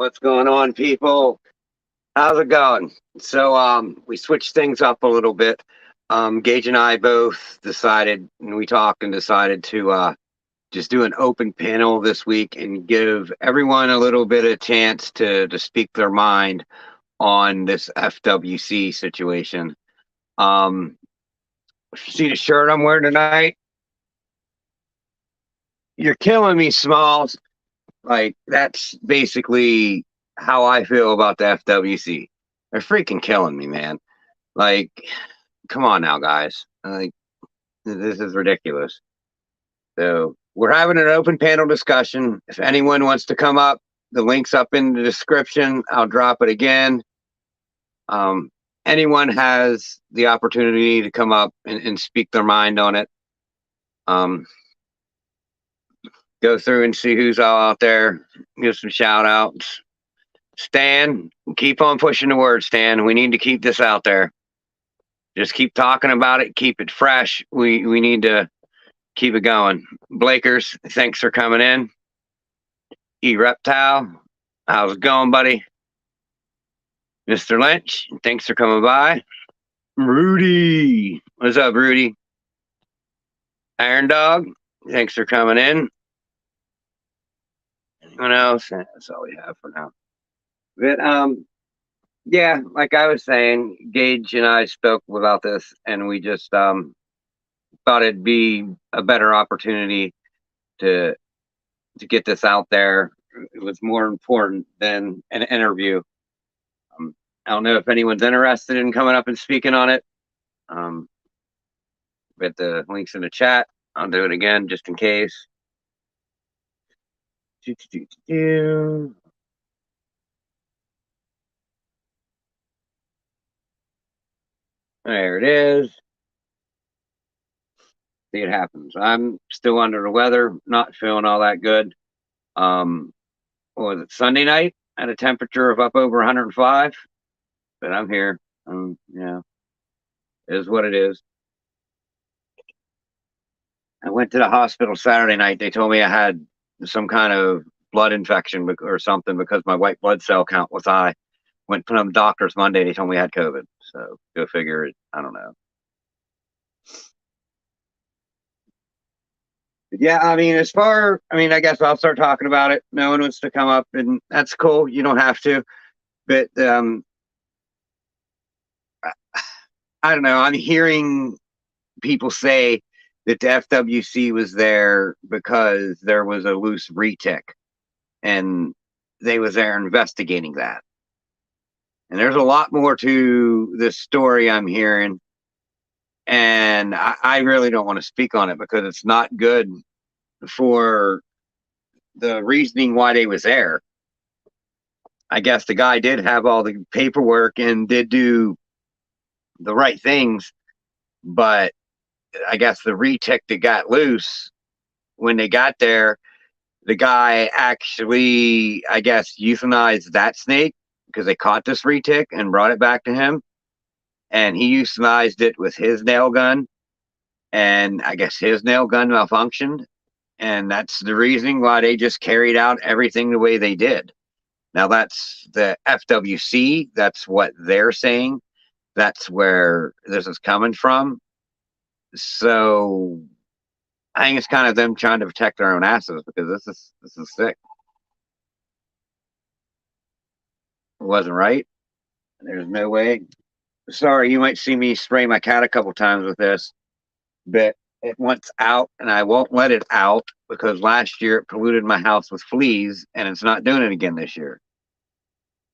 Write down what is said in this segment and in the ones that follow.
What's going on, people? How's it going? So we switched things up a little bit. Gage and I both decided, and we talked and decided to just do an open panel this week and give everyone a little bit of chance to speak their mind on this FWC situation. See the shirt I'm wearing tonight? You're killing me, Smalls. Like, that's basically how I feel about the FWC. They're freaking killing me, man. Like, come on now, guys. Like, this is ridiculous. So we're having an open panel discussion. If anyone wants to come up, the link's up in the description. I'll drop it again. Anyone has the opportunity to come up and speak their mind on it. Go through and see who's all out there. Give some shout outs. Stan, keep on pushing the word, Stan. We need to keep this out there. Just keep talking about it. Keep it fresh. We need to keep it going. Blakers, thanks for coming in. Reptile, how's it going, buddy? Mr. Lynch, thanks for coming by. Rudy, what's up, Rudy? Iron Dog, thanks for coming in. Anyone else? That's all we have for now. But yeah, like I was saying, Gage and I spoke about this, and we just thought it'd be a better opportunity to get this out there. It was more important than an interview. I don't know if anyone's interested in coming up and speaking on it. But the link's in the chat. I'll do it again just in case. There it is. See, it happens. I'm still under the weather, not feeling all that good. What was it, Sunday night at a temperature of up over 105? But I'm here. Yeah, it is what it is. I went to the hospital Saturday night. They told me I had some kind of blood infection or something because my white blood cell count was high. Went to the doctors Monday. They told me I had COVID. So go figure it. I don't know. But yeah, I mean, I guess I'll start talking about it. No one wants to come up, and that's cool. You don't have to. But I don't know. I'm hearing people say that the FWC was there because there was a loose retic, and they was there investigating that. And there's a lot more to this story I'm hearing, and I really don't want to speak on it because it's not good for the reasoning why they was there. I guess the guy did have all the paperwork and did do the right things, but I guess the retic that got loose when they got there, the guy actually, I guess, euthanized that snake because they caught this retic and brought it back to him, and he euthanized it with his nail gun, and I guess his nail gun malfunctioned, and that's the reasoning why they just carried out everything the way they did. Now, that's the FWC. That's what they're saying. That's where this is coming from. So I think it's kind of them trying to protect their own asses because this is sick. It wasn't right. There's no way. Sorry, you might see me spray my cat a couple times with this, but it wants out, and I won't let it out because last year it polluted my house with fleas, and it's not doing it again this year.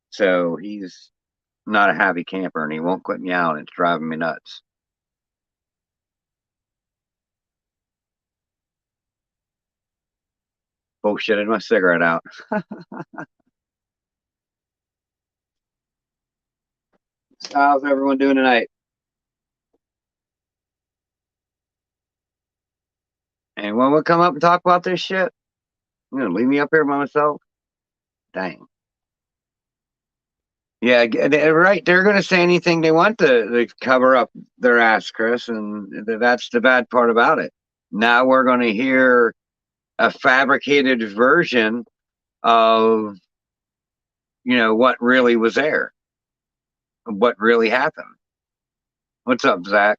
So he's not a happy camper, and he won't quit me out. It's driving me nuts. Bullshitted my cigarette out. How's everyone doing tonight? Anyone will come up and talk about this shit? You're gonna leave me up here by myself? Dang. Yeah, right. They're gonna say anything they want to cover up their ass, Chris, and that's the bad part about it. Now we're gonna hear a fabricated version of what really was there, what really happened. What's up, Zach?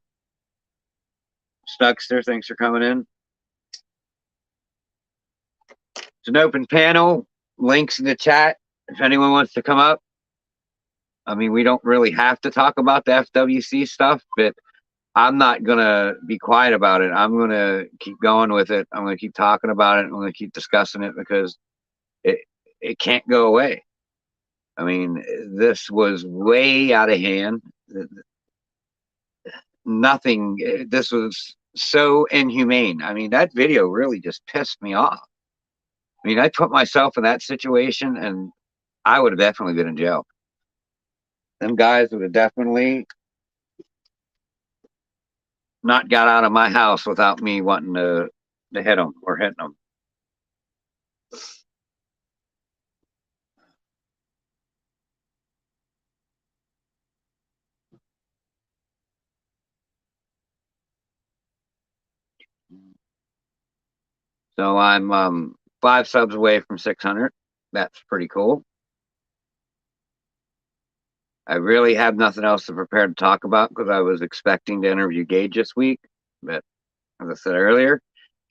Stuckster, thanks for coming in. It's an open panel. Links in the chat if anyone wants to come up. I mean, we don't really have to talk about the FWC stuff, but I'm not going to be quiet about it. I'm going to keep going with it. I'm going to keep talking about it. I'm going to keep discussing it because it can't go away. I mean, this was way out of hand. Nothing, this was so inhumane. I mean, that video really just pissed me off. I mean, I put myself in that situation and I would have definitely been in jail. Them guys would have definitely not got out of my house without me wanting to hit them or hitting them. So I'm 5 subs away from 600. That's pretty cool. I really have nothing else to prepare to talk about because I was expecting to interview Gage this week, but as I said earlier,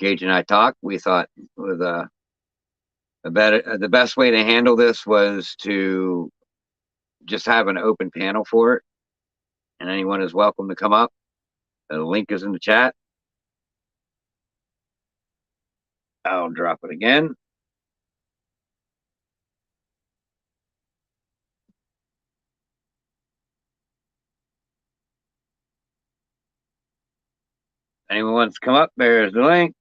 Gage and I talked. We thought the best way to handle this was to just have an open panel for it, and anyone is welcome to come up. The link is in the chat. I'll drop it again. Anyone wants to come up, there's the link.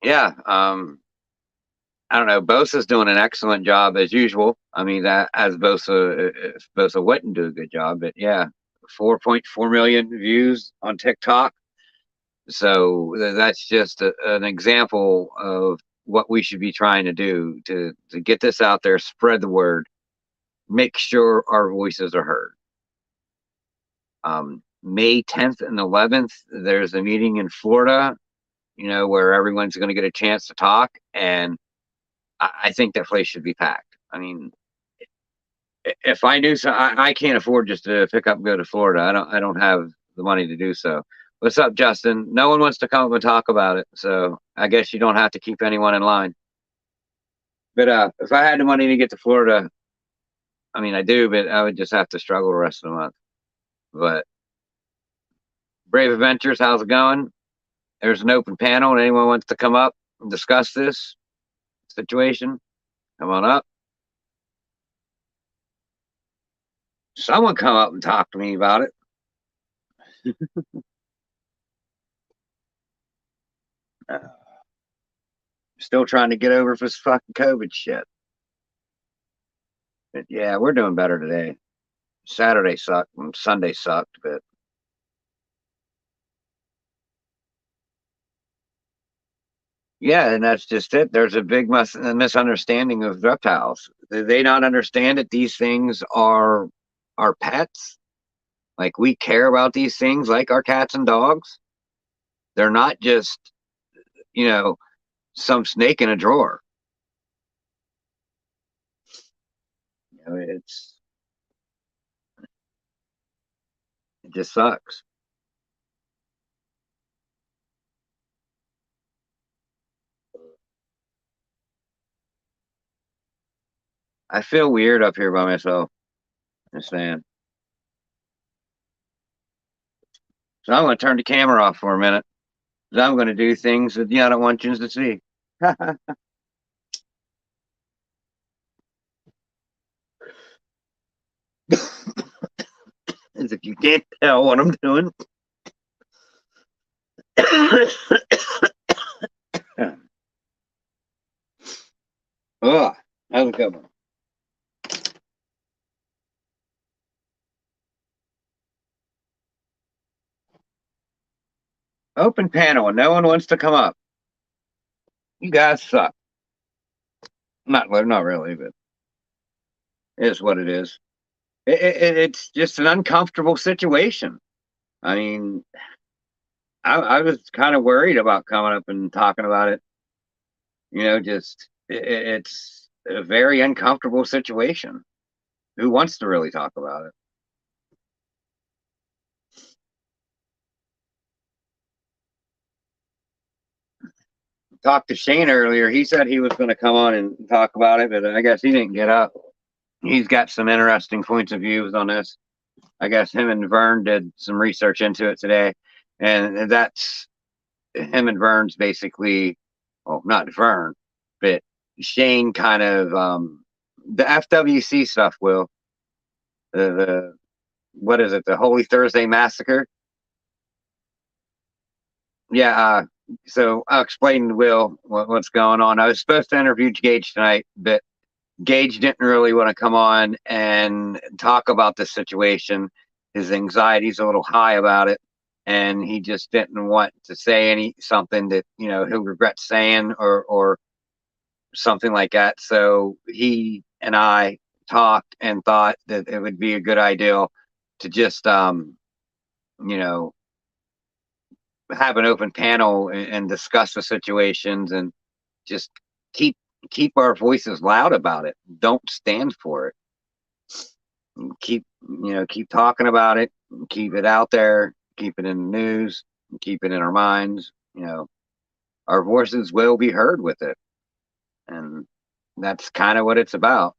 Yeah, I don't know. Bosa's doing an excellent job as usual. I mean, that as Bosa, if Bosa wouldn't do a good job, but yeah, 4.4 million views on TikTok. So that's just an example of what we should be trying to do to get this out there, spread the word, make sure our voices are heard. May 10th and 11th, there's a meeting in Florida, where everyone's going to get a chance to talk, and I think that place should be packed. I mean, if I knew so, I can't afford just to pick up and go to Florida. I don't have the money to do so. What's up, Justin? No one wants to come up and talk about it, so I guess you don't have to keep anyone in line. But if I had the money to get to Florida, I mean, I do, but I would just have to struggle the rest of the month. But Brave Adventures, how's it going? There's an open panel, and anyone wants to come up and discuss this situation, come on up. Someone come up and talk to me about it. Still trying to get over this fucking COVID shit. But yeah, we're doing better today. Saturday sucked and Sunday sucked, but yeah, and that's just it. There's a big misunderstanding of reptiles. They not understand that these things are our pets. Like, we care about these things like our cats and dogs. They're not just, some snake in a drawer. It just sucks. I feel weird up here by myself. Just saying. So I'm going to turn the camera off for a minute. I'm going to do things that I don't want you to see. As if you can't tell what I'm doing. Oh, that was a good one. Open panel and no one wants to come up. You guys suck. Not really, but it is what it is. It's just an uncomfortable situation. I mean, I was kind of worried about coming up and talking about it. Just it's a very uncomfortable situation. Who wants to really talk about it? Talked to Shane earlier. He said he was going to come on and talk about it, but I guess he didn't get up. He's got some interesting points of views on this. I guess him and Vern did some research into it today, and that's him and Vern's basically, well, not Vern, but Shane kind of the FWC stuff. Will the what is it? The Holy Thursday Massacre? Yeah. So I'll explain to Will what's going on. I was supposed to interview Gage tonight, but Gage didn't really want to come on and talk about the situation. His anxiety's a little high about it, and he just didn't want to say something that he'll regret saying or something like that. So he and I talked and thought that it would be a good idea to just you know have an open panel and discuss the situations and just keep our voices loud about it. Don't stand for it. Keep talking about it. Keep it out there. Keep it in the news. Keep it in our minds. Our voices will be heard with it, and that's kind of what it's about.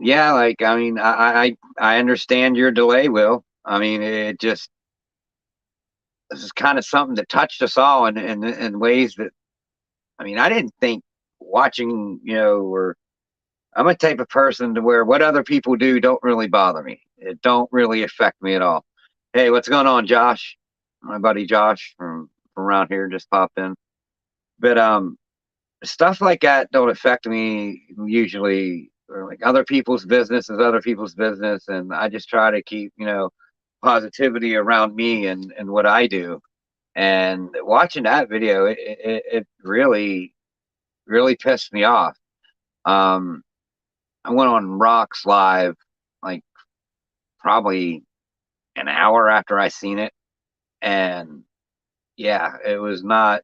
Yeah, like I mean, I understand your delay, Will. I mean, it just this is kind of something that touched us all in ways that I mean, I didn't think watching, or I'm a type of person to where what other people do don't really bother me. It don't really affect me at all. Hey, what's going on, Josh? My buddy Josh from around here just popped in. But stuff like that don't affect me usually. Or like other people's business is other people's business, and I just try to keep positivity around me and what I do. And watching that video, it really really pissed me off. Um, I went on Rock's live like probably an hour after I seen it, and yeah, it was not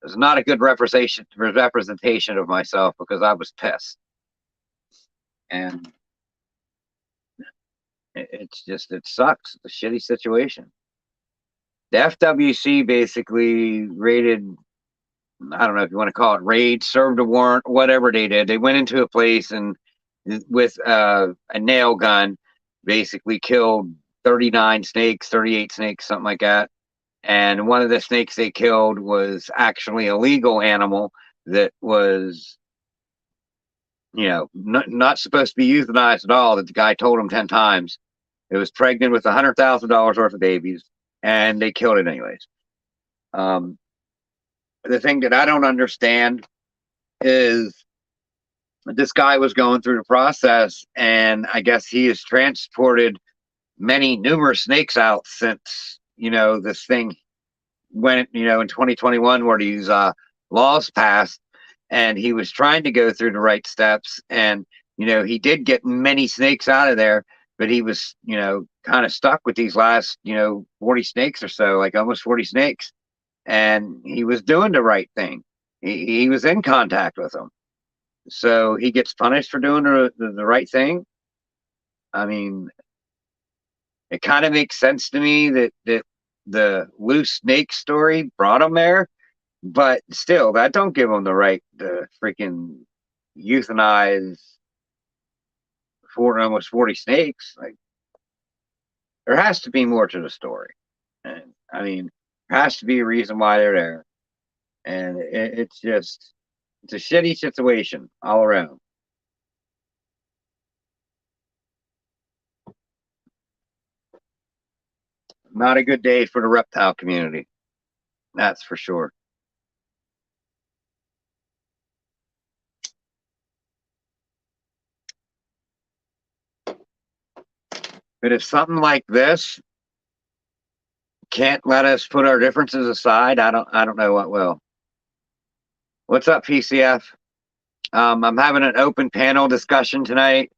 a good representation of myself because I was pissed, and it sucks. It's a shitty situation. The FWC basically raided. I don't know if you want to call it raid, served a warrant, whatever they did. They went into a place and with a nail gun, basically killed 39 snakes, 38 snakes, something like that. And one of the snakes they killed was actually a legal animal that was, not supposed to be euthanized at all. That the guy told him 10 times. It was pregnant with $100,000 worth of babies, and they killed it anyways. The thing that I don't understand is this guy was going through the process, and I guess he has transported numerous snakes out since this thing went in 2021 where these laws passed, and he was trying to go through the right steps, and he did get many snakes out of there, but he was kind of stuck with these last 40 snakes or so, like almost 40 snakes, and he was doing the right thing. He was in contact with them, so he gets punished for doing the right thing. I mean, it kind of makes sense to me that the loose snake story brought him there, but still, that don't give him the right to freaking euthanize for almost 40 snakes. Like, there has to be more to the story, and I mean, there has to be a reason why they're there, and it's a shitty situation all around. Not a good day for the reptile community. That's for sure. But if something like this can't let us put our differences aside, I don't know what will. What's up, PCF? I'm having an open panel discussion tonight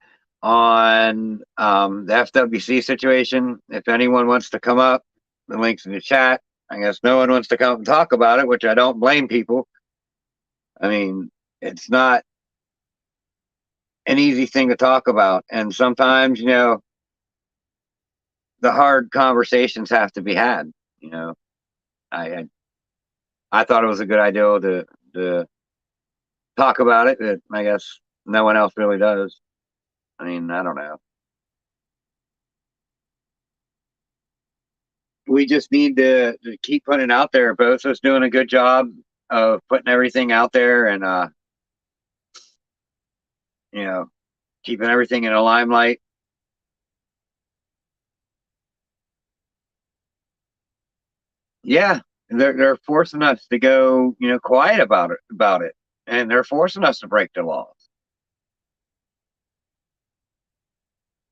on the FWC situation. If anyone wants to come up, the link's in the chat. I guess no one wants to come and talk about it, which I don't blame people. I mean, it's not an easy thing to talk about. And sometimes, the hard conversations have to be had. I I thought it was a good idea to talk about it, but I guess no one else really does. I mean, I don't know. We just need to keep putting it out there. Both of us doing a good job of putting everything out there and you know, keeping everything in a limelight. Yeah, they're forcing us to go, quiet about it, and they're forcing us to break the laws.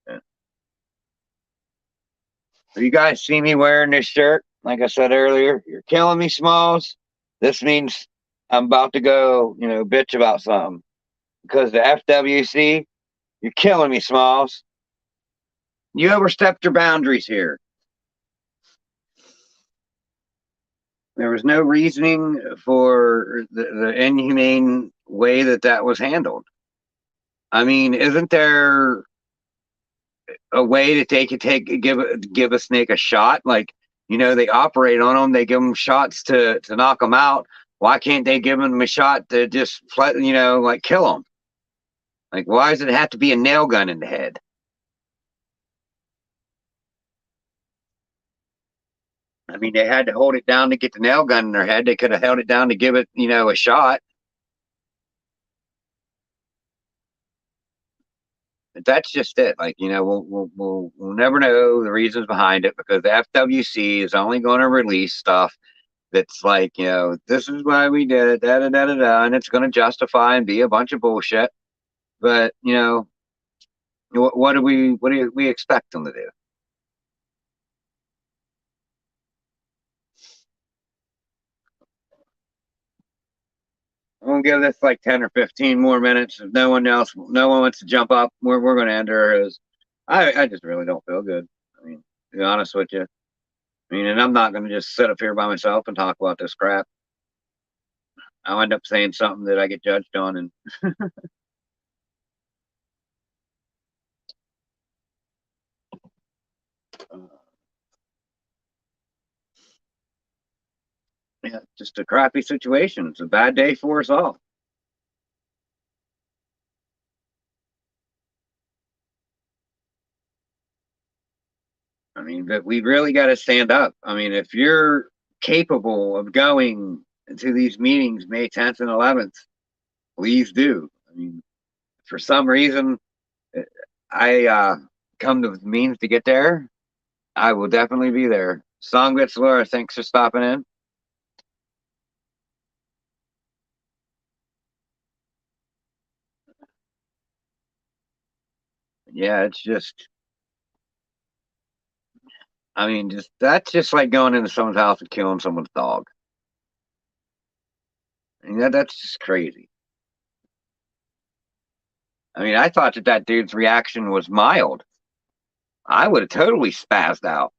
Yeah. So you guys see me wearing this shirt, like I said earlier, you're killing me, Smalls. This means I'm about to go, bitch about something because the FWC, you're killing me, Smalls. You overstepped your boundaries here. There was no reasoning for the inhumane way that was handled. I mean, isn't there a way to give a snake a shot? Like, they operate on them, they give them shots to knock them out. Why can't they give them a shot to just like kill them? Like, why does it have to be a nail gun in the head? I mean, they had to hold it down to get the nail gun in their head. They could have held it down to give it, a shot. But that's just it. Like, we'll never know the reasons behind it because the FWC is only going to release stuff that's like, this is why we did it, da da da da da, and it's going to justify and be a bunch of bullshit. But what do we expect them to do? I'm gonna give this like 10 or 15 more minutes. If no one wants to jump up, we're gonna end her. As I just really don't feel good. I mean, to be honest with you. I mean, and I'm not gonna just sit up here by myself and talk about this crap. I'll end up saying something that I get judged on, and yeah, just a crappy situation. It's a bad day for us all. I mean, but we really got to stand up. I mean, if you're capable of going to these meetings May 10th and 11th, please do. I mean, for some reason, I come to the means to get there. I will definitely be there. Songbits Laura, thanks for stopping in. Yeah, it's just, I mean, that's just like going into someone's house and killing someone's dog. I mean, that's just crazy. I mean, I thought that dude's reaction was mild. I would have totally spazzed out.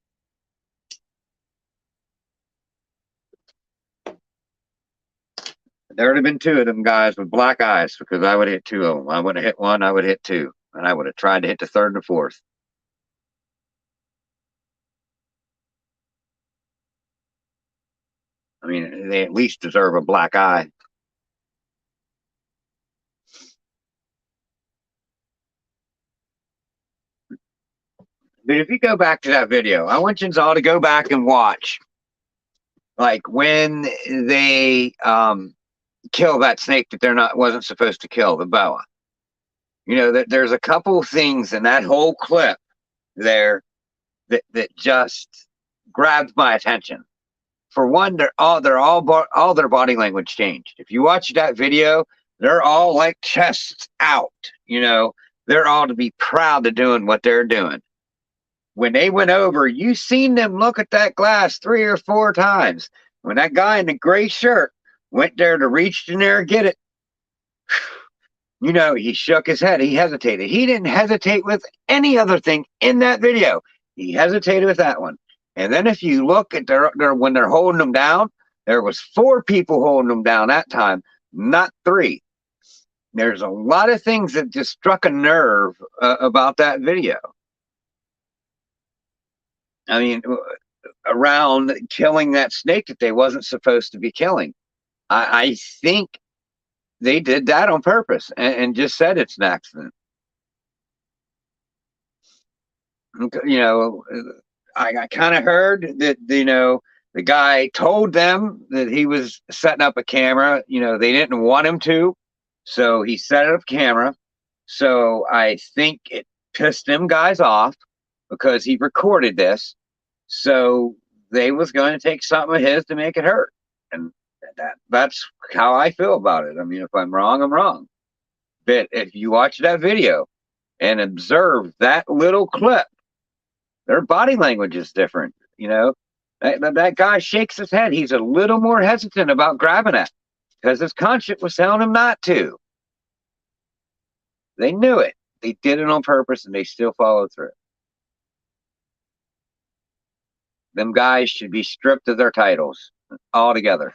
There would have been two of them guys with black eyes because I would have hit two of them. I would have hit one, I would have hit two, and I would have tried to hit the third and the fourth. I mean, they at least deserve a black eye. But if you go back to that video, I want you all to go back and watch, like when they kill that snake that they're not wasn't supposed to kill, the boa. That there's a couple of things in that whole clip there that just grabbed my attention. For one, all their body language changed. If you watch that video, they're all like chests out. They're all to be proud of doing what they're doing. When they went over, you seen them look at that glass 3 or 4 times. When that guy in the gray shirt went there to reach in there and get it, You know, he shook his head. He hesitated. He didn't hesitate with any other thing in that video. He hesitated with that one. And then if you look at when they're holding them down, there was 4 people holding them down that time, not 3. There's a lot of things that just struck a nerve about that video. I mean, around killing that snake that they wasn't supposed to be killing. I think they did that on purpose and just said it's an accident. You know, I kind of heard that, you know, the guy told them that he was setting up a camera. You know, they didn't want him to, so he set up a camera. So I think it pissed them guys off because he recorded this. So they was going to take something of his to make it hurt. And that's how I feel about it. I mean, if I'm wrong, I'm wrong. But if you watch that video and observe that little clip, their body language is different. You know, that guy shakes his head. He's a little more hesitant about grabbing it because his conscience was telling him not to. They knew it. They did it on purpose, and they still followed through. Them guys should be stripped of their titles altogether.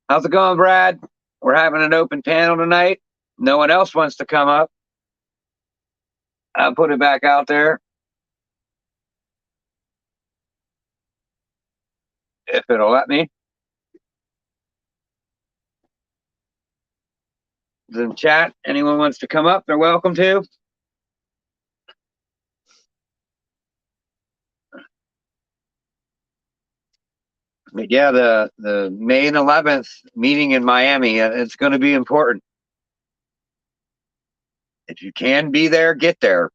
How's it going, Brad? We're having an open panel tonight. No one else wants to come up. I'll put it back out there. If it'll let me. In chat, anyone wants to come up, they're welcome to. But yeah, the May 11th meeting in Miami, it's going to be important. If you can be there, get there.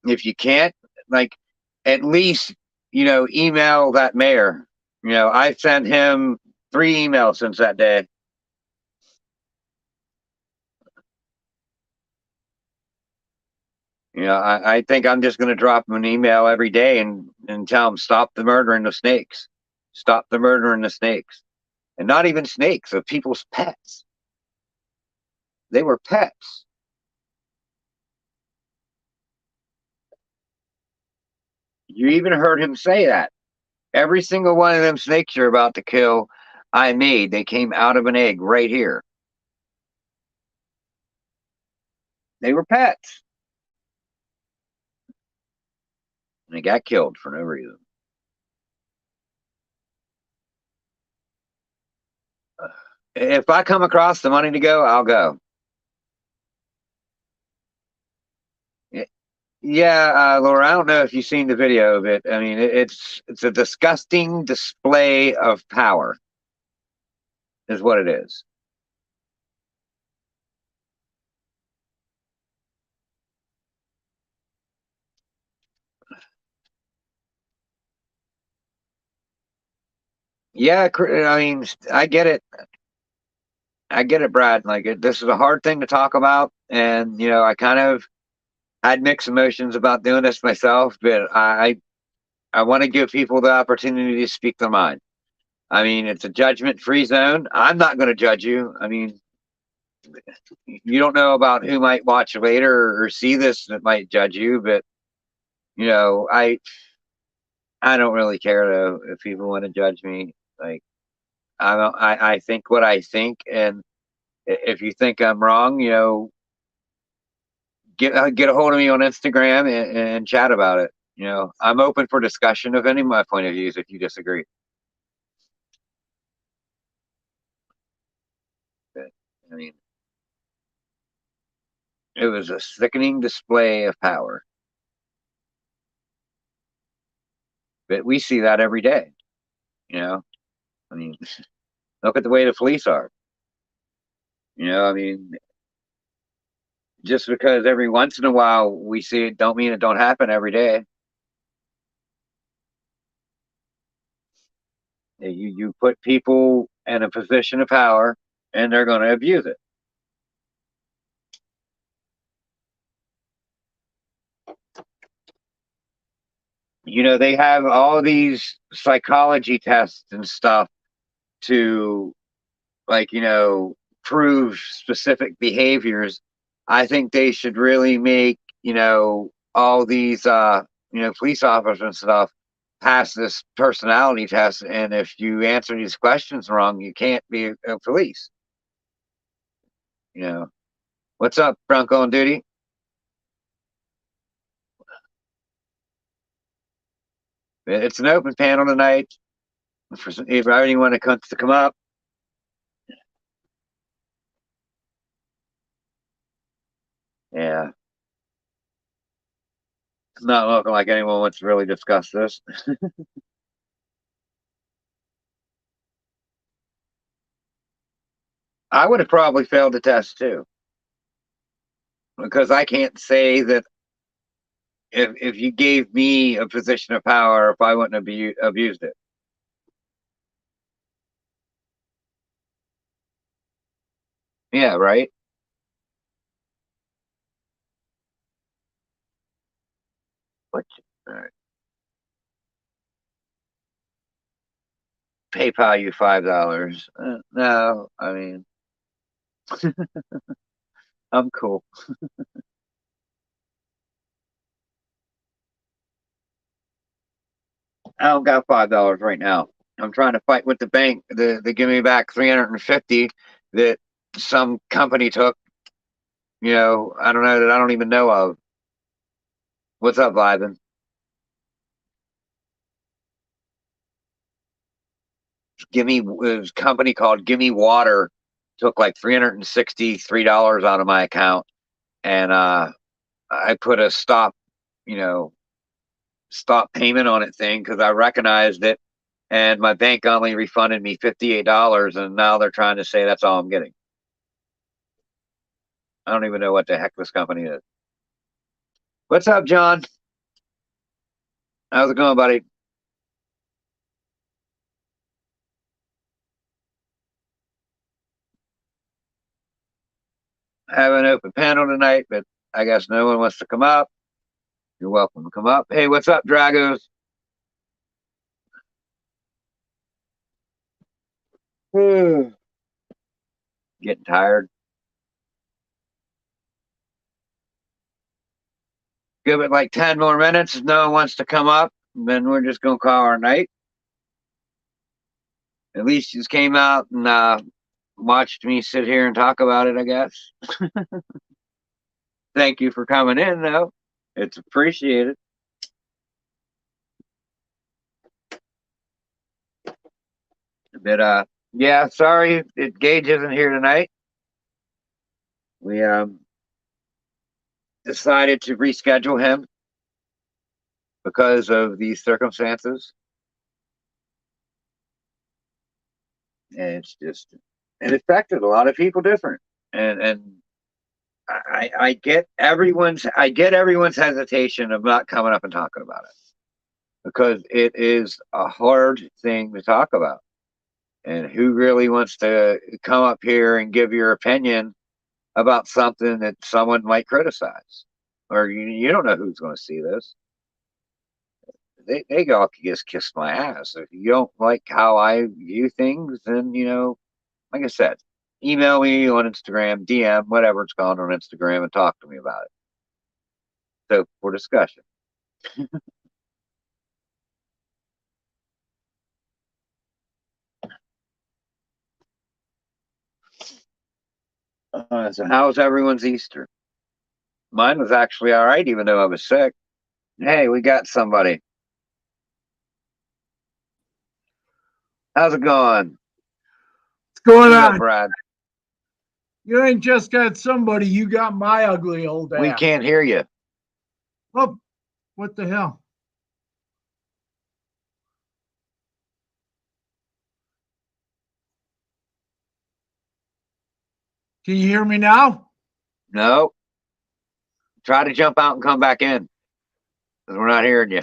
If you can't, like, at least, you know, email that mayor. You know, I sent him 3 emails since that day. You know, I think I'm just going to drop him an email every day and tell him, stop the murdering of snakes. Stop the murdering of snakes. And not even snakes, of people's pets. They were pets. You even heard him say that. Every single one of them snakes you're about to kill, I made. They came out of an egg right here. They were pets. And they got killed for no reason. If I come across the money to go, I'll go. Yeah, Laura, I don't know if you've seen the video of it. I mean, it's a disgusting display of power, is what it is. Yeah, I mean, I get it. I get it, Brad. Like, this is a hard thing to talk about, and you know, I kind of had mixed emotions about doing this myself, but I want to give people the opportunity to speak their mind. I mean, it's a judgment-free zone. I'm not going to judge you. I mean, you don't know about who might watch later or see this that might judge you, but you know, I don't really care though if people want to judge me. Like, I think what I think, and if you think I'm wrong, you know, get a hold of me on Instagram and chat about it. You know, I'm open for discussion of any of my point of views if you disagree. But, I mean, it was a sickening display of power. But we see that every day. You know, I mean, look at the way the police are. You know, I mean, just because every once in a while we see it, don't mean it don't happen every day. You put people in a position of power, and they're going to abuse it. You know, they have all these psychology tests and stuff to, like, you know, prove specific behaviors, I think they should really make, all these, police officers and stuff pass this personality test. And if you answer these questions wrong, you can't be a police. What's up, Bronco on duty? It's an open panel tonight. If anyone that wants to come up. Yeah. It's not looking like anyone wants to really discuss this. I would have probably failed the test too, because I can't say that if you gave me a position of power, if I wouldn't have abused it. Yeah, right. What? All right. PayPal you $5. No, I mean, I'm cool. I don't got $5 right now. I'm trying to fight with the bank. They give me back 350 that some company took. I don't know, that I don't even know of. What's up, Ivan? A company called Gimme Water took like $363 out of my account, and I put a you know, stop payment on it thing because I recognized it, and my bank only refunded me $58, and now they're trying to say that's all I'm getting. I don't even know what the heck this company is. What's up, John? How's it going, buddy? I have an open panel tonight, but I guess no one wants to come up. You're welcome to come up. Hey, what's up, Dragos? Getting tired. Give it like 10 more minutes. If no one wants to come up, then we're just going to call our night. At least you just came out and watched me sit here and talk about it, I guess. Thank you for coming in, though. It's appreciated. But yeah, sorry that Gage isn't here tonight. We decided to reschedule him because of these circumstances. And it's just, it affected a lot of people different. And I get everyone's hesitation of not coming up and talking about it, because it is a hard thing to talk about. And who really wants to come up here and give your opinion about something that someone might criticize? Or you don't know who's going to see this. They all just kiss my ass. If you don't like how I view things, then, like I said, email me on Instagram, DM, whatever it's called on Instagram, and talk to me about it. So for discussion. So how's everyone's Easter? Mine was actually all right, even though I was sick. Hey, we got somebody. How's it going? What's going What's up, on? Brad? You ain't just got somebody, you got my ugly old We ass. can't hear you. Oh, what the hell? Can you hear me now? No. Try to jump out and come back in, because we're not hearing you.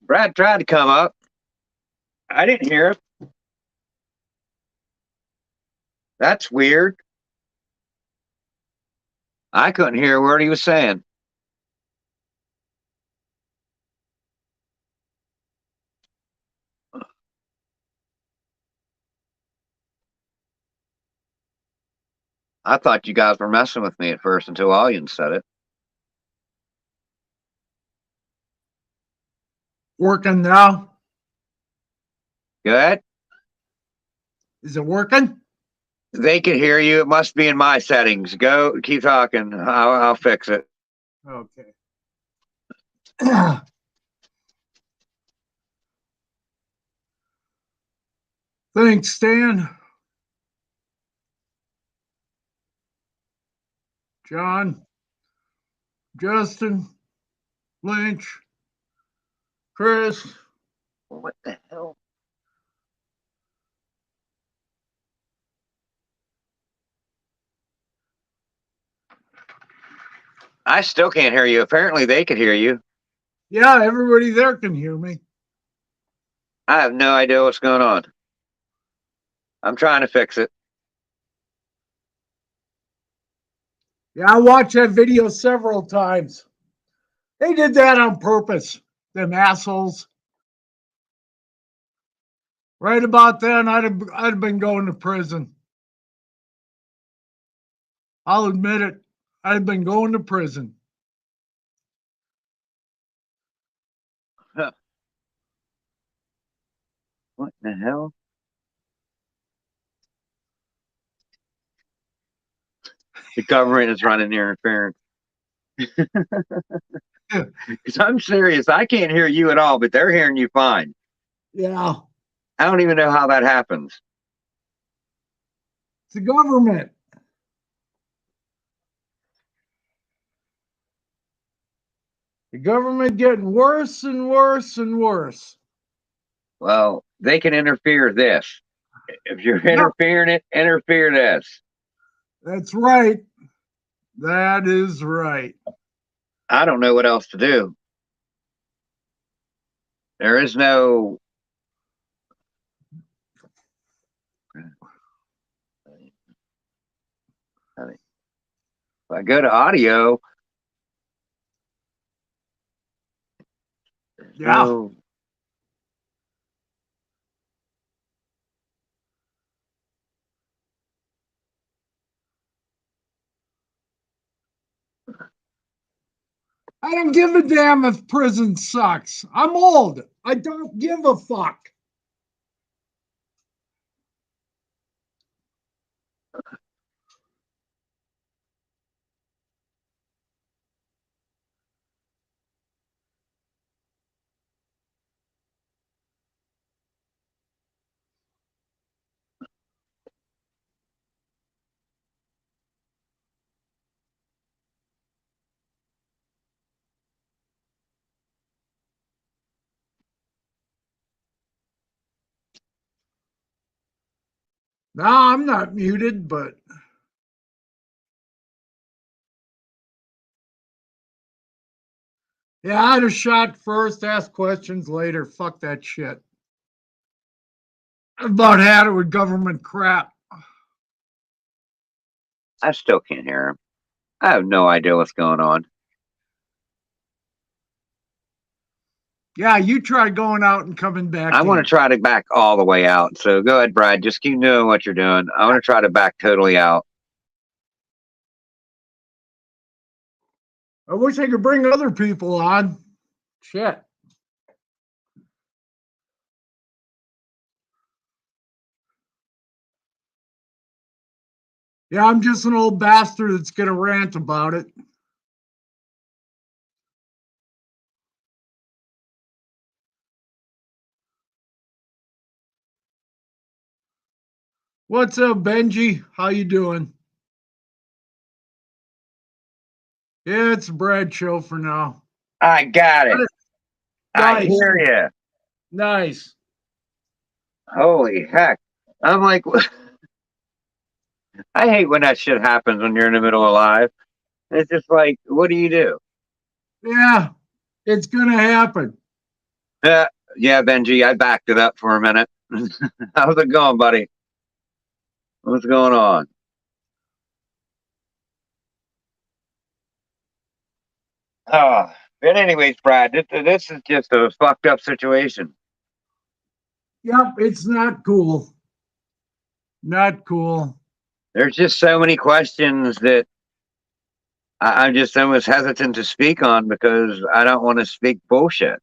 Brad tried to come up. I didn't hear him. That's weird. I couldn't hear a word he was saying. I thought you guys were messing with me at first until Allian said it. Working now? Good. Is it working? They can hear you. It must be in my settings. Go, keep talking. I'll fix it. Okay. Thanks, Stan. John, Justin, Lynch, Chris. What the hell? I still can't hear you. Apparently, they could hear you. Yeah, everybody there can hear me. I have no idea what's going on. I'm trying to fix it. Yeah, I watched that video several times. They did that on purpose, them assholes. Right about then, I'd have been going to prison. I'll admit it. I'd have been going to prison. Huh. What the hell? The government is running interference. Because I'm serious. I can't hear you at all, but they're hearing you fine. Yeah, I don't even know how that happens. it's the government. The government getting worse and worse and worse. Well, they can interfere this. If you're Yep, interfering it, interfere this. that's right. That is right. I don't know what else to do. There is no. If I go to audio, there's Yeah. no. I don't give a damn if prison sucks. I'm old. I don't give a fuck. No, I'm not muted, but yeah, I'd have shot first, ask questions later. Fuck that shit. I've about had it with government crap. I still can't hear him. I have no idea what's going on. Yeah, you try going out and coming back I want in. to try to back all the way out. So go ahead, Brad. Just keep doing what you're doing. I want to try to back totally out. I wish I could bring other people on. Shit. Yeah, I'm just an old bastard that's going to rant about it. What's up, Benji? How you doing? Yeah, it's a Brad show for now. I got it. I Nice. hear you. Nice. Holy heck. I'm like, I hate when that shit happens when you're in the middle of live. It's just like, what do you do? Yeah, it's going to happen. Yeah, Benji, I backed it up for a minute. How's it going, buddy? What's going on? Oh, but anyways, Brad, this is just a fucked up situation. Yep, it's not cool. Not cool. There's just so many questions that I'm just almost hesitant to speak on because I don't want to speak bullshit.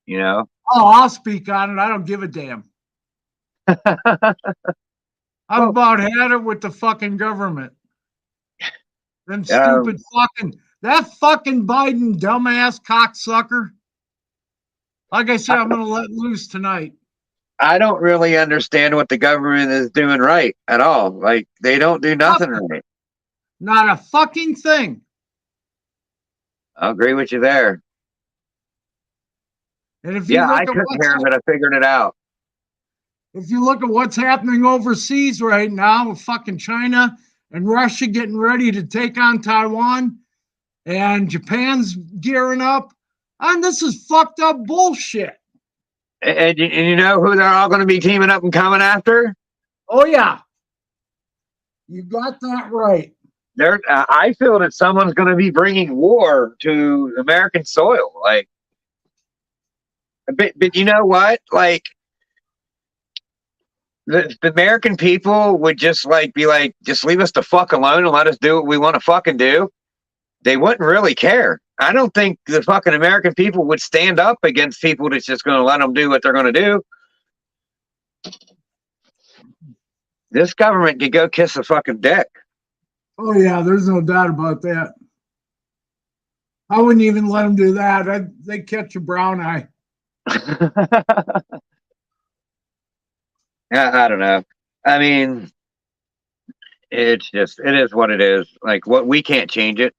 You know. Oh, I'll speak on it. I don't give a damn. I've Well, about had it with the fucking government. Them um, stupid that fucking Biden dumbass cocksucker. Like I said, I'm going to let loose tonight. I don't really understand what the government is doing right at all. Like they don't do nothing right. Not a fucking thing. I'll agree with you there. And if you Yeah, look I at took care of it. I figured it out. if you look at what's happening overseas right now with fucking China and Russia getting ready to take on Taiwan and Japan's gearing up, and this is fucked up bullshit. And you know who they're all going to be teaming up and coming after? Oh yeah, you got that right. I feel that someone's going to be bringing war to American soil. Like, but you know what? Like, the American people would just like be like, just leave us the fuck alone and let us do what we want to fucking do. They wouldn't really care. I don't think the fucking American people would stand up against people that's just going to let them do what they're going to do. This government could go kiss a fucking dick. Oh yeah, there's no doubt about that. I wouldn't even let them do that. They catch a brown eye. I don't know. I mean, it is what it is. Like, what, we can't change it.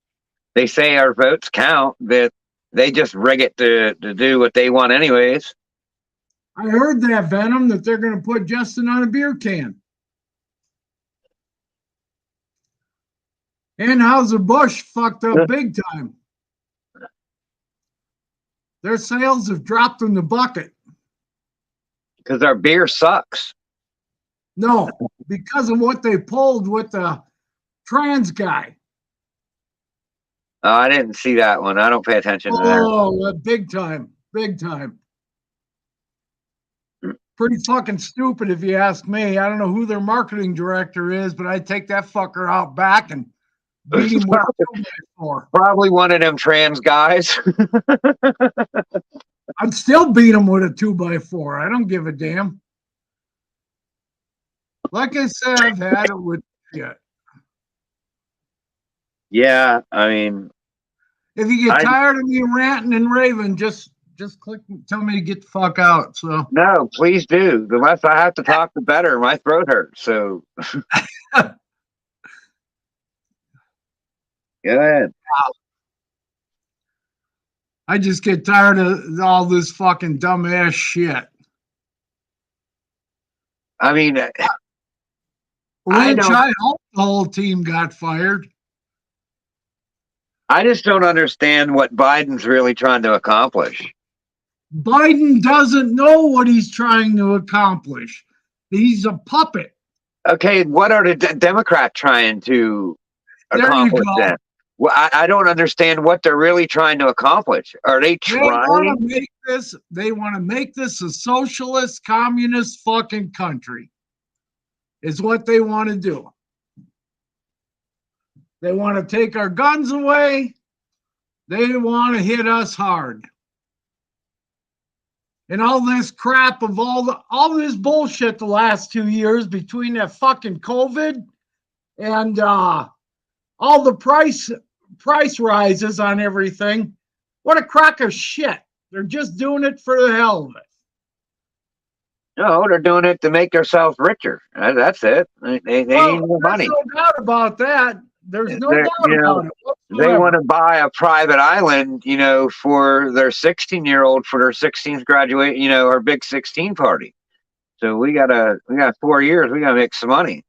They say our votes count, but they just rig it to do what they want anyways. I heard that, Venom, that they're going to put Justin on a beer can. Anheuser-Busch fucked up big time. Their sales have dropped in the bucket. Because our beer sucks. No, because of what they pulled with the trans guy. Oh, I didn't see that one. I don't pay attention to that. Oh, big time. Big time. Pretty fucking stupid if you ask me. I don't know who their marketing director is, but I'd take that fucker out back and beat him with a 2x4. Probably one of them trans guys. I'd still beat him with a 2x4. I don't give a damn. Like I said, I've had it with shit. Yeah, I mean, if you get tired of me ranting and raving, just click tell me to get the fuck out. So no, please do. The less I have to talk, the better. My throat hurts. So go ahead. I just get tired of all this fucking dumbass shit. I mean, which I hope the whole team got fired. I just don't understand what Biden's really trying to accomplish. Biden doesn't know what he's trying to accomplish. He's a puppet. Okay, what are the Democrats trying to accomplish then? Well, I don't understand what they're really trying to accomplish. Are they trying? They want to make this a socialist, communist fucking country. Is what they want to do. They want to take our guns away. They want to hit us hard. And all this crap of all this bullshit the last 2 years between that fucking COVID and all the price rises on everything. What a crock of shit. They're just doing it for the hell of it. No, they're doing it to make themselves richer. That's it. They need more money. There's no doubt about that. There's no doubt about it whatsoever. They want to buy a private island, for their 16-year-old for their 16th graduate, our big 16 party. So we got 4 years. We got to make some money.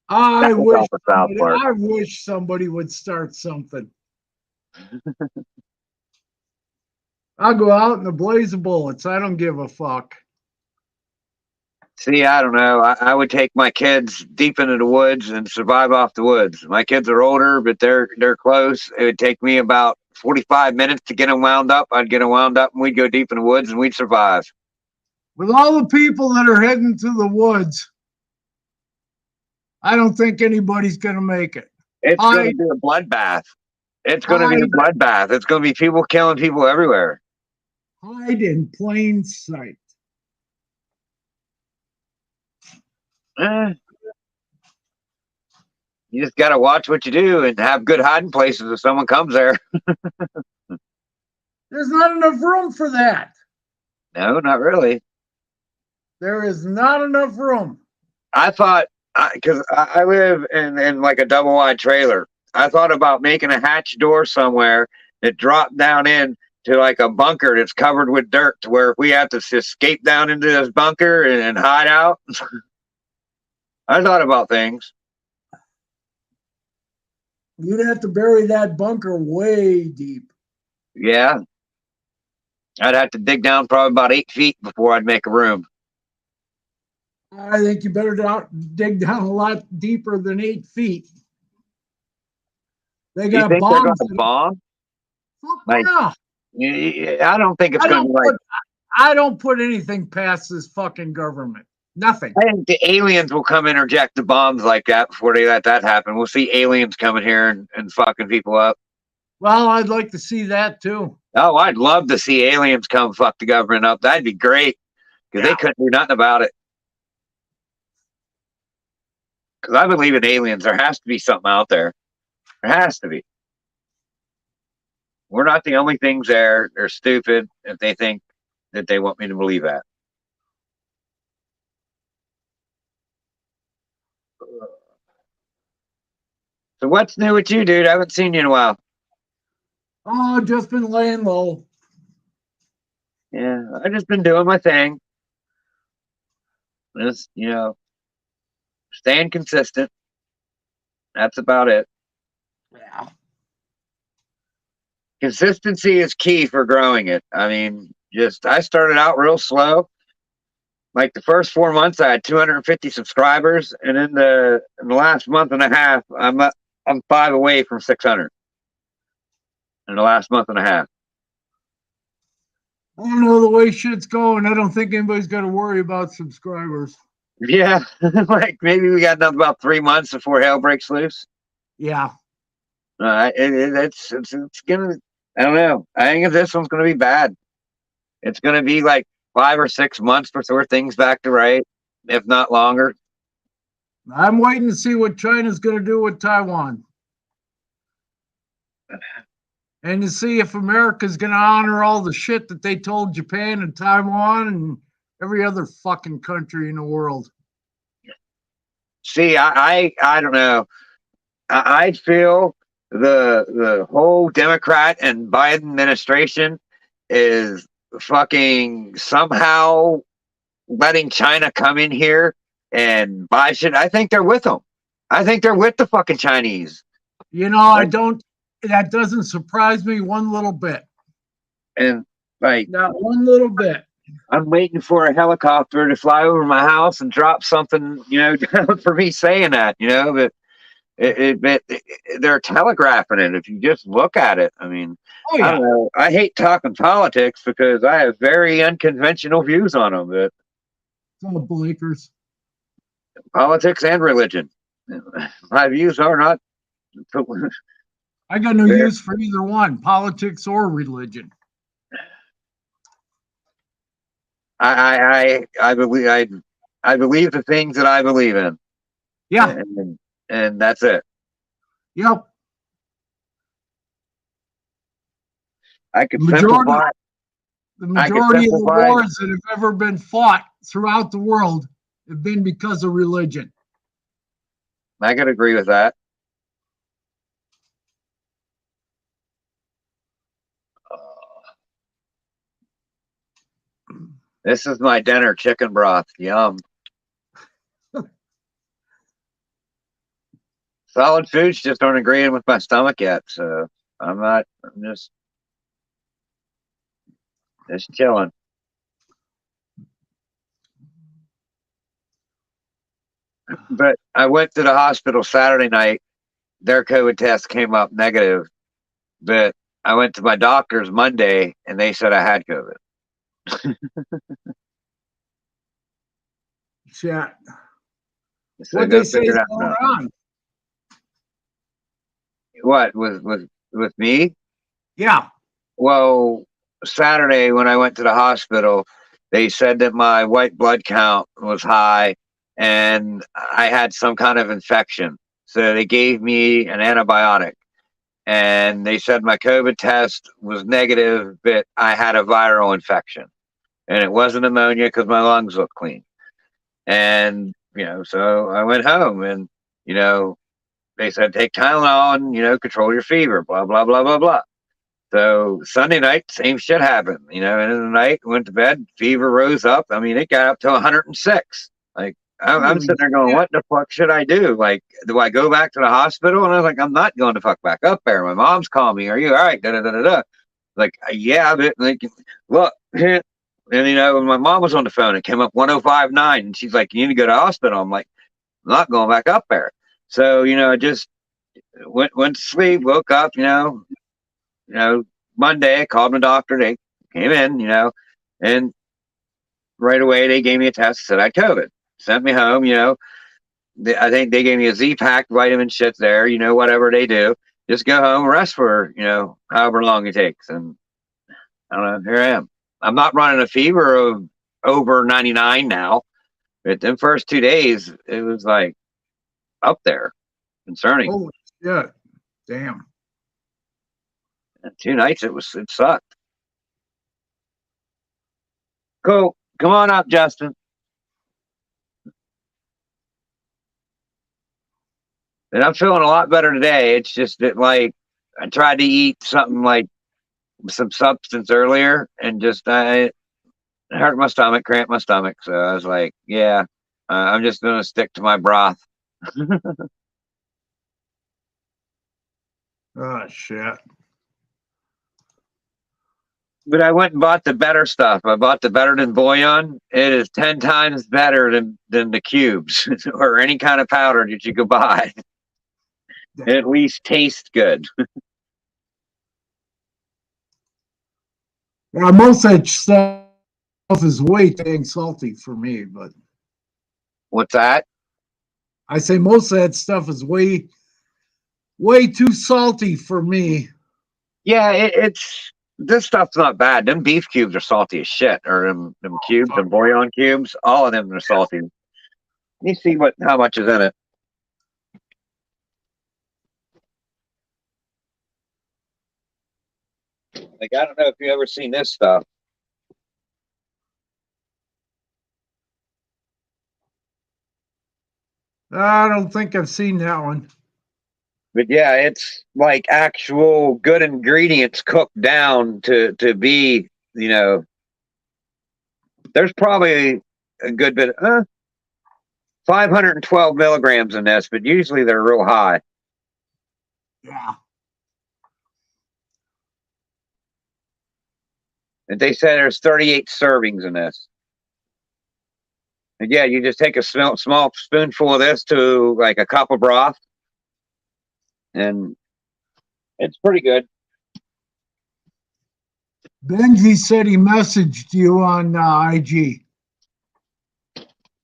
I wish somebody would start something. I'll go out in a blaze of bullets. I don't give a fuck. See, I don't know. I would take my kids deep into the woods and survive off the woods. My kids are older, but they're close. It would take me about 45 minutes to get them wound up. I'd get them wound up, and we'd go deep in the woods, and we'd survive. With all the people that are heading to the woods, I don't think anybody's going to make it. It's going to be a bloodbath. It's going to be a bloodbath. It's going to be people killing people everywhere. Hide in plain sight. You just got to watch what you do and have good hiding places if someone comes there. There's not enough room for that. No, not really. There is not enough room. I thought, because I live in like a double wide trailer, I thought about making a hatch door somewhere that dropped down in to like a bunker that's covered with dirt, to where if we have to escape down into this bunker and hide out. I thought about things. You'd have to bury that bunker way deep. Yeah. I'd have to dig down probably about 8 feet before I'd make a room. I think you better dig down a lot deeper than 8 feet. They got bombs. Bomb? Like, I don't think it's going to be like. I don't put anything past this fucking government. Nothing. I think the aliens will come interject the bombs like that before they let that happen. We'll see aliens coming here and fucking people up. Well, I'd like to see that too. Oh, I'd love to see aliens come fuck the government up. That'd be great, because they couldn't do nothing about it. Because I believe in aliens. There has to be something out there. There has to be. We're not the only things there. They're stupid if they think that they want me to believe that. So what's new with you, dude? I haven't seen you in a while. Oh, just been laying low. Yeah, I've just been doing my thing. Just, staying consistent. That's about it. Yeah. Consistency is key for growing it. I mean, I started out real slow. Like the first 4 months, I had 250 subscribers, and in the last month and a half, I'm 5 away from 600. In the last month and a half. I don't know the way shit's going. I don't think anybody's got to worry about subscribers. Yeah, like maybe we got another about 3 months before hell breaks loose. Yeah. It's gonna. I don't know. I think this one's gonna be bad. It's gonna be like 5 or 6 months before things back to right, if not longer. I'm waiting to see what China's going to do with Taiwan. And to see if America's going to honor all the shit that they told Japan and Taiwan and every other fucking country in the world. See, I don't know. I feel the whole Democrat and Biden administration is fucking somehow letting China come in here and buy shit. I think they're with them. I think they're with the fucking Chinese. That doesn't surprise me one little bit. And like, not one little bit. I'm waiting for a helicopter to fly over my house and drop something, down for me saying that, but they're telegraphing it. If you just look at it, I mean, I don't know. I hate talking politics because I have very unconventional views on them. But it's all blinkers. Politics and religion. My views are not. I got no use for either one, politics or religion. I believe the things that I believe in. Yeah. And that's it. Yep. The majority of the wars that have ever been fought throughout the world have been because of religion. I could agree with that. This is my dinner, chicken broth. Yum. Solid foods just aren't agreeing with my stomach yet, so I'm just chilling. But I went to the hospital Saturday night. Their COVID test came up negative. But I went to my doctor's Monday, and they said I had COVID. Shit. So What go they say figure is it out. going on? What with me? Yeah. Well, Saturday when I went to the hospital, they said that my white blood count was high and I had some kind of infection. So they gave me an antibiotic and they said my COVID test was negative, but I had a viral infection and it wasn't pneumonia because my lungs looked clean. And, so I went home and, they said take Tylenol and, control your fever, blah, blah, blah, blah, blah. So Sunday night, same shit happened, end of the night, went to bed, fever rose up. I mean, it got up to 106. Like, I'm sitting there going, what the fuck should I do? Like, do I go back to the hospital? And I was like, I'm not going to fuck back up there. My mom's calling me. Are you all right? Da, da, da, da, da. Like, yeah, but like, look. And, when my mom was on the phone, it came up 105.9. And she's like, you need to go to the hospital. I'm like, I'm not going back up there. So, I just went to sleep, woke up, Monday, I called my doctor. They came in, and right away they gave me a test, said I had COVID. Sent me home, I think they gave me a Z-Pack, vitamin shit there, whatever they do. Just go home, rest for, however long it takes. And I don't know, here I am. I'm not running a fever of over 99 now. But the first 2 days, it was like up there, concerning. Holy shit. Damn. And 2 nights, it sucked. Cool. Come on up, Justin. And I'm feeling a lot better today. It's just that, like, I tried to eat something like some substance earlier and just I hurt my stomach, cramped my stomach. So I was like, yeah, I'm just going to stick to my broth. Oh, shit. But I went and bought the better stuff. I bought the better than bouillon. It is 10 times better than the cubes or any kind of powder that you could buy. It at least tastes good. Yeah, most of that stuff is way too dang salty for me, but What's that? I say most of that stuff is way too salty for me. Yeah, it's this stuff's not bad. Them beef cubes are salty as shit, or them cubes, them bouillon cubes. All of them are salty. Let me see how much is in it. Like, I don't know if you ever seen this stuff. I don't think I've seen that one. But yeah, it's like actual good ingredients cooked down to be, there's probably a good bit, 512 milligrams in this, but usually they're real high. Yeah. And they said there's 38 servings in this. And yeah, you just take a small spoonful of this to like a cup of broth, and it's pretty good. Benji said he messaged you on IG.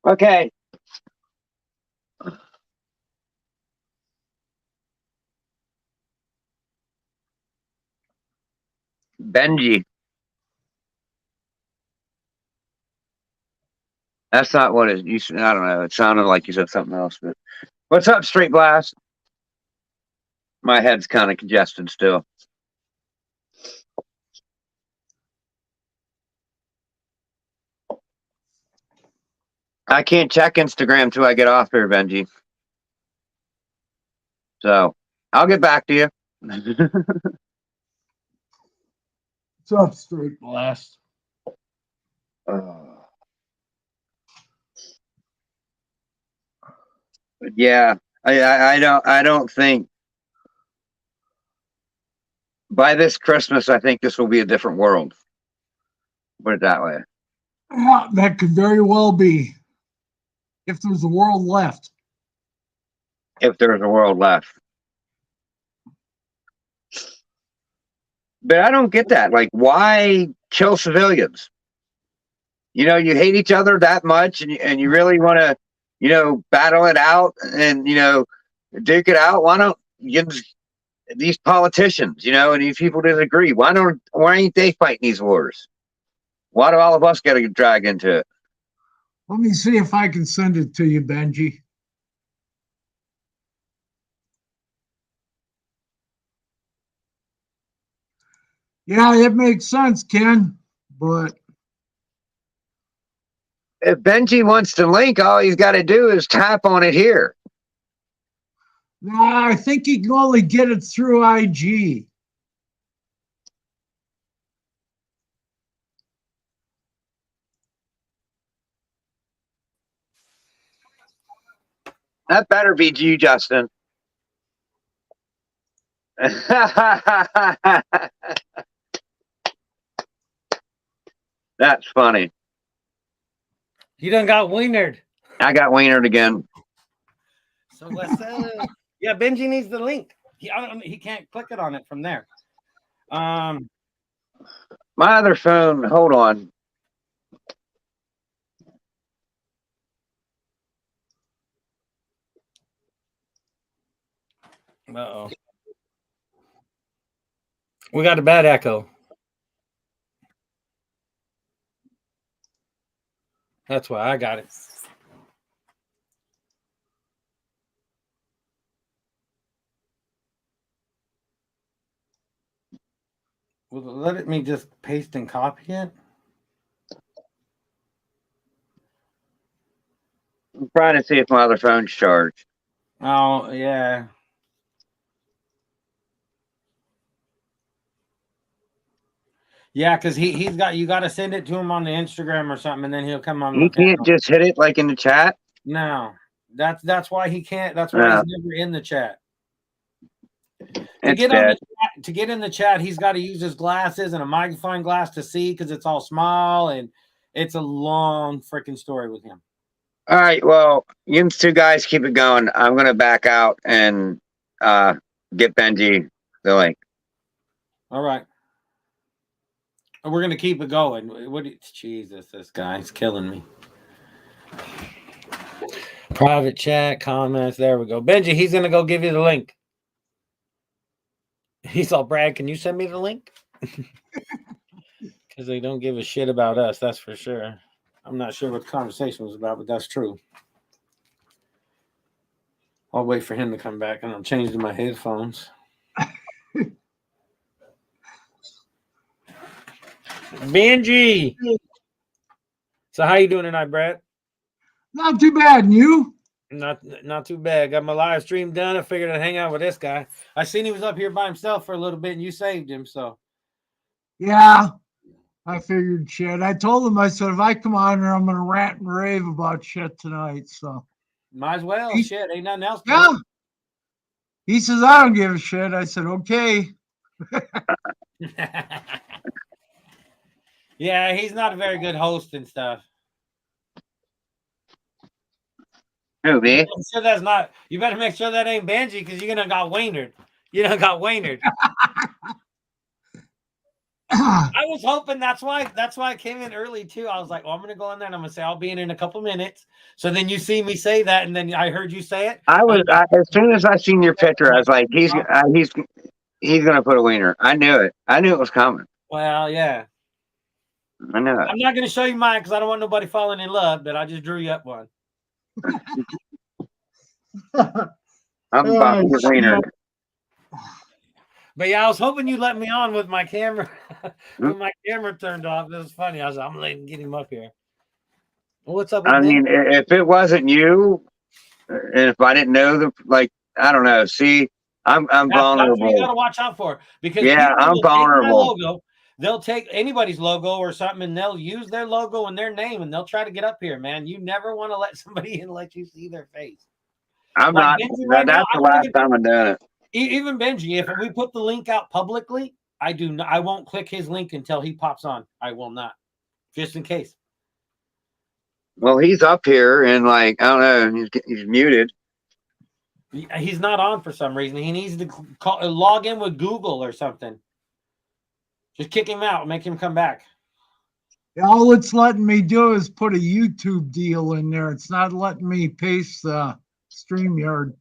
Okay. Benji. That's not what it you. I don't know. It sounded like you said something else. But what's up, Straight Blast? My head's kind of congested still. I can't check Instagram till I get off here, Benji. So I'll get back to you. What's up, Straight Blast? Yeah, I don't think by this Christmas I think this will be a different world. Put it that way. Yeah, that could very well be. If there's a world left. If there's a world left. But I don't get that. Like, why kill civilians? you know, you hate each other that much, and you really want to, you know, battle it out and, you know, duke it out. Why don't you, these politicians, you know, and these people disagree? Why ain't they fighting these wars? Why do all of us got to get dragged into it? Let me see if I can send it to you, Benji. Yeah, it makes sense, Ken. But If Benji wants to link, all he's got to do is tap on it here. no, I think you can only get it through IG. That better be you, Justin. That's funny. You done got wienered. I got wienered again. So let's yeah, Benji needs the link. He can't click it on it from there. My other phone, hold on. Uh-oh. We got a bad echo. That's why I got it. Let me just paste and copy it. I'm trying to see if my other phone's charged. Oh, yeah. Yeah, because you got to send it to him on the Instagram or something, and then he'll come on. You can't just hit it like in the chat. No, that's why he can't. That's why he's never in the chat. To get in the chat, he's got to use his glasses and a magnifying glass to see because it's all small and it's a long freaking story with him. All right, well, you two guys keep it going. I'm gonna back out and get Benji the link. All right. We're gonna keep it going. Jesus, this guy's killing me. Private chat, comments. There we go. Benji, he's gonna go give you the link. He's all, Brad, can you send me the link? Because they don't give a shit about us, that's for sure. I'm not sure what the conversation was about, but that's true. I'll wait for him to come back and I'm changing my headphones. Benji. So how you doing tonight, Brad? Not too bad. And you? Not too bad. Got my live stream done. I figured I'd hang out with this guy. I seen he was up here by himself for a little bit and you saved him, so. Yeah, I figured shit. I told him, I said, if I come on here, I'm going to rant and rave about shit tonight. So might as well. Shit, ain't nothing else. Yeah. He says, I don't give a shit. I said, okay. Yeah, he's not a very good host and stuff. Who, me? So that's not. You better make sure that ain't Benji because you're gonna got wienered. You done got wienered. I was hoping that's why I came in early too. I was like, well, I'm gonna go in there and I'm gonna say I'll be in a couple minutes. So then you see me say that, and then I heard you say it. As soon as I seen your picture, I was like, he's gonna put a wiener. I knew it. I knew it was coming. Well, yeah. I know it. I'm not gonna show you mine because I don't want nobody falling in love, but I just drew you up one. I'm about to get wiener. But yeah, I was hoping you let me on with my camera. With my camera turned off. This was funny. I was like, I'm gonna get him up here. Well, what's up with mean, if it wasn't you, and if I didn't know I don't know. See, I'm vulnerable. That's what you gotta watch out for. Because I'm vulnerable. Logo, they'll take anybody's logo or something and they'll use their logo and their name and they'll try to get up here, man. You never want to let somebody in and let you see their face. I'm not. That's the last time I've done it. Even Benji, if we put the link out publicly, I won't click his link until he pops on. I will not, just in case. Well, he's up here and I don't know, he's muted. He's not on for some reason. He needs to log in with Google or something. Just kick him out, make him come back. All it's letting me do is put a YouTube deal in there. It's not letting me paste the StreamYard.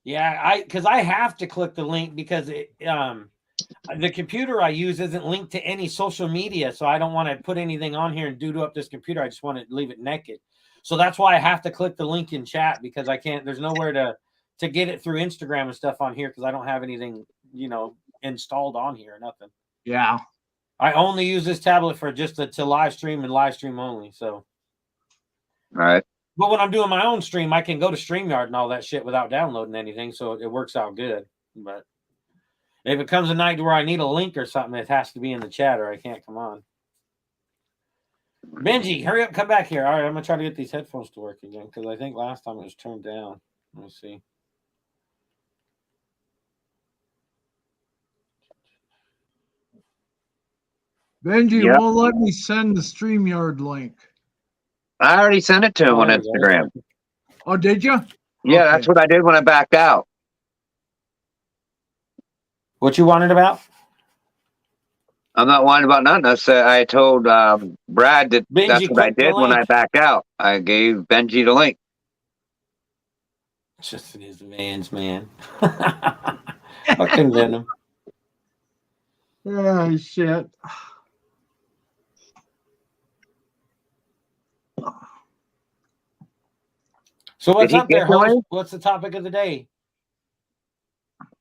Yeah, because I have to click the link because the computer I use isn't linked to any social media, so I don't want to put anything on here and doodle up this computer. I just want to leave it naked. So that's why I have to click the link in chat, because I can't. There's nowhere to get it through Instagram and stuff on here because I don't have anything, installed on here or nothing. Yeah. I only use this tablet for just to live stream and live stream only. So, All right. but when I'm doing my own stream, I can go to StreamYard and all that shit without downloading anything, so it works out good. But if it comes a night where I need a link or something, it has to be in the chat or I can't come on. Benji, hurry up, come back here. All right, I'm gonna try to get these headphones to work again because I think last time it was turned down. Let me see. Benji Yep. won't let me send the StreamYard link. I already sent it to him on Instagram. Oh, did you? Yeah, Okay. that's what I did when I backed out. What you wanted about? I'm not whining about nothing. I told Brad that Benji, that's what I click the did when I link. backed out. I gave Benji the link. Just in his vans, man. Fucking Venom. Oh, shit. So what's Did he up there, get the host? link? What's the topic of the day?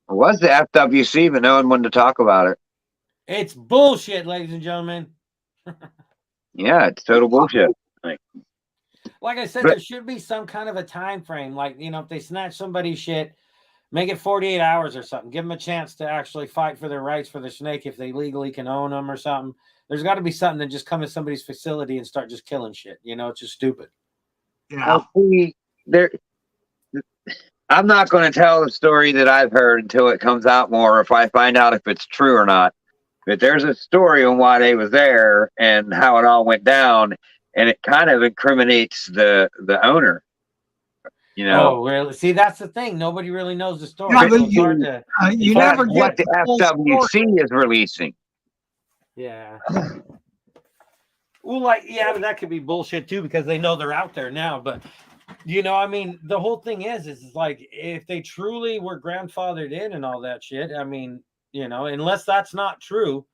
It was the FWC, but no one wanted to talk about it. It's bullshit, ladies and gentlemen. Yeah, it's total bullshit. Like I said, But- there should be some kind of a time frame. Like, if they snatch somebody's shit, make it 48 hours or something. Give them a chance to actually fight for their rights for the snake if they legally can own them or something. There's got to be something that just come to somebody's facility and start just killing shit. It's just stupid. Yeah. See, I'm not going to tell the story that I've heard until it comes out more, if I find out if it's true or not. But there's a story on why they was there and how it all went down, and it kind of incriminates the owner. Oh, really? See, that's the thing. Nobody really knows the story. Yeah, So but it's hard to, you But never what get the full story. FWC is releasing. yeah. Well, but that could be bullshit too because they know they're out there now. But the whole thing is like if they truly were grandfathered in and all that shit. Unless that's not true,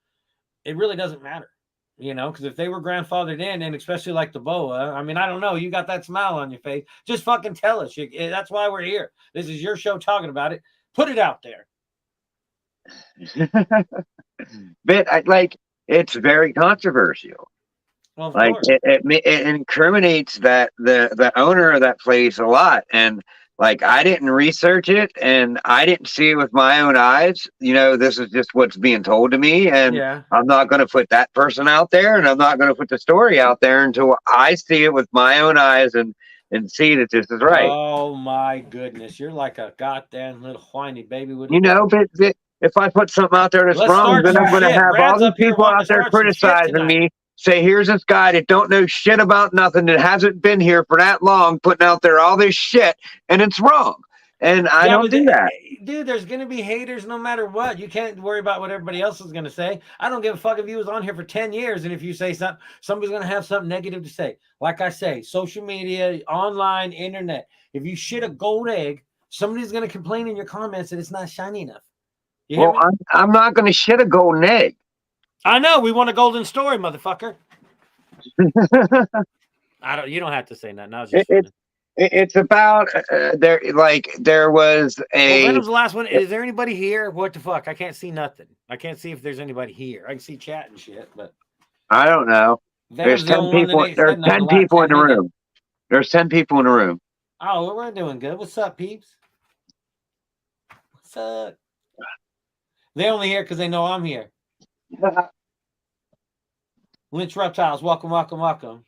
it really doesn't matter. Because if they were grandfathered in, and especially like the boa, I don't know. You got that smile on your face. Just fucking tell us. That's why we're here. This is your show talking about it. Put it out there. But it's very controversial. Well, of Like course. it incriminates that the owner of that place a lot, and I didn't research it and I didn't see it with my own eyes. This is just what's being told to me, and Yeah. I'm not going to put that person out there, and I'm not going to put the story out there until I see it with my own eyes and see that this is right. Oh my goodness, you're like a goddamn little whiny baby. With But if I put something out there that's Let's wrong, start then I'm some going to shit. have Brad's all these up here people wanting out to there start some shit criticizing tonight. me. Say, here's this guy that don't know shit about nothing, that hasn't been here for that long, putting out there all this shit, and it's wrong. And I don't do that. Dude, there's going to be haters no matter what. You can't worry about what everybody else is going to say. I don't give a fuck if you was on here for 10 years, and if you say something, somebody's going to have something negative to say. Like I say, social media, online, internet. If you shit a gold egg, somebody's going to complain in your comments that it's not shiny enough. You hear Well, me? I'm not going to shit a golden egg. I know. We want a golden story, motherfucker. You don't have to say nothing. I was just It's about there was a. Well, Venom's the last one. Is there anybody here? What the fuck? I can't see nothing. I can't see if there's anybody here. I can see chat and shit, but I don't know. Venom's There's 10 people. There's 10 people in the room. There's 10 people in the room. Oh, well, we're doing good. What's up, peeps? What's up? They only here because they know I'm here. Lynch Reptiles, welcome, welcome, welcome.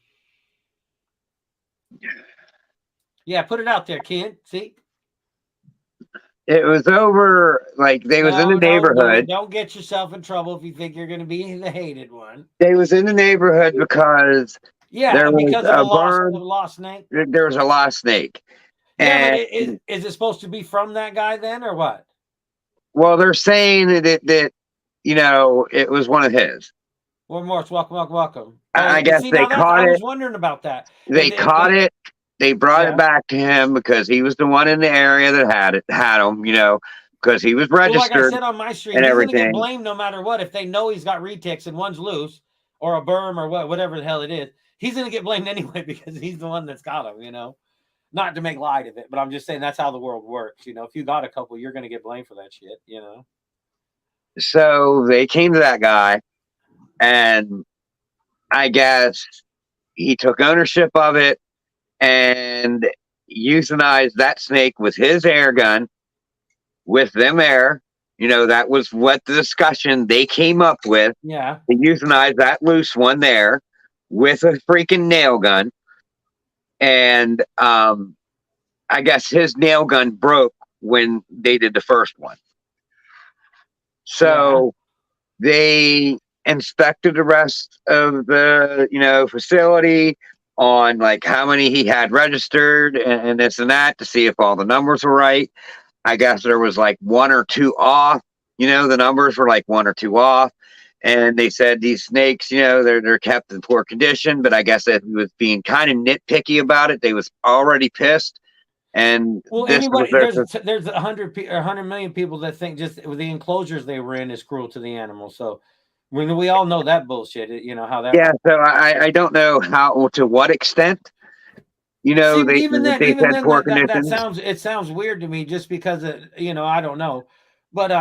Yeah, put it out there, kid. See? It was over, they was in the neighborhood. Don't get yourself in trouble if you think you're going to be the hated one. They was in the neighborhood because there was because of a the lost snake. There was a lost snake. Yeah, And, but is it supposed to be from that guy then, or what? well, they're saying that it was one of his. Well, Morse, welcome. I guess see, they now caught I it. was wondering about that. They caught it. They brought Yeah. it back to him because he was the one in the area that had him, you know, because he was registered. Well, like I said on my stream, and he's going to get everything. blamed no matter what. If they know he's got retics and one's loose or a berm or whatever the hell it is, he's going to get blamed anyway because he's the one that's got him, you know. Not to make light of it, but I'm just saying that's how the world works. You know, if you got a couple, you're going to get blamed for that shit, you know. So they came to that guy, and I guess he took ownership of it and euthanized that snake with his air gun, with them air. You know, that was what the discussion they came up with. Yeah. To euthanize that loose one there with a freaking nail gun. And I guess his nail gun broke when they did the first one. So they inspected the rest of the, you know, facility on like how many he had registered and this and that to see if all the numbers were right. I guess there was like one or two off, you know, the numbers were like one or two off. And they said these snakes, you know, they're kept in poor condition, but I guess if he was being kind of nitpicky about it, they was already pissed. And well, anybody, there's 100 million people that think just with the enclosures they were in is cruel to the animals. So we all know that bullshit. You know how that. Yeah, so I don't know how to what extent. You know, See, even then, that sounds weird to me just because you know, I don't know, but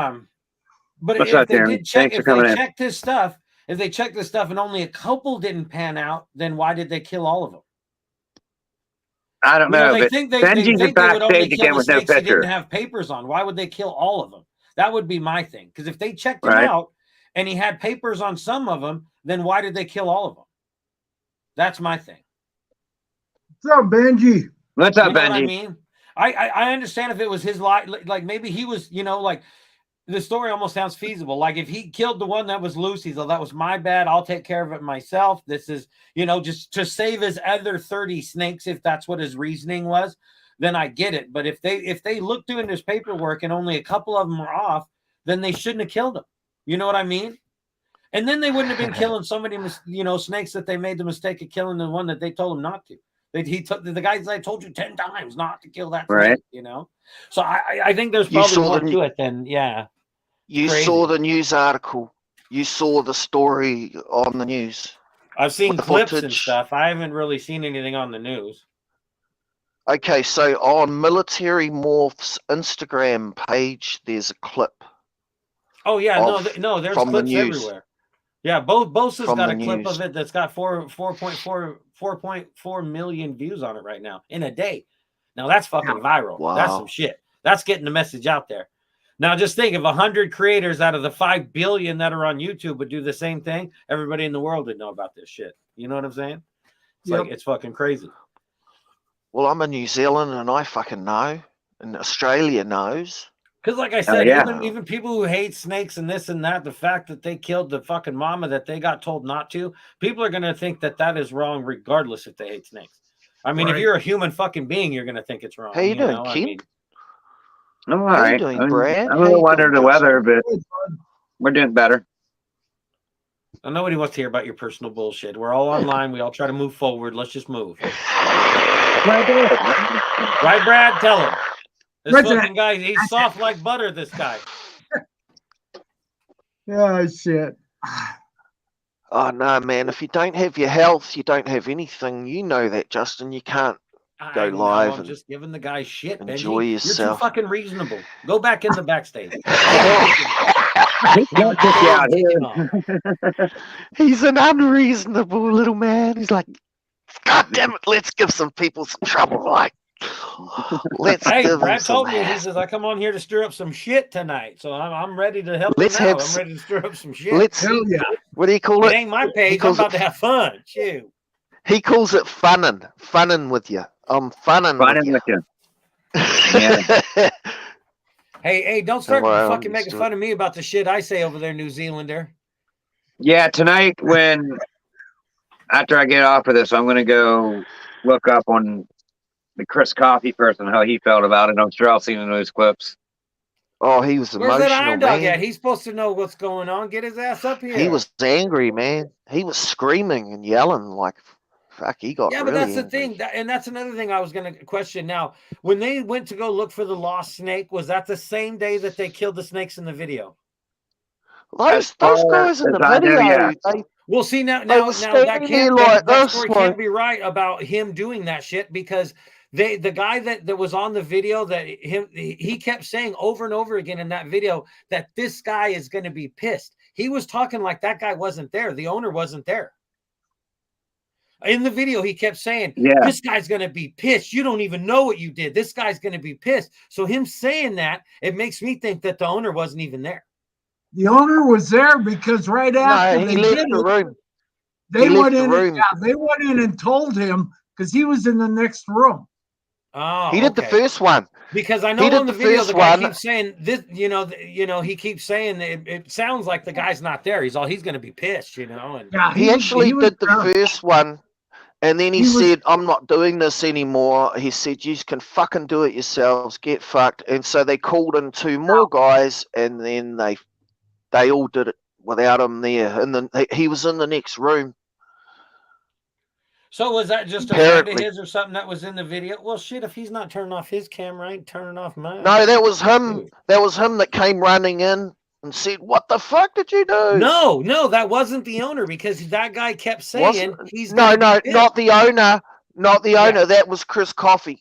What's if up, they Darren? did check, Thanks if for coming they in. checked his stuff, and only a couple didn't pan out, then why did they kill all of them? I don't know, They but think they Benji's would only backstage kill again the with no snakes he didn't picture. have papers on. Why would they kill all of them? That would be my thing. Because if they checked him Right. out and he had papers on some of them, then why did they kill all of them? That's my thing. What's up, Benji? What's up, You know Benji? what I mean? I understand if it was his life, like maybe he was, you know, like the story almost sounds feasible. Like if he killed the one that was loose, he's like, that was my bad. I'll take care of it myself. This is, you know, just to save his other 30 snakes, if that's what his reasoning was, then I get it. But if they looked doing his paperwork and only a couple of them were off, then they shouldn't have killed him. You know what I mean? And then they wouldn't have been killing so many, you know, snakes that they made the mistake of killing the one that they told him not to. He took the guys I told you 10 times not to kill that snake, you know. So I think there's probably more to it than You saw the news article. You saw the story on the news. I've seen clips and stuff. I haven't really seen anything on the news. Okay, so on Military Morph's Instagram page, there's a clip. Oh yeah, no, there's clips everywhere. Yeah, Bosa's got a clip of it that's got 4.4 million views on it right now in a day. Now that's fucking viral. Wow. That's some shit. That's getting the message out there. Now just think, if 100 creators out of the 5 billion that are on YouTube would do the same thing, everybody in the world would know about this shit. You know what I'm saying? It's like, it's fucking crazy. Well, I'm in New Zealand and I fucking know, and Australia knows. Because like I said, even people who hate snakes and this and that, the fact that they killed the fucking mama that they got told not to, people are going to think that that is wrong regardless if they hate snakes. I mean, if you're a human fucking being, you're going to think it's wrong. How you doing, Ken? I mean, I'm all right. How you doing, Brad? I'm a little under the weather, but we're doing better. Nobody wants to hear about your personal bullshit. We're all online. We all try to move forward. Let's just move. Right, Brad? Tell him. This fucking guy, he's soft like butter, this guy. Oh, shit. Oh, no, man. If you don't have your health, you don't have anything. You know that, Justin. You can't go live. I'm just giving the guy shit, enjoy Benji. yourself. You're too fucking reasonable. Go back in the backstage. He's an unreasonable little man. He's like, God damn it, let's give some people some trouble. Like, Brad told me, he says, I come on here to stir up some shit tonight. So I'm ready to help him out. I'm ready to stir up some shit. Hell yeah. What do you call it? It ain't my page. I'm about to have fun. Shoot. He calls it funnin' with you. I'm funnin' with you. Yeah. Hey, don't start fucking making fun of me about the shit I say over there, New Zealander. Yeah, tonight after I get off of this, I'm going to go look up on the Chris Coffey person, how he felt about it. I'm sure I'll see the news clips. Oh, he was Where's that emotional, Iron Dog man. at? He's supposed to know what's going on. Get his ass up here. He was angry, man. He was screaming and yelling like, fuck, he got yeah, really but that's the angry. thing. And that's another thing I was going to question. Now, when they went to go look for the lost snake, was that the same day that they killed the snakes in the video? Those guys in the video, Well, see now they were standing there like that this, story like, can't be right about him doing that shit, because the guy that was on the video, that he kept saying over and over again in that video that this guy is going to be pissed. He was talking like that guy wasn't there. The owner wasn't there. In the video, he kept saying, this guy's going to be pissed. You don't even know what you did. This guy's going to be pissed. So him saying that, it makes me think that the owner wasn't even there. The owner was there because right after he left the room. They went in and told him, because he was in the next room. Oh, he did the first one. Because I know on the video the guy keeps saying this, he keeps saying it sounds like the guy's not there. He's going to be pissed, And he actually did the first one, and then he said, I'm not doing this anymore. He said, you can fucking do it yourselves, get fucked. And so they called in 2 more guys, and then they all did it without him there. And then he was in the next room. So was that just a friend of his or something that was in the video? Well, shit, if he's not turning off his camera, I ain't turning off mine. No, that was him. Dude. That was him that came running in and said, what the fuck did you do? No, that wasn't the owner, because that guy kept saying he's not the owner. Not the owner. Yeah. That was Chris Coffey.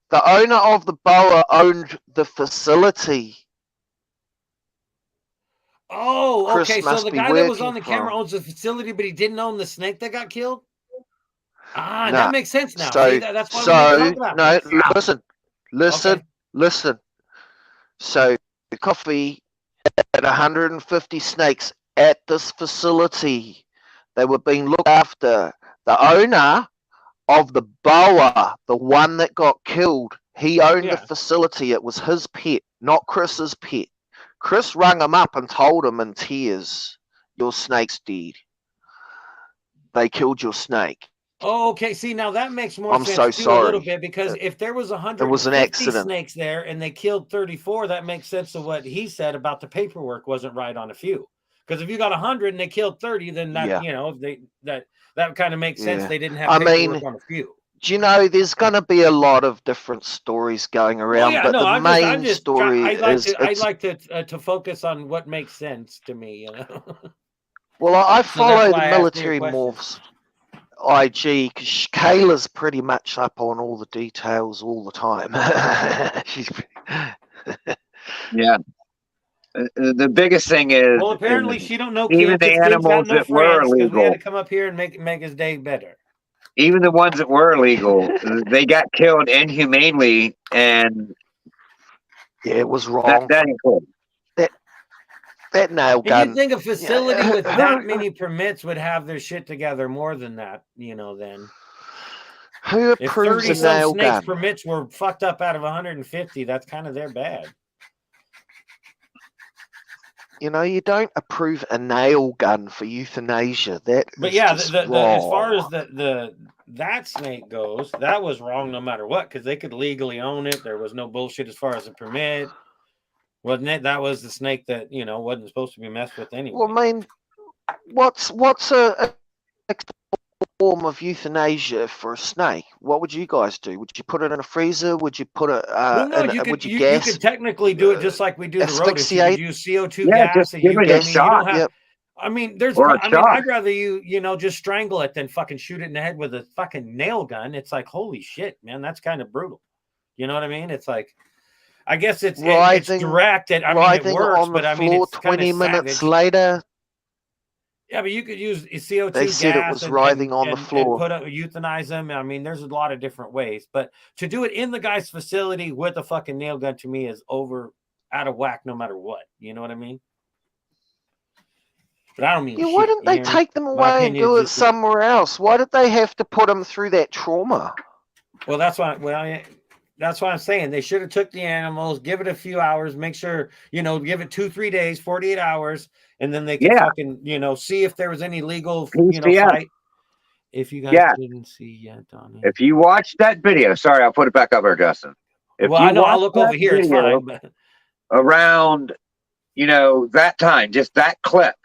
The owner of the boa owned the facility. Oh, okay. So the guy that was on the camera owns the facility, but he didn't own the snake that got killed? That makes sense now. So, that's why listen. So Coffey had 150 snakes at this facility. They were being looked after. The owner of the boa, the one that got killed, he owned the facility. It was his pet, not Chris's pet. Chris rang him up and told him in tears, your snake's dead. They killed your snake. Oh, okay. See, now that makes more sense. I'm so sorry. A little bit, because if there was 150 snakes there and they killed 34, that makes sense of what he said about the paperwork wasn't right on a few. Because if you got 100 and they killed 30, then that that kind of makes sense. They didn't have paperwork on a few. Do you know, there's going to be a lot of different stories going around, but the main story is... I like to focus on what makes sense to me, Well, I follow the military morphs IG, because Kayla's pretty much up on all the details all the time. Yeah. The biggest thing is... Well, apparently she don't know even the animals that were illegal. We had to come up here and make his day better. Even the ones that were illegal, they got killed inhumanely, and it was wrong. That ain't cool. That nail gun. You think a facility with that many permits would have their shit together more than that, then? Who approves a nail gun? Permits were fucked up out of 150. That's kind of their bad. You don't approve a nail gun for euthanasia. But yeah, as far as that snake goes, that was wrong no matter what, because they could legally own it. There was no bullshit as far as a permit. Wasn't it? That was the snake that, wasn't supposed to be messed with anyway. Well, I mean, what's a form of euthanasia for a snake? What would you guys do? Would you put it in a freezer? Would you put it you could technically do it just like we do the rodents. You could use CO2 gas. Just give it a shot. I mean, I'd rather you just strangle it than fucking shoot it in the head with a fucking nail gun. It's like, holy shit, man, that's kind of brutal. You know what I mean? It's like, I guess it's direct. It works, but I mean, it's 20 minutes later. Yeah, but you could use CO2 They gas. said it was writhing on the floor. Euthanize them. I mean, there's a lot of different ways, but to do it in the guy's facility with a fucking nail gun, to me, is out of whack no matter what. You know what I mean? But I don't mean. Why didn't they take them away and do it somewhere else? Why did they have to put them through that trauma? Well, that's why. That's what I'm saying. They should have took the animals, give it a few hours, make sure, give it 2-3 days, 48 hours, and then they can fucking, see if there was any legal, fight. If you guys didn't see yet, Donnie. If you watch that video, sorry, I'll put it back up there, Justin. I know, I'll look over here. It's fine. But... around, that time, just that clip.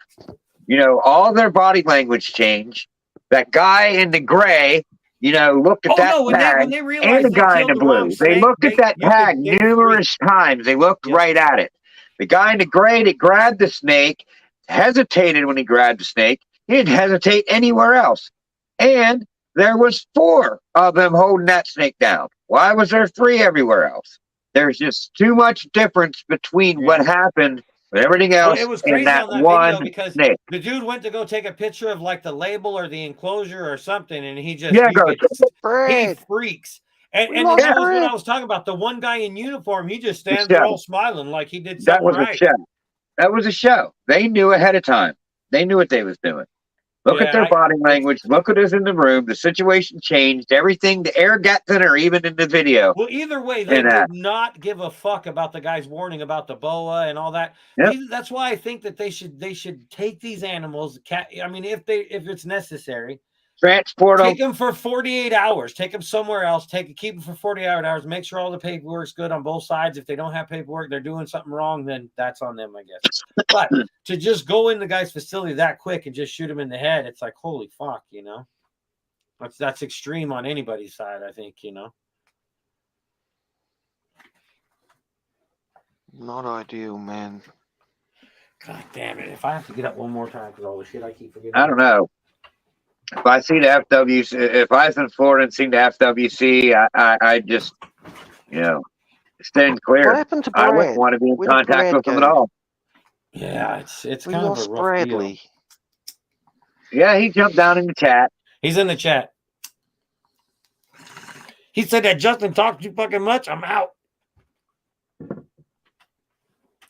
All their body language changed. That guy in the gray, looked at that tag, when they and realized the they guy in killed the the wrong blue. They snake, looked at that tag they numerous times. They looked Yep. right at it. The guy in the gray that grabbed the snake hesitated when he grabbed the snake. He didn't hesitate anywhere else. And there was 4 of them holding that snake down. Why was there 3 everywhere else? There's just too much difference between what happened with everything else it was and crazy that on that one video because snake. the dude went to go take a picture of like the label or the enclosure or something, and he just Yeah, he Brad, freaks. And we then lost that was what Brad. I was talking about. The one guy in uniform, he just stands The there show. all smiling like he did That something was right. a show. That was a show. They knew ahead of time. They knew what they was doing. Look at their body language. Look at us in the room. The situation changed. Everything. The air got thinner, even in the video. Well, either way, they did not give a fuck about the guy's warning about the boa and all that. Yep. That's why I think that they should take these animals. I mean, if it's necessary, transport them. Take them for 48 hours. Take them somewhere else. Keep them for 48 hours. Make sure all the paperwork's good on both sides. If they don't have paperwork, they're doing something wrong, then that's on them, I guess. But to just go in the guy's facility that quick and just shoot him in the head, it's like, holy fuck, That's extreme on anybody's side, I think, Not ideal, man. God damn it. If I have to get up one more time because all the shit I keep forgetting. I don't know. If I see the FWC, if I was in Florida and seen the FWC, I just, stand clear. What happened to Brad? I wouldn't want to be in Where did contact Brad with them at go? all. Yeah, it's We kind of lost a rough Bradley. deal. Yeah, he jumped down in the chat. He's in the chat. He said that Justin talked too fucking much. I'm out.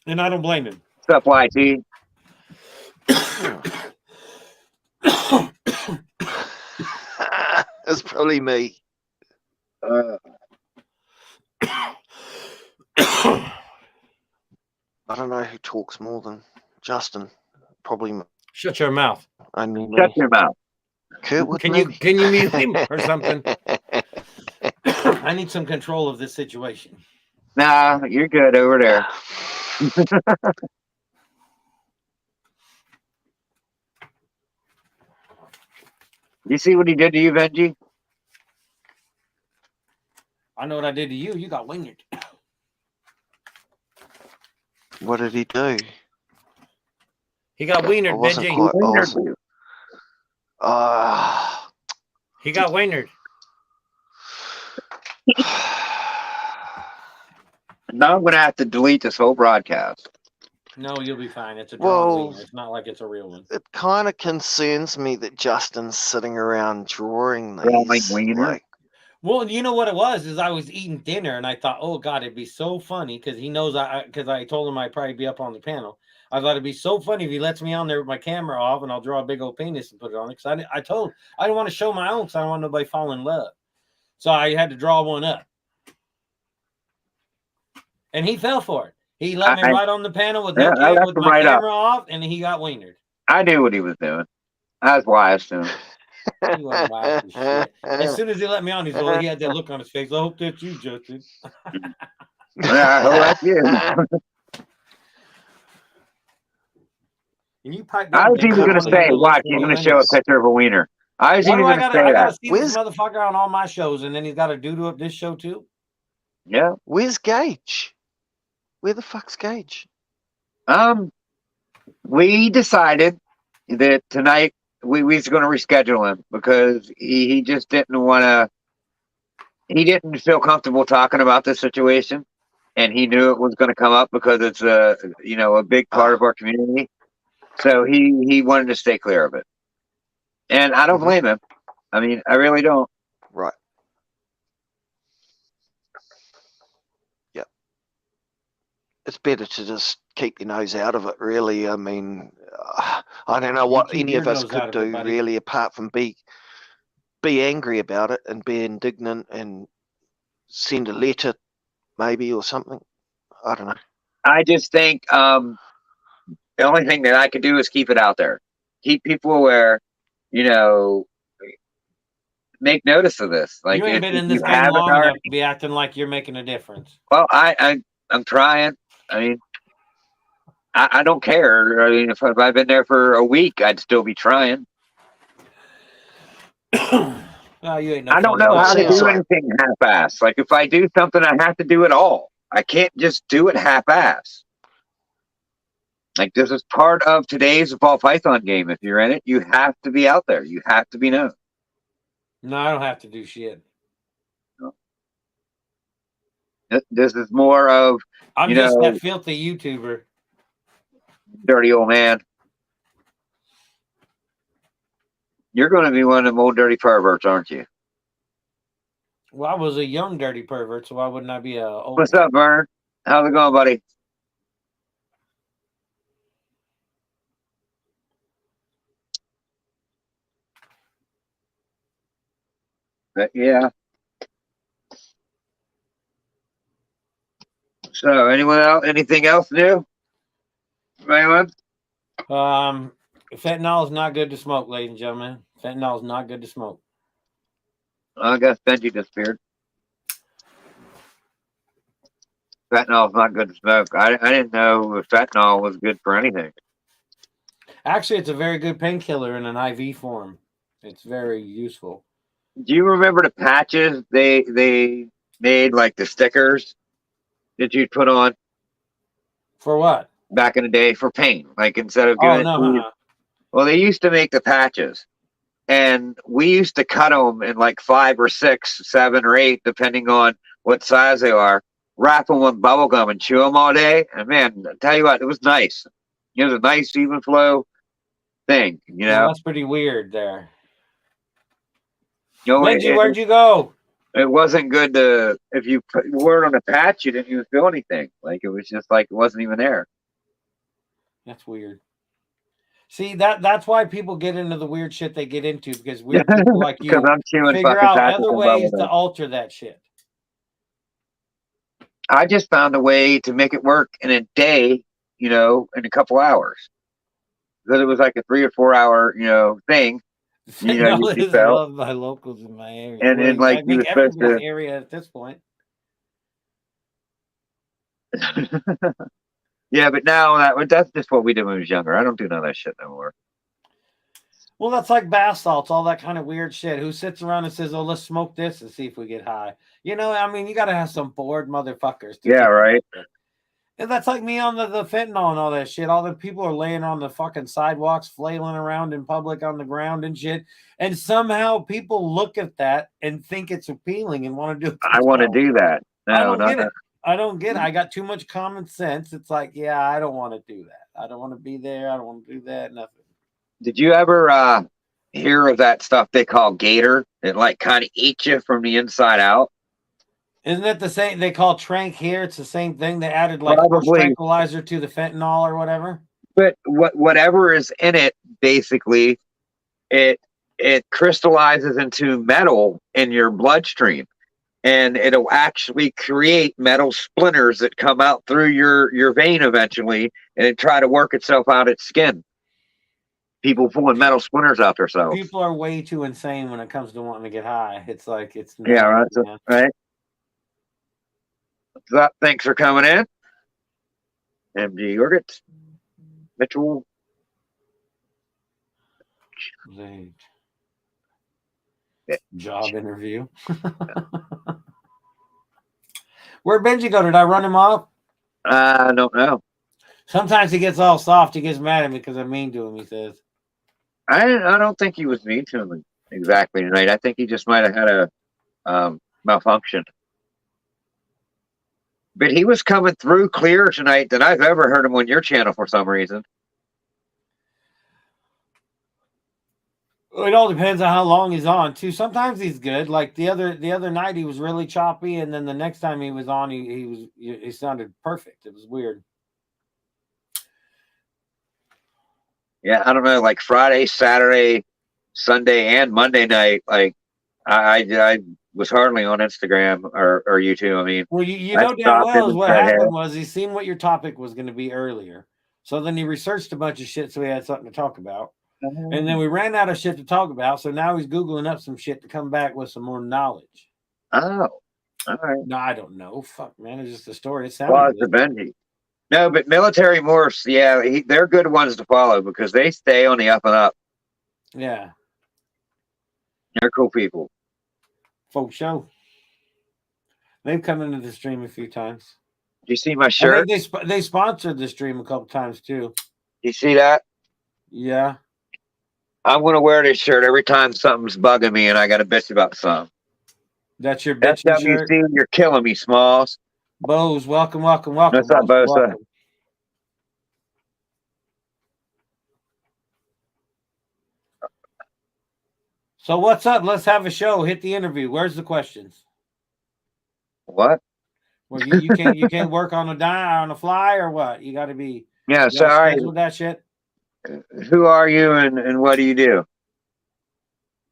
And I don't blame him. What's up, YT? It's probably me. I don't know who talks more than Justin. Probably me. Shut your mouth. Only me. Shut your mouth. Kurt with Can me. you mute him or something? I need some control of this situation. Nah, you're good over there. You see what he did to you, Benji? I know what I did to you. You got winged. What did he do? He got wienered, I wasn't Benji. quite Wienered awesome. you. He got wienered. Now I'm going to have to delete this whole broadcast. No, you'll be fine. It's a Well, drawn wiener. It's not like it's a real one. It kind of concerns me that Justin's sitting around drawing Drawing these. wiener? Well, you know what it was is I was eating dinner and I thought, oh God, it'd be so funny because he knows because I told him I'd probably be up on the panel. I thought it'd be so funny if he lets me on there with my camera off and I'll draw a big old penis and put it on it. Because I told him I didn't want to show my own because I don't want nobody fall in love. So I had to draw one up. And he fell for it. He let me right on the panel with, with my camera off and he got wienered. I knew what he was doing. I was wise to him. He wasn't wise as shit. As soon as he let me on, he had that look on his face. I hope that's you, Justin. I hope that's you. And you pipe I was even going to say, watch, he's going to show a picture of a wiener. I was even going to say I that. gotta see this motherfucker on all my shows, and then he's got to do up this show too. Yeah. Where's Gage? Where the fuck's Gage? We decided that tonight we was going to reschedule him because he just didn't want to. He didn't feel comfortable talking about this situation, and he knew it was going to come up because it's a big part of our community. So he wanted to stay clear of it, and I don't blame him. I mean, I really don't. Right. Yep. It's better to just keep your nose out of it, really. I mean, I don't know what any of us could do, really, apart from be angry about it and be indignant and send a letter, maybe, or something. I don't know. I just think the only thing that I could do is keep it out there, keep people aware, make notice of this. Like, you ain't been in this game long enough to be acting like you're making a difference. Well, I'm trying. I mean, I don't care. I mean, if I've been there for a week, I'd still be trying. Oh, you ain't no I don't fun know to how to Seems do like- anything half-ass. Like if I do something, I have to do it all. I can't just do it half-ass. Like this is part of today's ball python game. If you're in it, you have to be out there. You have to be known. No, I don't have to do shit. This is more of I'm you just know, that filthy YouTuber. dirty old man. You're going to be one of them old dirty perverts, aren't you? Well, I was a young dirty pervert, so why wouldn't I be a old What's one? up, Vern? How's it going, buddy? But yeah. So, anyone else? Anything else new? Anyone? Fentanyl is not good to smoke, ladies and gentlemen. Fentanyl is not good to smoke. I guess Benji disappeared. Fentanyl's not good to smoke. I didn't know fentanyl was good for anything. Actually, it's a very good painkiller in an IV form. It's very useful. Do you remember the patches they made, like the stickers that you'd put on For what? back in the day for pain? Like instead of Oh, giving no. it to you, well, they used to make the patches, and we used to cut them in like 5 or 6, 7 or 8, depending on what size they are. Wrap them with bubble gum and chew them all day. And man, I tell you what, it was nice. It was a nice even flow thing, you Well, know. that's pretty weird there. You know, Benji, where'd you go? it wasn't good to if you wore it on a patch, you didn't even feel anything. Like it was just like it wasn't even there. That's weird. See, that's why people get into the weird shit they get into, because weird people like you Because I'm chewing figure fucking out patches other and ways bubble to gum. alter that shit. I just found a way to make it work in a day, you know, in a couple hours. Because it was like a 3 or 4 hour, you know, thing. You know, Fentanyl you is felt, loved by locals in my area. and then like I you think were supposed everybody's area at this point. to. Yeah, but now that's just what we did when we was younger. I don't do none of that shit no more. Well, that's like bath salts, all that kind of weird shit. Who sits around and says, "Oh, let's smoke this and see if we get high"? You know, I mean, you got to have some bored motherfuckers. Yeah, right. And that's like me on the fentanyl and all that shit. All the people are laying on the fucking sidewalks, flailing around in public on the ground and shit. And somehow people look at that and think it's appealing and want to do it. I want to do that. I No, don't get not it. I don't get it. I got too much common sense. It's like, yeah, I don't want to do that. I don't want to be there. I don't want to do that. Nothing. Did you ever hear of that stuff they call gator? It like kind of eats you from the inside out. Isn't it the same? They call trank here. It's the same thing. They added like horse Probably, tranquilizer to the fentanyl or whatever. but whatever is in it, basically, it crystallizes into metal in your bloodstream, and it'll actually create metal splinters that come out through your vein eventually, and it try to work itself out its skin. People pulling metal splinters out themselves. People are way too insane when it comes to wanting to get high. It's like it's Yeah, right. man. Right. What's up? Thanks for coming in. MG Orgit. Mitchell. Job interview. Where'd Benji go? Did I run him off? I don't know. Sometimes he gets all soft. He gets mad at me because I'm mean to him, he says. I don't think he was mean to him exactly tonight. I think he just might have had a malfunction. But he was coming through clearer tonight than I've ever heard him on your channel for some reason. It all depends on how long he's on too. Sometimes he's good. Like the other night he was really choppy, and then the next time he was on, he sounded perfect. It was weird. Yeah, I don't know. Like Friday, Saturday, Sunday, and Monday night, like I was hardly on Instagram or YouTube. I mean, well, you I know damn stopped well in is what and said, happened was he seen what your topic was going to be earlier, so then he researched a bunch of shit so he had something to talk about. And then we ran out of shit to talk about, so now he's Googling up some shit to come back with some more knowledge. Oh, all right. No, I don't know. Fuck, man. It's just a story. It Well, sounded it's a good. Benji. No, but military morphs, yeah, they're good ones to follow because they stay on the up and up. Yeah, They're cool people. folk show. They've come into the stream a few times. Do you see my And shirt? they sponsored the stream a couple times too. You see that? Yeah. I'm gonna wear this shirt every time something's bugging me and I got to bitch about something. That's your bitching shirt. FWC, you're killing me, Smalls. Bose, welcome. What's up, Welcome. Bosa? So what's up? Let's have a show. Hit the interview. Where's the questions? What? Well, you can't work on a fly or what? You got to be. Yeah, sorry. Schedule that shit. Who are you and what do you do?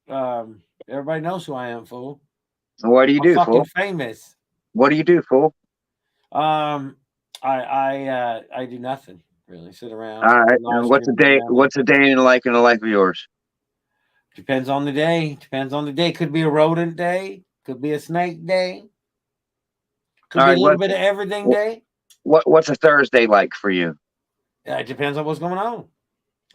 Everybody knows who I am, fool. What do you do, fucking fool? famous. What do you do, fool? I do nothing really. Sit around. All right. And what's a day? What's a day in the life of yours? Depends on the day. Could be a rodent day. Could be a snake day. Could be a little bit of everything day. What's a Thursday like for you? It depends on what's going on.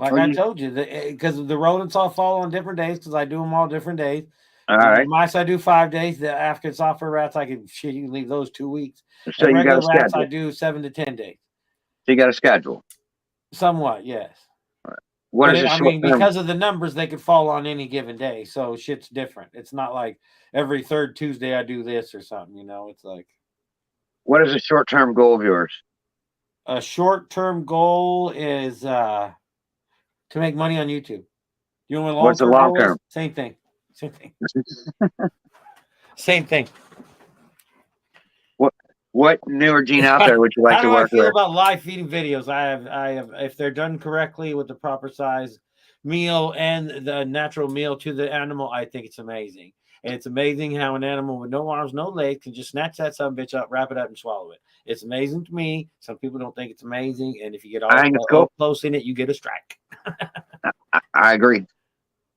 Like I told you, because the rodents all fall on different days because I do them all different days. All right. Mice I do 5 days. After it's off for rats, you can leave those 2 weeks. So and you got a rats schedule. I do 7 to 10 days. So you got a schedule. Somewhat, yes. What is because of the numbers, they could fall on any given day. So shit's different. It's not like every third Tuesday I do this or something. It's like. What is a short-term goal of yours? A short-term goal is to make money on YouTube. You want What's the long term? Same thing. Same thing. What newer gene out there would you like to work with? How do I feel about live feeding videos? I have, if they're done correctly with the proper size meal and the natural meal to the animal, I think it's amazing. And it's amazing how an animal with no arms, no legs can just snatch that son of a bitch up, wrap it up, and swallow it. It's amazing to me. Some people don't think it's amazing. And if you get all close in it, you get a strike. I agree.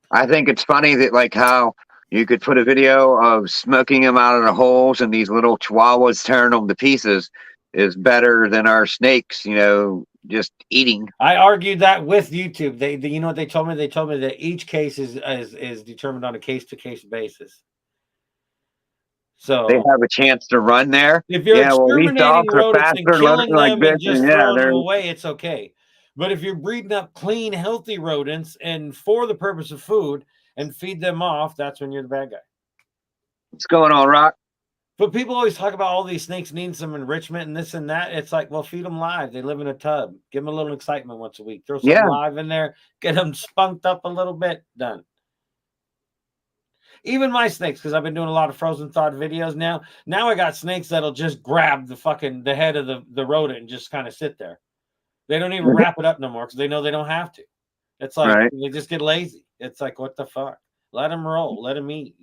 I think it's funny that like how you could put a video of smoking them out of the holes and these little chihuahuas tearing them to pieces is better than our snakes, just eating. I argued that with YouTube. They you know what they told me? They told me that each case is determined on a case-to-case basis. So they have a chance to run there. If you're exterminating rodents and killing them and just throwing them away, it's okay. But if you're breeding up clean, healthy rodents and for the purpose of food and feed them off, that's when you're the bad guy. What's going on, Rock? But people always talk about all these snakes needing some enrichment and this and that. It's like, well, feed them live. They live in a tub. Give them a little excitement once a week. Throw some live in there. Get them spunked up a little bit. Done. Even my snakes, because I've been doing a lot of frozen thawed videos now. Now I got snakes that'll just grab the head of the rodent and just kind of sit there. They don't even wrap it up no more because they know they don't have to. It's like they just get lazy. It's like, what the fuck? Let them roll. Let them eat,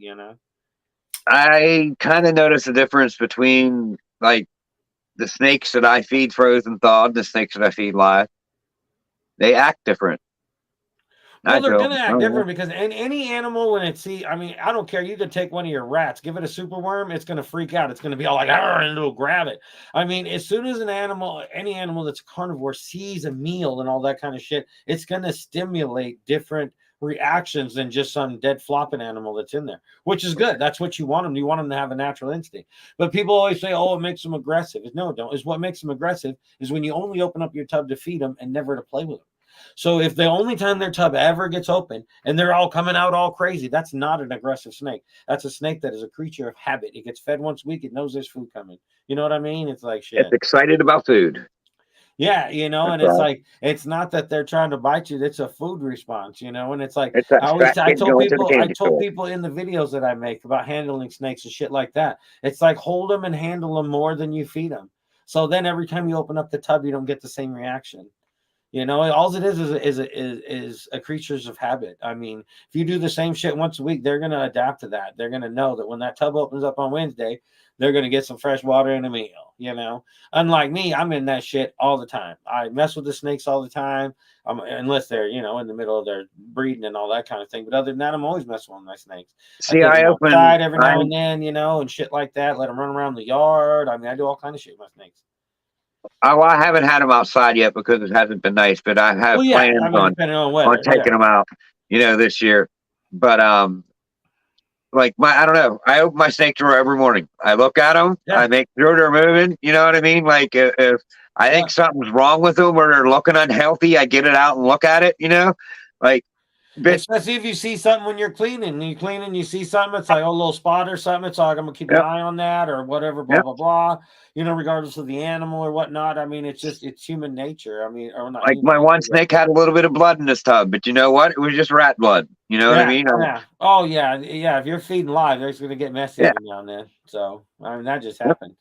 I kind of notice a difference between like the snakes that I feed frozen thawed and the snakes that I feed live. They act different. Well, they're going to act different because any animal, when I don't care. You could take one of your rats, give it a superworm, it's going to freak out. It's going to be all like, and it'll grab it. As soon as any animal that's a carnivore sees a meal and all that kind of shit, it's going to stimulate different reactions than just some dead flopping animal that's in there, which is good. That's what you want them. You want them to have a natural instinct. But people always say, oh, it makes them aggressive. No, it don't. Is what makes them aggressive is when you only open up your tub to feed them and never to play with them. So if the only time their tub ever gets open and they're all coming out all crazy, that's not an aggressive snake. That's a snake that is a creature of habit. It gets fed once a week. It knows there's food coming. You know what I mean? It's like shit. It's excited about food. Yeah, and it's like, it's not that they're trying to bite you. It's a food response, and it's like, I told people in the videos that I make about handling snakes and shit like that. It's like, hold them and handle them more than you feed them. So then every time you open up the tub, you don't get the same reaction. All it is a creatures of habit. If you do the same shit once a week, they're going to adapt to that. They're going to know that when that tub opens up on Wednesday, they're going to get some fresh water and a meal, Unlike me, I'm in that shit all the time. I mess with the snakes all the time, unless they're, in the middle of their breeding and all that kind of thing. But other than that, I'm always messing with my snakes. See, I open every now and then, and shit like that. Let them run around the yard. I do all kind of shit with my snakes. Well, I haven't had them outside yet because it hasn't been nice, but I have plans depending on weather, on taking them out, this year. But like I don't know. I open my snake drawer every morning. I look at them. Yeah. I make sure they're moving. You know what I mean? Like if I think something's wrong with them or they're looking unhealthy, I get it out and look at it. Like. Especially if you see something when you're cleaning, you see something, it's like a little spot or something. It's like I'm gonna keep an eye on that or whatever, blah blah blah. Regardless of the animal or whatnot. I mean, it's human nature. I mean, or not. Like my one snake had a little bit of blood in this tub, but you know what? It was just rat blood. You know what I mean? Yeah. Oh yeah. If you're feeding live, they're gonna get messy every now and then. So I mean, that just happens.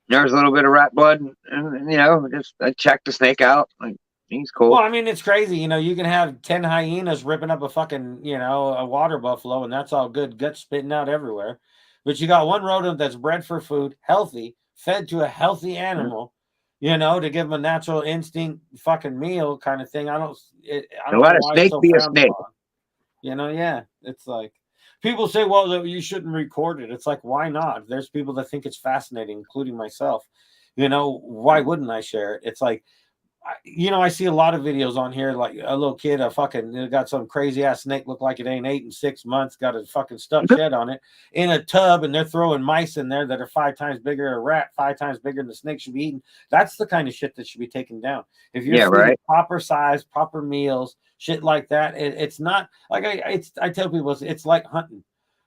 There's a little bit of rat blood, and just I checked the snake out. Like, he's cool. Well, I mean, it's crazy. You can have 10 hyenas ripping up a fucking, a water buffalo, and that's all good, gut spitting out everywhere. But you got one rodent that's bred for food, healthy, fed to a healthy animal, to give them a natural instinct fucking meal kind of thing. I don't know let a why snake it's so be a frowned snake. upon. It's like people say, well, you shouldn't record it. It's like, why not? There's people that think it's fascinating, including myself. Why wouldn't I share it? It's like, I see a lot of videos on here, like a little kid, got some crazy ass snake, look like it ain't 8 and 6 months, got a fucking stuffed shed on it in a tub, and they're throwing mice in there that are 5 times bigger, a rat 5 times bigger than the snake should be eating. That's the kind of shit that should be taken down. If you're feeding proper size, proper meals, shit like that, it's not like I tell people it's like hunting.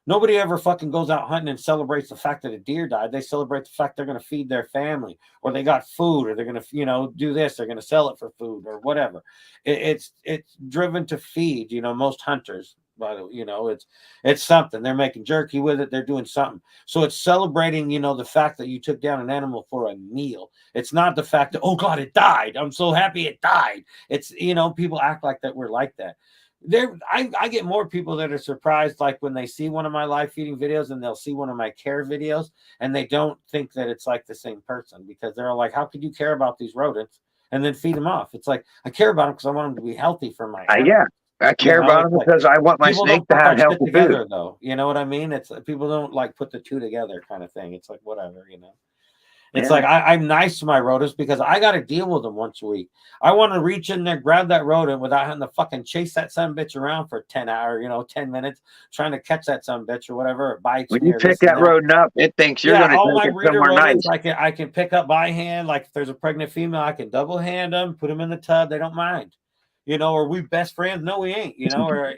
Nobody ever fucking goes out hunting and celebrates the fact that a deer died. They celebrate the fact they're going to feed their family, or they got food, or they're going to, do this. They're going to sell it for food or whatever. It's driven to feed, most hunters, but it's something. They're making jerky with it. They're doing something. So it's celebrating, the fact that you took down an animal for a meal. It's not the fact that, oh God, it died. I'm so happy it died. It's, people act like that. We're like that. I get more people that are surprised, like when they see one of my live feeding videos and they'll see one of my care videos and they don't think that it's like the same person, because they're like, how could you care about these rodents and then feed them off? It's like, I care about them because I want them to be healthy for my I care about them because I want my snake to have healthy together food. though. You know what I mean? It's people don't like put the two together kind of thing. It's like, whatever, It's like I'm nice to my rodents because I got to deal with them once a week. I want to reach in there, grab that rodent without having to fucking chase that son of a bitch around for 10 hours, 10 minutes, trying to catch that son of a bitch or whatever. It bites when you pick that rodent up, it thinks you're going to all my take it breeder somewhere rodents, nice. I can pick up by hand. Like if there's a pregnant female, I can double hand them, put them in the tub. They don't mind, Are we best friends? No, we ain't, Or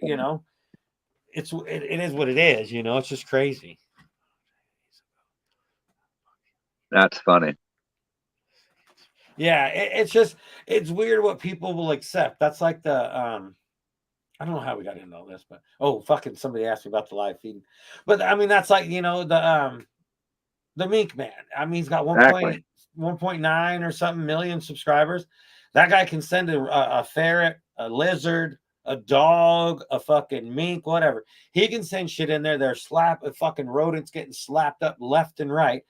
it is what it is, It's just crazy. That's funny. Yeah, it's weird what people will accept. That's like the I don't know how we got into all this, but fucking somebody asked me about the live feeding. But I mean that's like, the mink man. I mean he's got 1.9 or something million subscribers. That guy can send a ferret, a lizard, a dog, a fucking mink, whatever. He can send shit in there. They're fucking rodents getting slapped up left and right,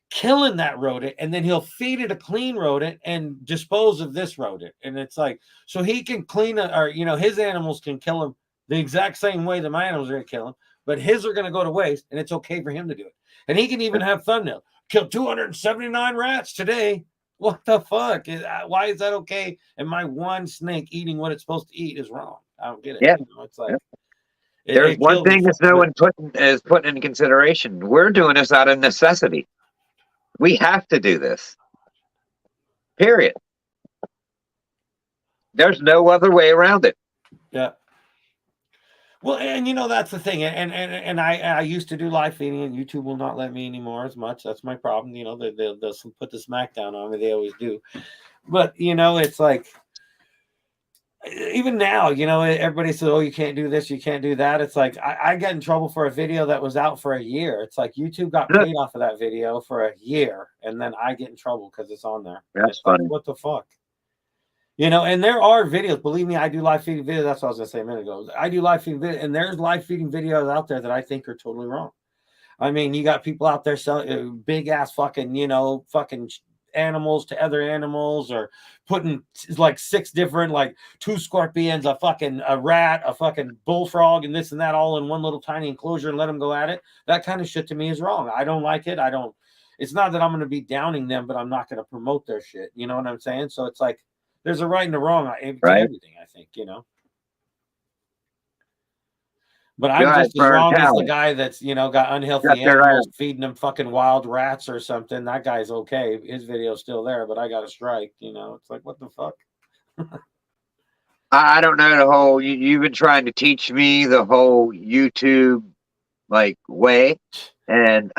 killing that rodent, and then he'll feed it a clean rodent and dispose of this rodent. And it's like, so he can clean it, or his animals can kill him the exact same way that my animals are going to kill him, but his are going to go to waste, and it's okay for him to do it. And he can even have thumbnail, killed 279 rats today. What the fuck? Why is that okay? And my one snake eating what it's supposed to eat is wrong. I don't get it. Yeah. It's like there's one thing that's no one is putting into consideration. We're doing this out of necessity. We have to do this. Period. There's no other way around it. Yeah. Well, and that's the thing. And I used to do live feeding, and YouTube will not let me anymore as much. That's my problem. They'll put the smackdown on me. They always do. But it's like, even now, everybody says, oh, you can't do this, you can't do that. It's like I got in trouble for a video that was out for a year. It's like YouTube got paid off of that video for a year, and then I get in trouble because it's on there. That's funny. Like, what the fuck? And there are videos. Believe me, I do live feeding videos. That's what I was gonna say a minute ago. I do live feeding videos, and there's live feeding videos out there that I think are totally wrong. I mean, you got people out there selling big ass fucking, fucking animals to other animals, or putting like 6 different, like 2 scorpions, a rat, a fucking bullfrog, and this and that all in one little tiny enclosure and let them go at it. That kind of shit to me is wrong. I don't like it. it's not that I'm going to be downing them, but I'm not going to promote their shit. You know what I'm saying? So it's like there's a right and a wrong to everything, I think, you know. But I'm just as wrong as the guy that's, you know, got unhealthy animals feeding them fucking wild rats or something. That guy's okay. His video's still there, but I got a strike, you know. It's like, what the fuck? I don't know the whole. You've been trying to teach me the whole YouTube like way, and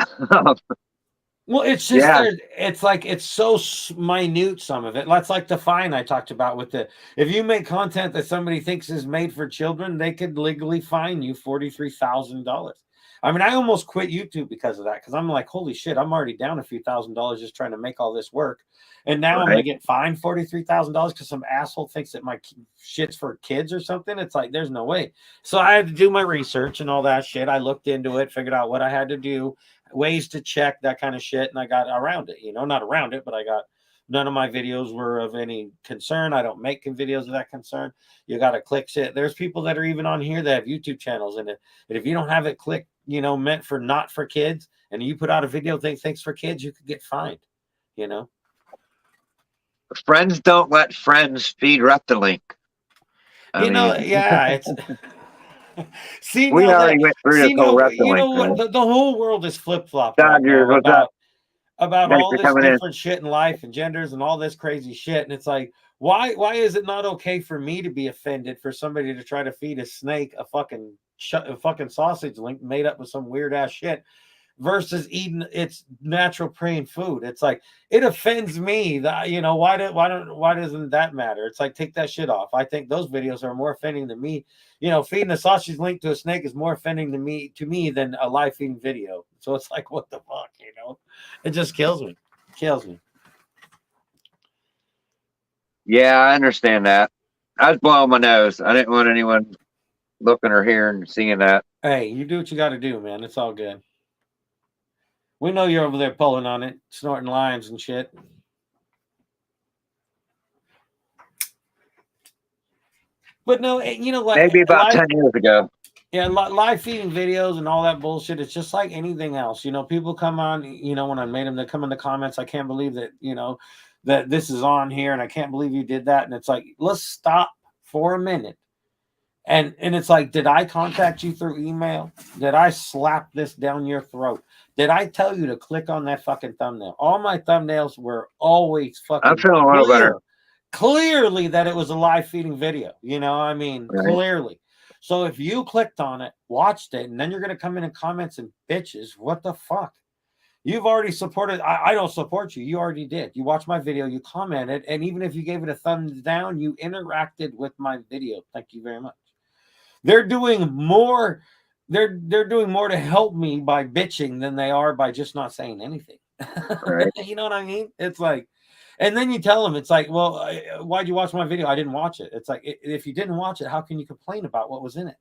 well, it's just it's like it's so minute. Some of it, that's like the fine I talked about with the. If you make content that somebody thinks is made for children, they could legally fine you $43,000. I mean, I almost quit YouTube because of that, because I'm like, holy shit, I'm already down a few $1,000s just trying to make all this work, and now I'm gonna get fined $43,000 because some asshole thinks that my shit's for kids or something. It's like there's no way. So I had to do my research and all that shit. I looked into it, figured out what I had to do, ways to check that kind of shit, and I got around it. You know, not around it, but I got none of my videos were of any concern. I don't make videos of that concern. You got to click shit. There's people that are even on here that have YouTube channels, and if you don't have it clicked, you know, meant for not for kids, and you put out a video thanks for kids, you could get fined. You know, friends don't let friends feed Reptilink. You know, yeah, it's. See, we already went through this whole Reptilink. You know what? The whole world is flip flopped right now about all this different shit in life and genders and all this crazy shit. And it's like, why is it not okay for me to be offended for somebody to try to feed a snake a fucking sausage link made up with some weird ass shit versus eating its natural prey and food? It's like, it offends me that, you know, why doesn't that matter? It's like, take that shit off. I think those videos are more offending to me. You know, feeding a sausage link to a snake is more offending to me than a live feeding video. So it's like, what the fuck, you know? It just kills me. Yeah, I understand that. I was blowing my nose. I didn't want anyone looking or hearing, seeing that. Hey, you do what you got to do, man. It's all good. We know you're over there pulling on it, snorting limes and shit. But no, you know what? Maybe about 10 years ago. Yeah, live feeding videos and all that bullshit. It's just like anything else. You know, people come on, you know, when I made them, they come in the comments. I can't believe that, you know, that this is on here, and I can't believe you did that. And it's like, let's stop for a minute. And it's like, did I contact you through email? Did I slap this down your throat? Did I tell you to click on that fucking thumbnail? All my thumbnails were always fucking. I'm feeling a little better. Clearly that it was a live feeding video. You know, I mean, clearly. So if you clicked on it, watched it, and then you're going to come in and comments and bitches, what the fuck? You've already supported. I don't support you. You already did. You watched my video, you commented, and even if you gave it a thumbs down, you interacted with my video. Thank you very much. They're doing more. They're doing more to help me by bitching than they are by just not saying anything. Right. You know what I mean? It's like, and then you tell them, it's like, well, why'd you watch my video? I didn't watch it. It's like, if you didn't watch it, how can you complain about what was in it?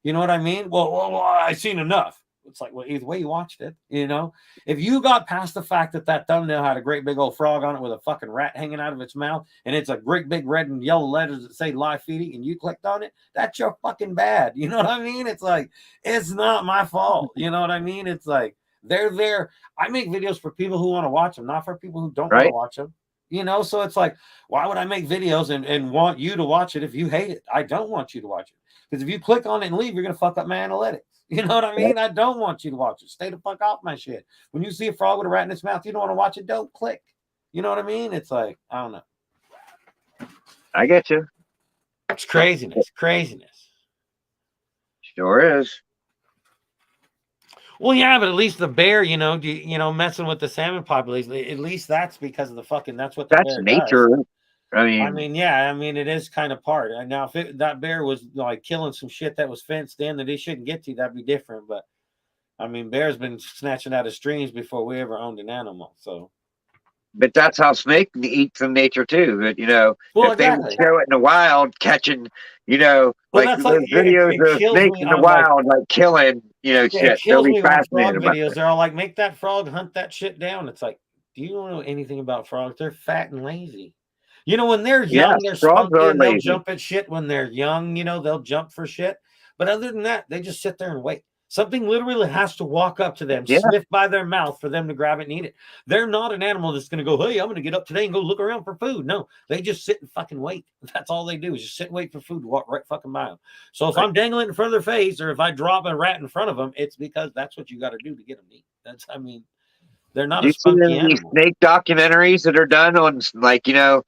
You know what I mean? Well, I seen enough. It's like, well, either way you watched it, you know? If you got past the fact that thumbnail had a great big old frog on it with a fucking rat hanging out of its mouth, and it's a great big red and yellow letters that say live feeding, and you clicked on it, that's your fucking bad. You know what I mean? It's like, it's not my fault. You know what I mean? It's like, they're there. I make videos for people who want to watch them, not for people who don't want to watch them. You know, so it's like, why would I make videos and want you to watch it if you hate it? I don't want you to watch it. Because if you click on it and leave, you're going to fuck up my analytics. You know what I mean? I don't want you to watch it. Stay the fuck off my shit. When you see a frog with a rat in its mouth, you don't want to watch it, don't click. You know what I mean? It's like, I don't know. I get you. It's craziness. Sure is. Well, yeah, but at least the bear, you know, messing with the salmon population, at least that's because of the fucking, that's what the that's bear nature. Does. I mean, yeah, it is kind of part. And now, if that bear was like killing some shit that was fenced in that he shouldn't get to, that'd be different. But I mean, bears been snatching out of streams before we ever owned an animal. So, but that's how snake eats in nature too. But you know, if they would show it in the wild, catching, you know, like those videos of snakes in the wild, like killing, you know, shit. They'll be fascinated about videos. They're all like, make that frog hunt that shit down. It's like, do you know anything about frogs? They're fat and lazy. You know, when they're young, they're spunky and they'll jump at shit when they're young. You know, they'll jump for shit. But other than that, they just sit there and wait. Something literally has to walk up to them, sniff by their mouth for them to grab it and eat it. They're not an animal that's going to go, hey, I'm going to get up today and go look around for food. No, they just sit and fucking wait. That's all they do is just sit and wait for food to walk right fucking by them. So if I'm dangling in front of their face or if I drop a rat in front of them, it's because that's what you got to do to get them to eat. That's, I mean, they're not a spunky animal. These snake documentaries that are done on, like, you know,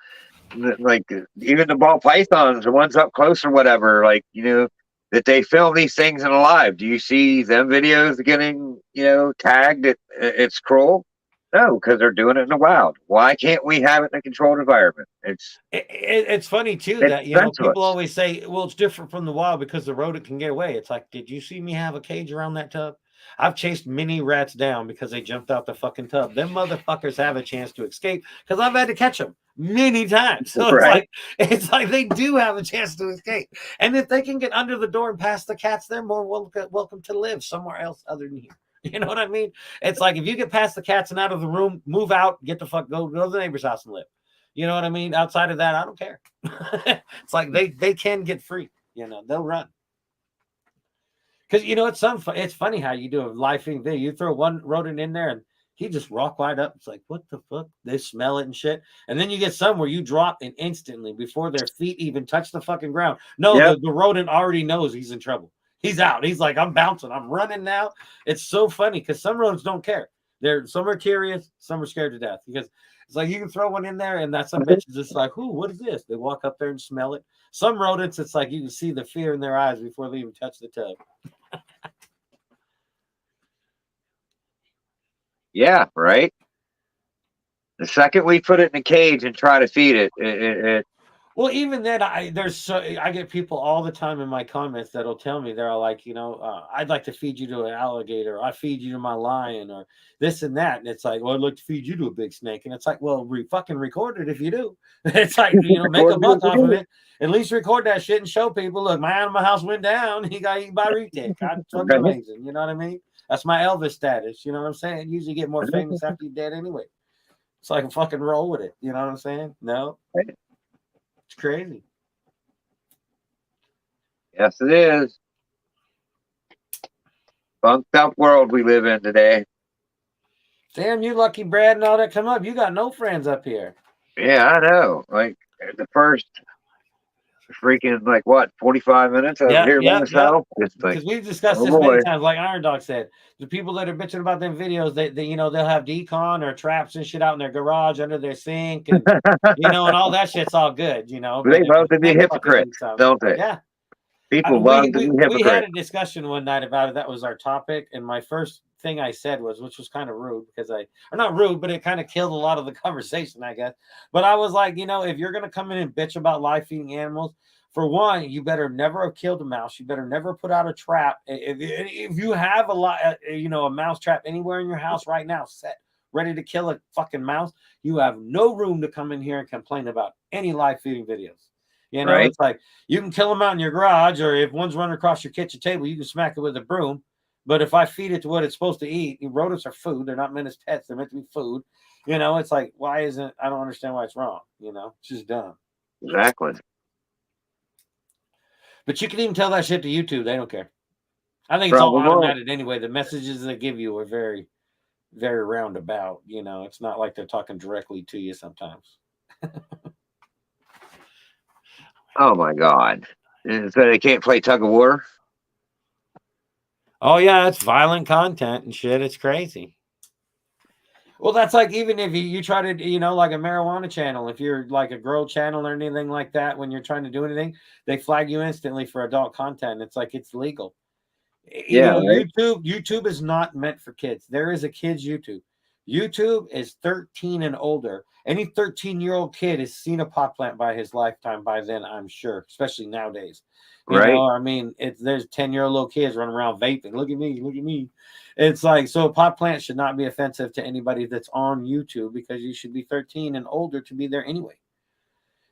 like even the ball pythons, the ones up close or whatever, like, you know, that they film these things in alive. Do you see them videos getting, you know, tagged at it's cruel? No, because they're doing it in the wild. Why can't we have it in a controlled environment? It's funny too that, you know, people always say, well, it's different from the wild because the rodent can get away. It's like, did you see me have a cage around that tub? I've chased many rats down because they jumped out the fucking tub. Them motherfuckers have a chance to escape because I've had to catch them many times. So it's like they do have a chance to escape. And if they can get under the door and past the cats, they're more welcome to live somewhere else other than here. You know what I mean? It's like if you get past the cats and out of the room, move out, get the fuck, go to the neighbor's house and live. You know what I mean? Outside of that, I don't care. It's like they can get free. You know, they'll run. Because, you know, it's funny how you do a live feeding video. You throw one rodent in there and he just rock right up. It's like, what the fuck? They smell it and shit. And then you get some where you drop and instantly, before their feet even touch the fucking ground. No, the rodent already knows he's in trouble. He's out. He's like, I'm bouncing. I'm running now. It's so funny because some rodents don't care. Some are curious. Some are scared to death. Because it's like you can throw one in there and that some bitch is just like, ooh, what is this? They walk up there and smell it. Some rodents, it's like you can see the fear in their eyes before they even touch the tub. Yeah, right. The second we put it in a cage and try to feed it, well, even then, I get people all the time in my comments that'll tell me, they're all like, you know, I'd like to feed you to an alligator, or I feed you to my lion, or this and that. And it's like, well, I'd like to feed you to a big snake. And it's like, well, fucking record it if you do. It's like, you know, make a buck off of it. At least record that shit and show people, look, my animal house went down. He got eaten by a retic. That's fucking amazing. You know what I mean? That's my Elvis status. You know what I'm saying? You usually get more famous after you're dead anyway. So I can fucking roll with it. You know what I'm saying? No. It's crazy. Yes, it is. Bunked up world we live in today. Damn, you lucky Brad and all that come up. You got no friends up here. Yeah, I know. Like the first freaking 45 minutes I was here by myself. Because we've discussed this many times. Like Iron Dog said, the people that are bitching about them videos, they you know, they'll have decon or traps and shit out in their garage under their sink, and you know, and all that shit's all good, you know. They love to be hypocrites, don't they? Yeah. People love to be hypocrites. We had a discussion one night about it. That was our topic, and my first thing I said which was kind of rude, because or not rude, but it kind of killed a lot of the conversation, I guess. But I was like, you know, if you're gonna come in and bitch about live feeding animals, for one, you better never have killed a mouse. You better never put out a trap. If you have a mouse trap anywhere in your house right now, set ready to kill a fucking mouse, you have no room to come in here and complain about any live feeding videos. You know, It's like you can kill them out in your garage, or if one's running across your kitchen table, you can smack it with a broom. But if I feed it to what it's supposed to eat, rodents are food. They're not meant as pets. They're meant to be food. You know, it's like, I don't understand why it's wrong. You know, it's just dumb. Exactly. But you can even tell that shit to YouTube. They don't care. I think it's all automated anyway. The messages they give you are very, very roundabout. You know, it's not like they're talking directly to you sometimes. Oh, my God. So they can't play tug of war? Oh, yeah. It's violent content and shit. It's crazy. Well, that's like, even if you try to, you know, like a marijuana channel, if you're like a grow channel or anything like that, when you're trying to do anything, they flag you instantly for adult content. It's like, it's legal. Yeah, YouTube is not meant for kids. There is a kids YouTube. YouTube is 13 and older. Any 13-year-old kid has seen a pot plant by his lifetime by then, I'm sure, especially nowadays. You know, I mean, there's 10-year-old little kids running around vaping. Look at me, look at me. It's like, so a pot plant should not be offensive to anybody that's on YouTube, because you should be 13 and older to be there anyway.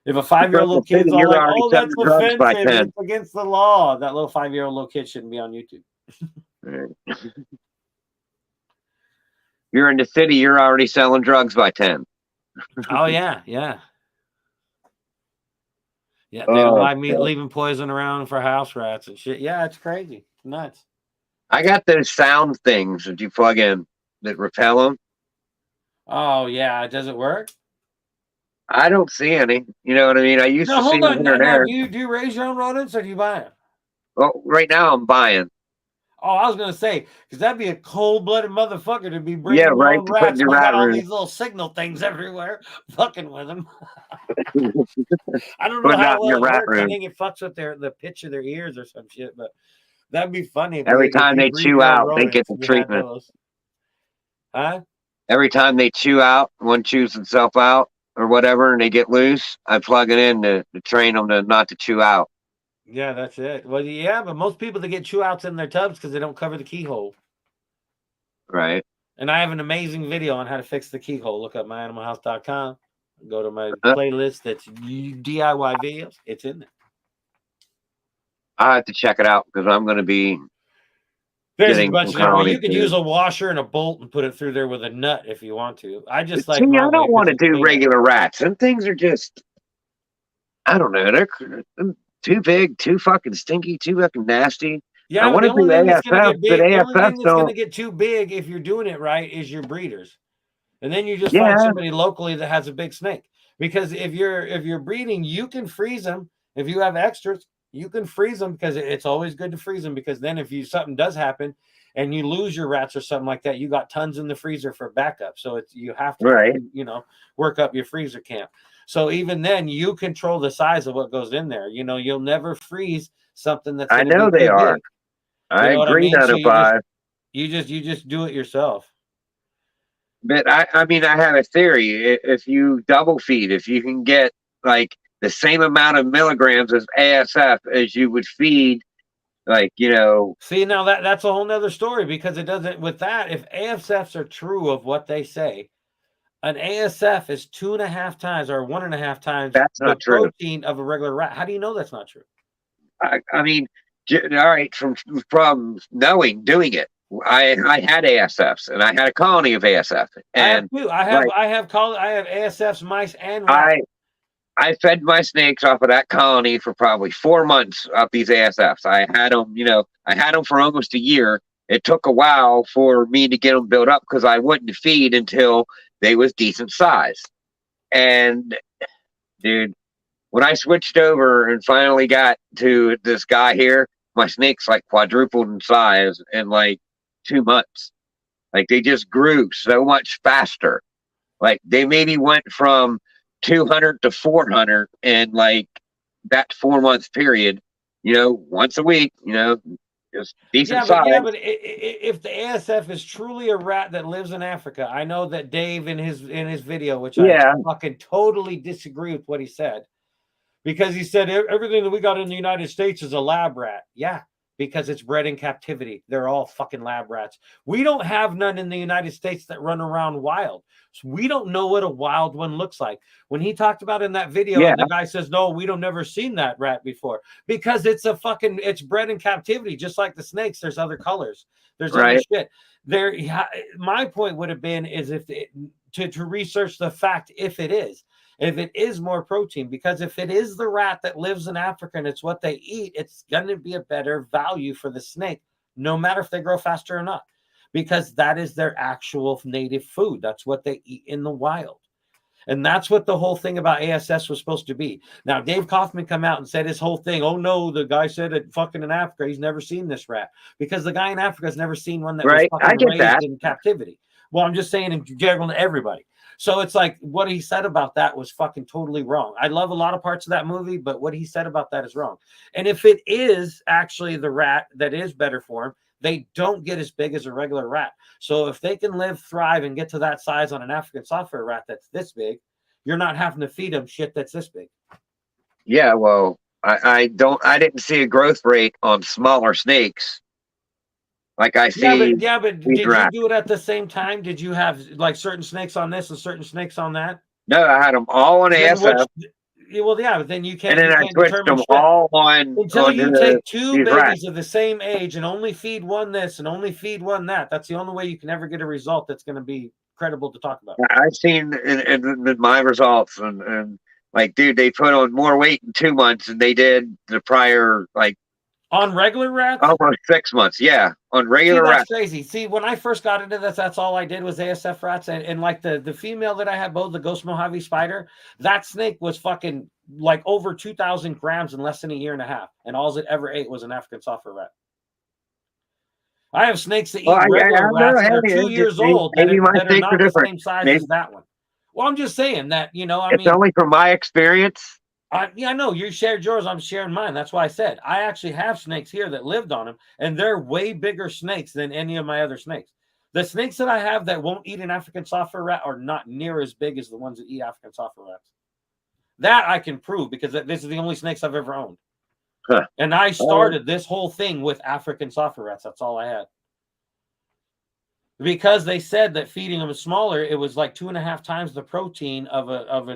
If a 5-year-old little kid's all like, oh, that's offensive, it's against the law, that little 5-year-old little kid shouldn't be on YouTube. You're in the city, you're already selling drugs by 10. Oh, yeah, yeah. Yeah, they don't like me leaving poison around for house rats and shit. Yeah, it's crazy. Nuts. I got those sound things that you plug in that repel them. Oh yeah, does it work? I don't see any. You know what I mean? I used No, to see hold them on. here and Now, there. do you raise your own rodents or do you buy them? Well, right now I'm buying. Oh, I was gonna say, because that'd be a cold-blooded motherfucker to be Yeah, bringing your right. own To put in rats. your We got rat all room. these little signal things everywhere, fucking with them. I don't know Put it how out in your well it rat works. I room. think it fucks with the pitch of their ears or some shit. But that'd be funny Every if time you they breed chew your own out, they get rodents the and you had treatment. those. Huh? Every time they chew out, one chews himself out or whatever, and they get loose, I plug it in to train them to not to chew out. Yeah, that's it. Well, yeah, but most people that get chew outs in their tubs because they don't cover the keyhole. Right. And I have an amazing video on how to fix the keyhole. Look up myanimalhouse.com. Go to my playlist that's DIY videos. It's in there. I have to check it out because I'm going to be There's a getting bunch some of different. colonies You could too. use a washer and a bolt and put it through there with a nut if you want to. I just like See, I my way don't 'cause want to it's do cleaner. regular rats. Them things are just, I don't know. They're too big, too fucking stinky, too fucking nasty. Yeah, I but want the to do only thing that's going to AFF, get but big, the only AFF thing that's going to don't. get too big if you're doing it right is your breeders. And then you just Yeah. find somebody locally that has a big snake. Because if you're breeding, you can freeze them. If you have extras, you can freeze them because it's always good to freeze them because then if something does happen and you lose your rats or something like that, you got tons in the freezer for backup. So you have to Right. work up your freezer camp. So even then you control the size of what goes in there. You'll never freeze something that's I going to know be they too are. big. I You know what I agree, mean? So 905. you just do it yourself. But I mean, I have a theory. If you double feed, if you can get like the same amount of milligrams as ASF as you would feed, like, See, now that's a whole nother story because it doesn't with that. If ASFs are true of what they say, an ASF is 2.5 times or 1.5 times that's the not true. protein of a regular rat. How do you know that's not true? I mean, all right, from doing it. I had ASFs and I had a colony of ASF, and I have ASFs, mice, and rats. I fed my snakes off of that colony for probably 4 months off these ASFs. I had them for almost a year. It took a while for me to get them built up because I wouldn't feed until they was decent size. And dude, when I switched over and finally got to this guy here, my snakes like quadrupled in size in like 2 months. Like they just grew so much faster. Like they maybe went from 200 to 400 in like that 4 month period, once a week, just decent size. But if the ASF is truly a rat that lives in Africa, I know that Dave in his video, which I fucking totally disagree with what he said, because he said everything that we got in the United States is a lab rat. Yeah, because it's bred in captivity. They're all fucking lab rats. We don't have none in the United States that run around wild. So we don't know what a wild one looks like. When he talked about in that video, the guy says, no, we don't never seen that rat before because it's bred in captivity, just like the snakes. There's other colors. There's other shit there. My point would have been is to research the fact if it is more protein, because if it is the rat that lives in Africa and it's what they eat, it's going to be a better value for the snake, no matter if they grow faster or not, because that is their actual native food. That's what they eat in the wild. And that's what the whole thing about ASS was supposed to be. Now, Dave Kaufman come out and said his whole thing. Oh, no, the guy said it fucking in Africa. He's never seen this rat because the guy in Africa has never seen one that was fucking raised in captivity. Well, I'm just saying in general to everybody. So it's like what he said about that was fucking totally wrong. I love a lot of parts of that movie, but what he said about that is wrong. And if it is actually the rat that is better for him, they don't get as big as a regular rat. So if they can live, thrive, and get to that size on an African software rat that's this big, you're not having to feed them shit that's this big. Yeah, well, I didn't see a growth rate on smaller snakes. Like I see. Yeah, but did you do it at the same time? Did you have like certain snakes on this and certain snakes on that? No, I had them all on ASF. Well, yeah, but then you can't. And then I switched them all on until you take two babies of the same age and only feed one this and only feed one that. That's the only way you can ever get a result that's going to be credible to talk about. I've seen in my results and like, dude, they put on more weight in 2 months than they did the prior like On regular rats? Almost 6 months. Yeah, on See, regular that's rats. crazy. See, when I first got into this, that's all I did was ASF rats. And like the female that I had, both the Ghost Mojave spider, that snake was fucking like over 2,000 grams in less than a year and a half. And all it ever ate was an African software rat. I have snakes that eat Well, I regular don't know. rats that are Hey, 2 years old maybe my that are snakes are not the different. same size Maybe as that one. Well, I'm just saying that, I it's mean, only from my experience. yeah, I know you shared yours. I'm sharing mine. That's why I said I actually have snakes here that lived on them, and they're way bigger snakes than any of my other snakes. The snakes that I have that won't eat an African software rat are not near as big as the ones that eat African software rats. That I can prove because this is the only snakes I've ever owned. Huh. And I started this whole thing with African software rats. That's all I had. Because they said that feeding them smaller, it was like 2.5 times the protein of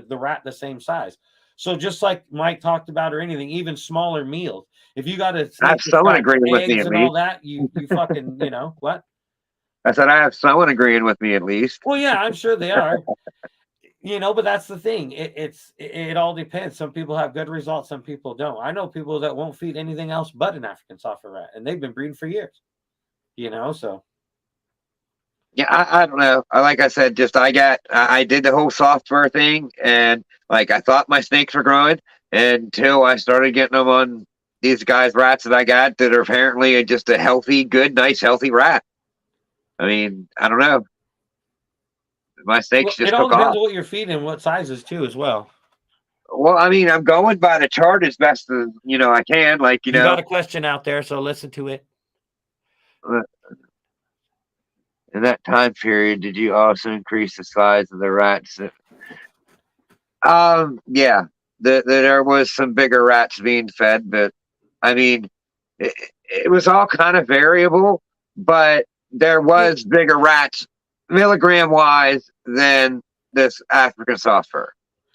the rat the same size. So just like Mike talked about or anything, even smaller meals. If you got a I have snake that's someone got agreeing with me eggs at and all least. that, you fucking, what? I said I have someone agreeing with me at least. Well, yeah, I'm sure they are. But that's the thing. It all depends. Some people have good results, some people don't. I know people that won't feed anything else but an African software rat, and they've been breeding for years. So. Yeah, I don't know. Like I said, I did the whole software thing, and like I thought my snakes were growing until I started getting them on these guys' rats that I got that are apparently just a healthy, good, nice, healthy rat. I mean, I don't know. My snakes It just all took depends off. on what you're feeding and what sizes too, as well. Well, I mean, I'm going by the chart as best as I can. Like You got a question out there, so listen to it. In that time period, did you also increase the size of the rats? Yeah, there was some bigger rats being fed, but I mean, it was all kind of variable, but there was bigger rats milligram wise than this African soft fur.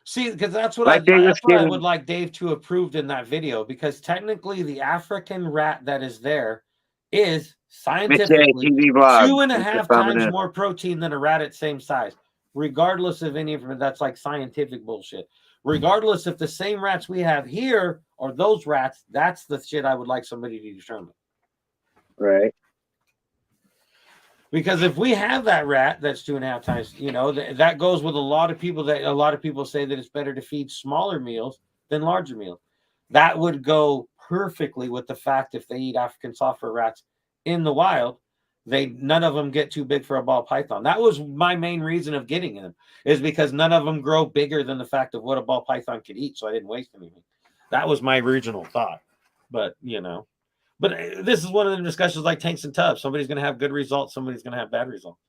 See, because that's what Like they was I getting, would like Dave to approve in that video, because technically the African rat that is there is scientifically TV blog. 2.5 times more protein than a rat at same size, regardless of any of that's like scientific bullshit. Regardless if the same rats we have here are those rats, that's the shit I would like somebody to determine. Right. Because if we have that rat that's 2.5 times, that goes with a lot of people say that it's better to feed smaller meals than larger meals. That would go perfectly with the fact if they eat African software rats in the wild, none of them get too big for a ball python. That was my main reason of getting them, is because none of them grow bigger than the fact of what a ball python could eat. So I didn't waste anything. That was my original thought. But, But this is one of the discussions like tanks and tubs. Somebody's going to have good results. Somebody's going to have bad results.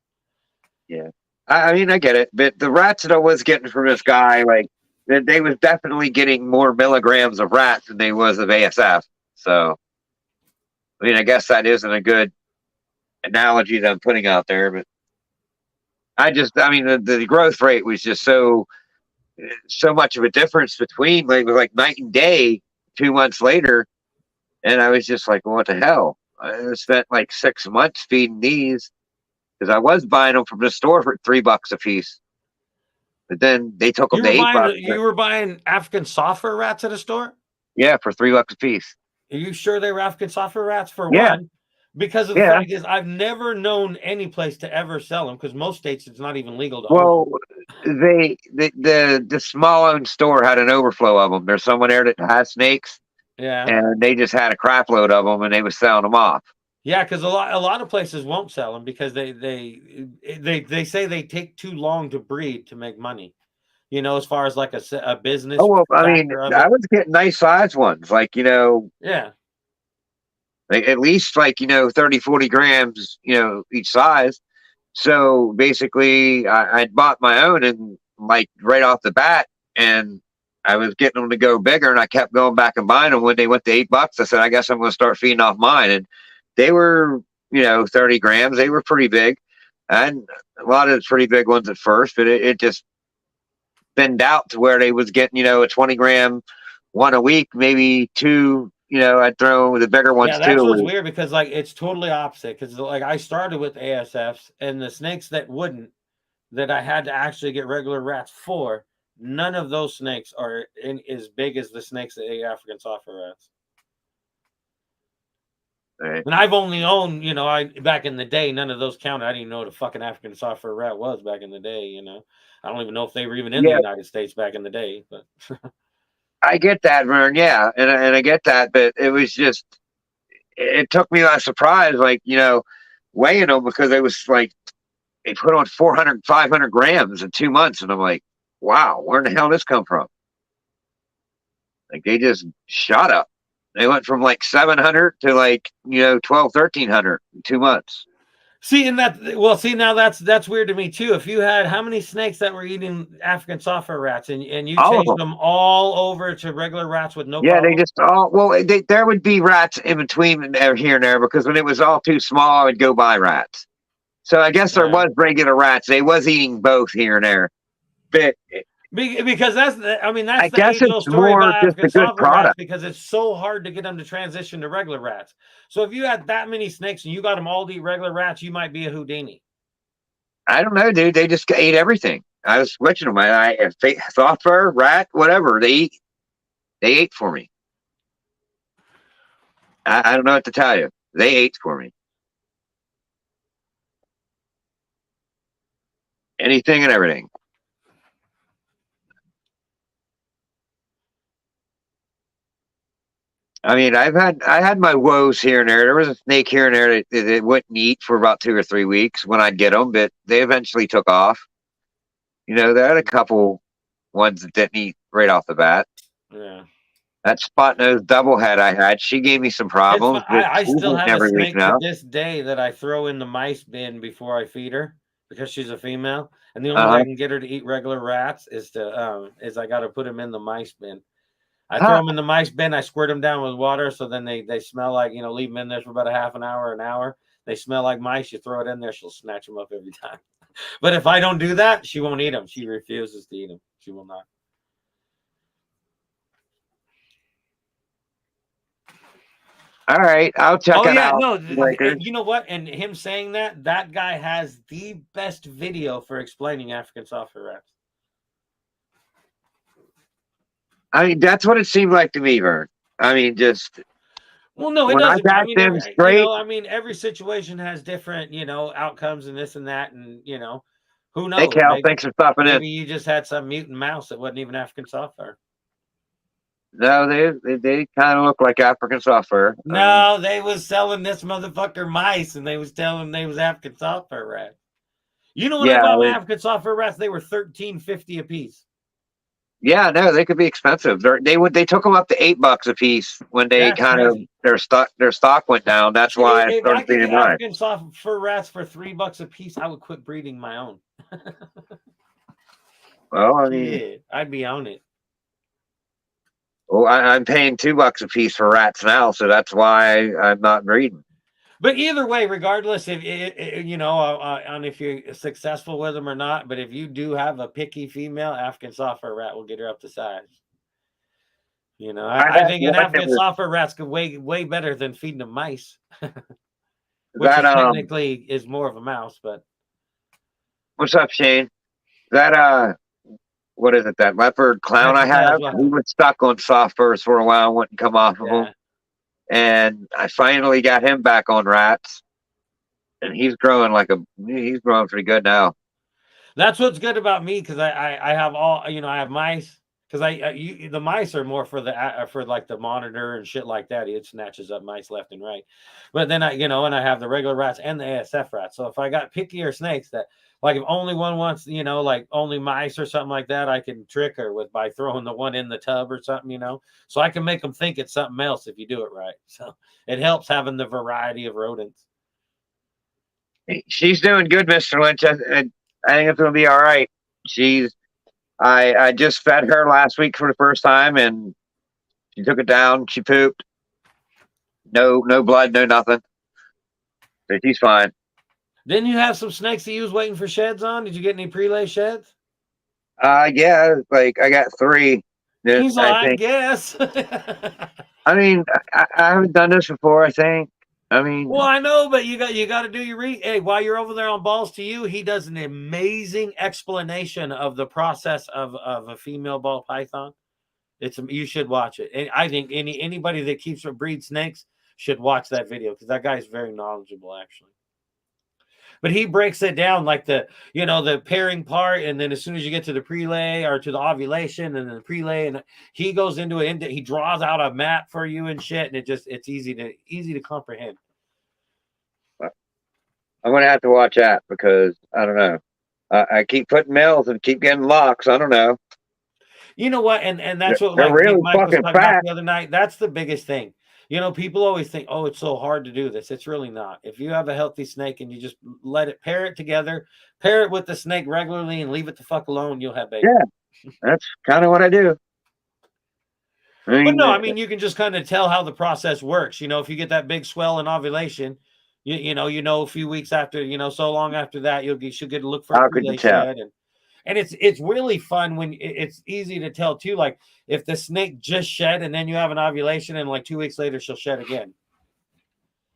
Yeah. I mean, I get it. But the rats that I was getting from this guy, like, they was definitely getting more milligrams of rats than they was of ASF. So, I mean, I guess that isn't a good analogy that I'm putting out there. But I mean, the growth rate was just so much of a difference between, like, it was like night and day 2 months later. And I was just like, well, what the hell? I spent like 6 months feeding these because I was buying them from the store for $3 a piece. But then they took them to $8. You were buying African software rats at a store? Yeah, for $3 a piece. Are you sure they were African software rats for Yeah. one? Because of the fact is, I've never known any place to ever sell them, because most states it's not even legal to own them. The small owned store had an overflow of them. There's someone there that has snakes. Yeah. And they just had a crap load of them, and they was selling them off. Yeah, because a lot of places won't sell them because they say they take too long to breed to make money. As far as like a business. Oh, well, I mean, I was getting nice size ones, like, yeah, like at least like 30, 40 grams, each size. So basically, I bought my own, and like right off the bat, and I was getting them to go bigger, and I kept going back and buying them. When they went to $8, I said, I guess I'm going to start feeding off mine. And they were, 30 grams. They were pretty big. And a lot of the pretty big ones at first, but it just thinned out to where they was getting, a 20-gram one a week, maybe two. I'd throw the bigger ones too. Yeah, that's what's weird, because like it's totally opposite. Because like I started with ASFs, and the snakes that I had to actually get regular rats for, none of those snakes are as big as the snakes that ate African software rats. Right. And I've only owned, back in the day, none of those counted. I didn't even know what a fucking African soft fur rat was back in the day. I don't even know if they were even in the Yeah, United States back in the day. But I get that, Vern. Yeah, and I get that, but it was just it took me by surprise, like weighing them because it was like they put on 400, 500 grams in 2 months, and I'm like, wow, where in the hell did this come from? Like they just shot up. They went from like 700 to like 12, 1300 in 2 months. see, now that's weird to me too. If you had how many snakes that were eating African soft fur rats, and you All of changed them. them all over to regular rats with no Yeah, they problem? just there would be rats in between here and there because when it was all too small, I would go buy rats. So I guess there Yeah. was regular rats. They was eating both here and there, but Because that's the I guess age-old it's story more about just a African good soft fur rats product. because it's so hard to get them to transition to regular rats. So if you had that many snakes and you got them all to eat regular rats, you might be a Houdini. I don't know, dude. They just ate everything. I was switching them. If they soft fur, rat, whatever they ate for me. I don't know what to tell you. They ate for me. Anything and everything. I mean, I had my woes here and there. There was a snake here and there that wouldn't eat for about 2 or 3 weeks when I'd get them, but they eventually took off. They had a couple ones that didn't eat right off the bat. Yeah. That spot nose doublehead I had, she gave me some problems, but I she's still eating have a every week snake to now. this day that I throw in the mice bin before I feed her because she's a female, and the only way I can get her to eat regular rats is I got to put them in the mice bin. I throw them in the mice bin. I squirt them down with water, so then they smell like leave them in there for about a half an hour. They smell like mice. You throw it in there, she'll snatch them up every time. But if I don't do that, she won't eat them. She refuses to eat them. She will not. All right, I'll check it out. No, Lakers. you know what? And him saying that guy has the best video for explaining African soft fur rats. I mean, that's what it seemed like to me, Vern. I mean, just Well, no, it when I doesn't. I got mean, them straight. every situation has different, outcomes and this and that, and who knows? Hey, Cal, thanks for stopping in. Maybe you just had some mutant mouse that wasn't even African soft fur. No, they kind of look like African soft fur. No, they was selling this motherfucker mice, and they was telling them they was African soft fur rats. When I bought my African soft fur rats, they were $13.50 a piece. Yeah, no, they could be expensive. They took them up to $8 a piece when they their stock went down. That's why I if I started could get feeding mine. African soft fur rats for $3 a piece, I would quit breeding my own. Well, I mean, yeah, I'd be on it. Well, I'm paying $2 a piece for rats now, so that's why I'm not breeding. But either way, regardless if on if you're successful with them or not, but if you do have a picky female, African soft fur rat will get her up to size. I think an African soft fur rat's way better than feeding them mice, which technically is more of a mouse. But what's up, Shane? That what is it? That leopard clown I have? He was stuck on soft furs for a while, wouldn't come off of them. And I finally got him back on rats, and he's growing pretty good now. That's what's good about me because I have I have mice because the mice are more for like the monitor and shit like that. It snatches up mice left and right, but then and I have the regular rats and the ASF rats. So if I got pickier snakes that like if only one wants like only mice or something like that, I can trick her by throwing the one in the tub or something, so I can make them think it's something else if you do it right. So it helps having the variety of rodents. She's doing good, Mr. Lynch. I think it's going to be all right. I just fed her last week for the first time, and she took it down. She pooped. No blood, no nothing. So she's fine. Didn't you have some snakes that you was waiting for sheds on? Did you get any prelay sheds? Yeah, like I got 3. I guess. I mean, I haven't done this before, I think. I mean, well, I know, but you got to do your Hey, while you're over there on Balls to You, he does an amazing explanation of the process of a female ball python. You should watch it. And I think anybody that keeps or breeds snakes should watch that video because that guy is very knowledgeable, actually. But he breaks it down like the pairing part, and then as soon as you get to the prelay or to the ovulation and then the prelay, and he goes into it, he draws out a map for you and shit, and it's easy to comprehend. I'm gonna have to watch that because I don't know. I keep putting males and keep getting locks. I don't know. You know what? And that's what they're really Mike was fucking talking about fat. the other night. That's the biggest thing. People always think, oh, it's so hard to do this. It's really not. If you have a healthy snake and you just let it pair it together, pair it with the snake regularly and leave it the fuck alone, you'll have babies. Yeah, that's kind of what I do. But no, I mean, you can just kind of tell how the process works. If you get that big swell in ovulation, you know a few weeks after, so long after that, you should get to look for a prelay shed. And it's really fun when it's easy to tell too. Like if the snake just shed and then you have an ovulation and like 2 weeks later she'll shed again.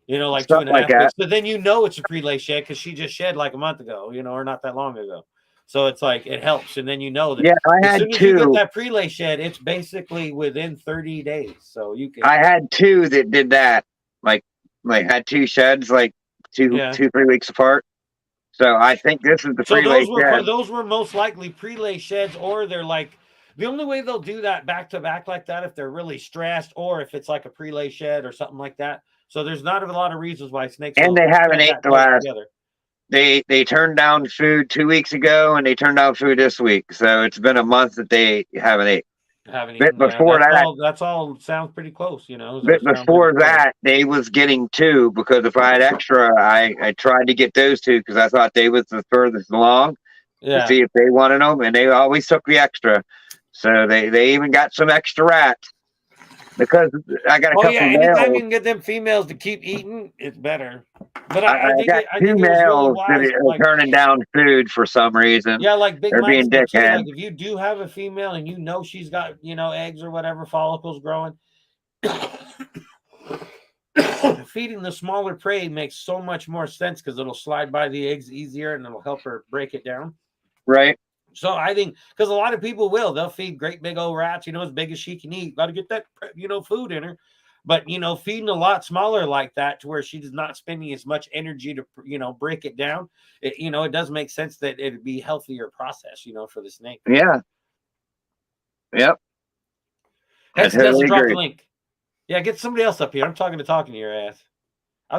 Like stuff 2.5 like weeks. So then it's a prelay shed because she just shed like a month ago, or not that long ago. So it's like it helps, and then that. Yeah, I had as soon as two. You get that prelay shed, it's basically within 30 days. So you can. I had two that did that. Like had two sheds, like 2-3 weeks apart. So I think this is the prelay shed. Those were most likely prelay sheds, or they're like the only way they'll do that back to back like that if they're really stressed, or if it's like a prelay shed or something like that. So there's not a lot of reasons why snakes. And they haven't ate the last. Together. They turned down food 2 weeks ago, and they turned down food this week. So it's been a month that they haven't ate. Before that's all sounds pretty close, But before that, they was getting 2 because if I had extra, I tried to get those 2 because I thought they was the furthest along to see if they wanted them, and they always took the extra. So they even got some extra rats because I got a couple males. Anytime you can get them females to keep eating, it's better. But I got 2 males that are turning down food for some reason. Yeah, like Big Mike's being dickhead. Like if you do have a female and she's got eggs or whatever, follicles growing, feeding the smaller prey makes so much more sense because it'll slide by the eggs easier and it'll help her break it down. Right. So I think because a lot of people they'll feed great big old rats, as big as she can eat. Got to get that food in her. But, feeding a lot smaller like that to where she is not spending as much energy to, break it down, it does make sense that it'd be healthier process, for the snake. Yeah. Yep. Hex doesn't drop the link. Yeah, get somebody else up here. I'm talking to your ass.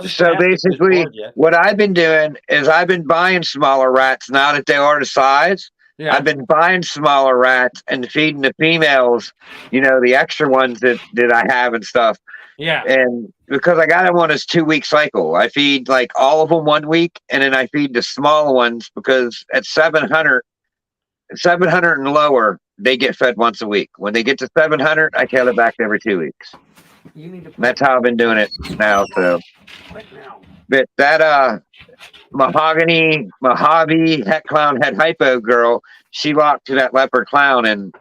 So basically, what I've been doing is I've been buying smaller rats now that they are the size. Yeah. I've been buying smaller rats and feeding the females, the extra ones that I have and stuff. Yeah. And because I got them on this 2-week cycle, I feed like all of them 1 week, and then I feed the smaller ones because at 700 and lower, they get fed once a week. When they get to 700, I tail it back every 2 weeks. That's how I've been doing it now. So, but that Mojave het clown head hypo girl, she locked to that leopard clown, and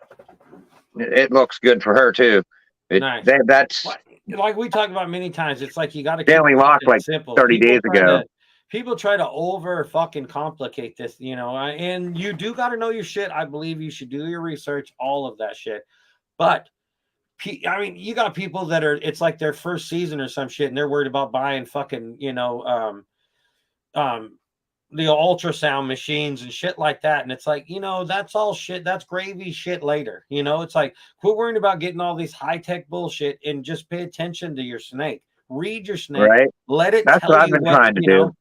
it looks good for her too. Nice. That's like we talked about many times. It's like you got to. They only locked like simple. 30 days ago. People try to over fucking complicate this, and you do got to know your shit. I believe you should do your research, all of that shit. But I mean, you got people that it's like their first season or some shit, and they're worried about buying fucking, the ultrasound machines and shit like that. And it's like, that's all shit. That's gravy shit later. It's like, quit worrying about getting all these high-tech bullshit and just pay attention to your snake. Read your snake. Right. Let it That's tell what I've you been trying to do.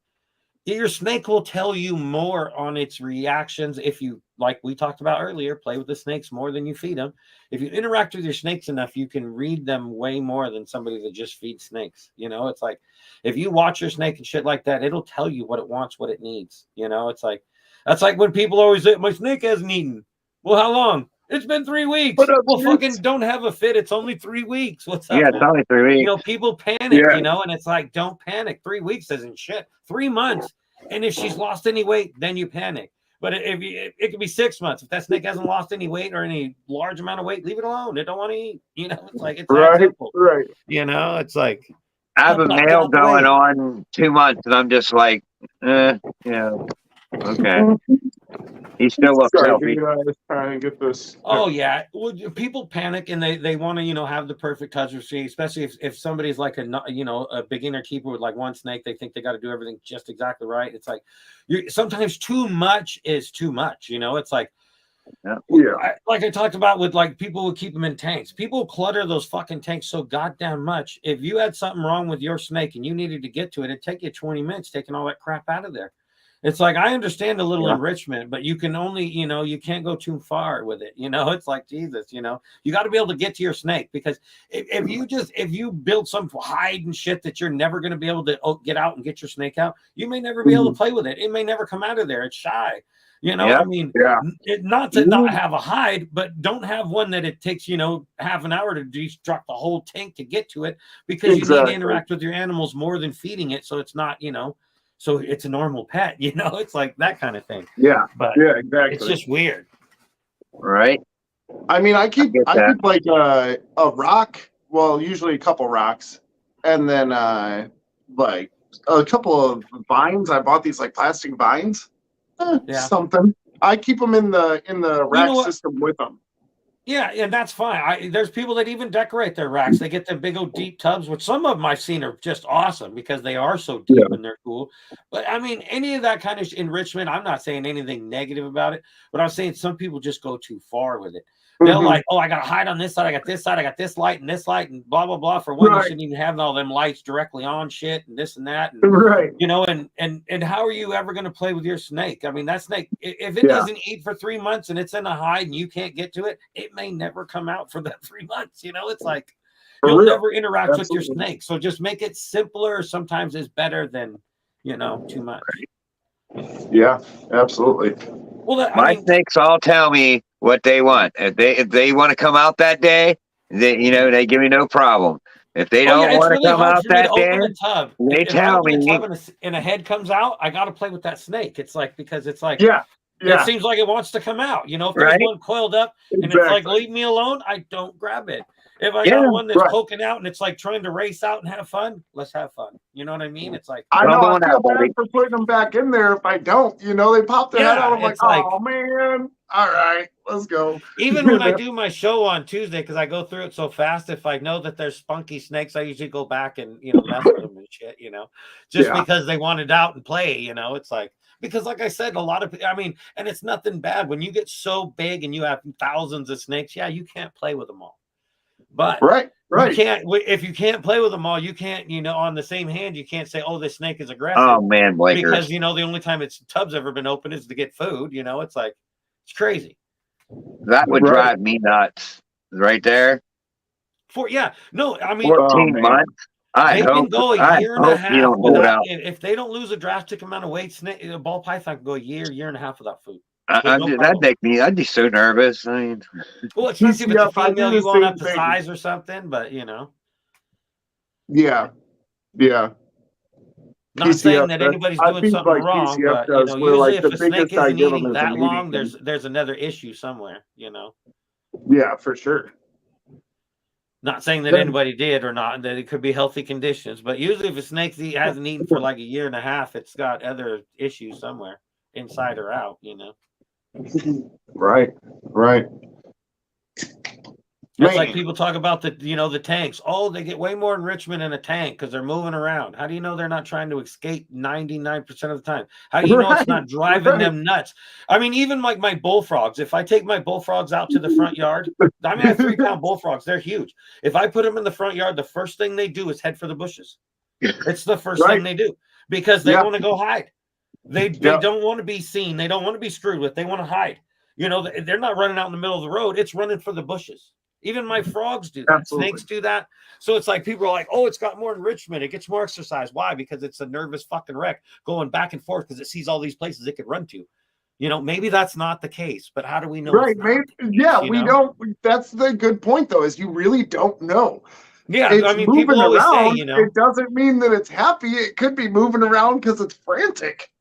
Your snake will tell you more on its reactions if you, like we talked about earlier, play with the snakes more than you feed them. If you interact with your snakes enough, you can read them way more than somebody that just feeds snakes. It's like if you watch your snake and shit like that, it'll tell you what it wants, what it needs. It's like that's like when people always say, my snake hasn't eaten. Well, how long? It's been 3 weeks. Well, fucking don't have a fit. It's only 3 weeks. What's up? Yeah, it's only 3 weeks. People panic, and it's like, don't panic. 3 weeks isn't shit. 3 months. And if she's lost any weight, then you panic. But it could be 6 months. If that snake hasn't lost any weight or any large amount of weight, leave it alone. It don't want to eat. It's like, it's that simple. Right. It's like. I have a male going on 2 months, and I'm just like, Okay. He still looks Sorry, healthy. Gage and I was trying to get this. Oh yeah, well, people panic and they want to have the perfect touch receipt, especially if somebody's like a beginner keeper with like one snake, they think they got to do everything just exactly right. It's like sometimes too much is too much. It's like like I talked about with like people would keep them in tanks. People clutter those fucking tanks so goddamn much. If you had something wrong with your snake and you needed to get to it, it'd take you 20 minutes taking all that crap out of there. It's like, I understand a little enrichment, but you can only, you can't go too far with it. It's like, Jesus, you got to be able to get to your snake, because if you build some hide and shit that you're never going to be able to get out and get your snake out, you may never be able to play with it. It may never come out of there. It's shy. I mean, not to not have a hide, but don't have one that it takes, half an hour to destruct the whole tank to get to it, because you need to interact with your animals more than feeding it. So it's not, so it's a normal pet, it's like that kind of thing. Yeah. But exactly. it's just weird. Right. I mean, I keep like a rock, well, usually a couple rocks, and then like a couple of vines. I bought these like plastic vines. Something. I keep them in the rack system with them. Yeah, and that's fine. There's people that even decorate their racks. They get the big old deep tubs, which some of them I've seen are just awesome because they are so deep and they're cool. But I mean, any of that kind of enrichment, I'm not saying anything negative about it, but I'm saying some people just go too far with it. They'll like, oh, I got to hide on this side. I got this side. I got this light and blah, blah, blah. For one, you shouldn't even have all them lights directly on shit and this and that. And, and how are you ever going to play with your snake? I mean, that snake, if it doesn't eat for 3 months and it's in a hide and you can't get to it, it may never come out for that 3 months. It's like, you'll never interact with your snake. So just make it simpler. Sometimes is better than, too much. Yeah, absolutely. Well, my snakes all tell me what they want. If they want to come out that day, they give me no problem. If they don't want to come out that day, they tell me. And a head comes out, I got to play with that snake. It's like, because it's like, Yeah. It seems like it wants to come out. You know, if there's one coiled up and it's like, leave me alone, I don't grab it. If I got one that's poking out and it's like trying to race out and have fun, let's have fun. You know what I mean? It's like, I know, I feel bad for putting them back in there if I don't. You know, they pop their head out. I'm like, oh man, all right, let's go. Even when I do my show on Tuesday, because I go through it so fast, if I know that there's spunky snakes, I usually go back and, you know, mess with them and shit, you know, just because they wanted out and play, you know. It's like, because like I said, a lot of, I mean, and it's nothing bad. When you get so big and you have thousands of snakes, yeah, you can't play with them all. But you can't, if you can't play with them all, you can't, you know, on the same hand, you can't say, oh, this snake is aggressive. Oh man, Blakers. Because, you know, the only time its tub's ever been open is to get food. You know, it's like, it's crazy. That would drive me nuts right there. No, I mean, 14 months. They can go a year and a half without, if they don't lose a drastic amount of weight, a ball python can go a year and a half without food. I'd be so nervous. I mean, well, especially if it's a female, you won't have the size or something, but you know. Yeah. Not saying that anybody's doing something wrong, but you know, usually if a snake isn't eating that long, there's another issue somewhere, you know. Yeah, for sure. Not saying that anybody did or not, that it could be healthy conditions, but usually if a snake hasn't eaten for like a year and a half, it's got other issues somewhere, inside or out, you know. Right. It's like people talk about the tanks. Oh, they get way more enrichment in a tank because they're moving around. How do you know they're not trying to escape 99% of the time? How do you know it's not driving them nuts? I mean, even like my bullfrogs, if I take my bullfrogs out to the front yard, I mean, I have 3-pound bullfrogs. They're huge. If I put them in the front yard, the first thing they do is head for the bushes. It's the first thing they do because they want to go hide. They don't want to be seen. They don't want to be screwed with. They want to hide. You know, they're not running out in the middle of the road. It's running for the bushes. Even my frogs do that. Absolutely. Snakes do that. So it's like people are like, oh, it's got more enrichment. It gets more exercise. Why? Because it's a nervous fucking wreck going back and forth because it sees all these places it could run to. You know, maybe that's not the case, but how do we know? Right. We don't. That's the good point, though, is you really don't know. Yeah, it's I mean, people always say, you know, it doesn't mean that it's happy. It could be moving around because it's frantic.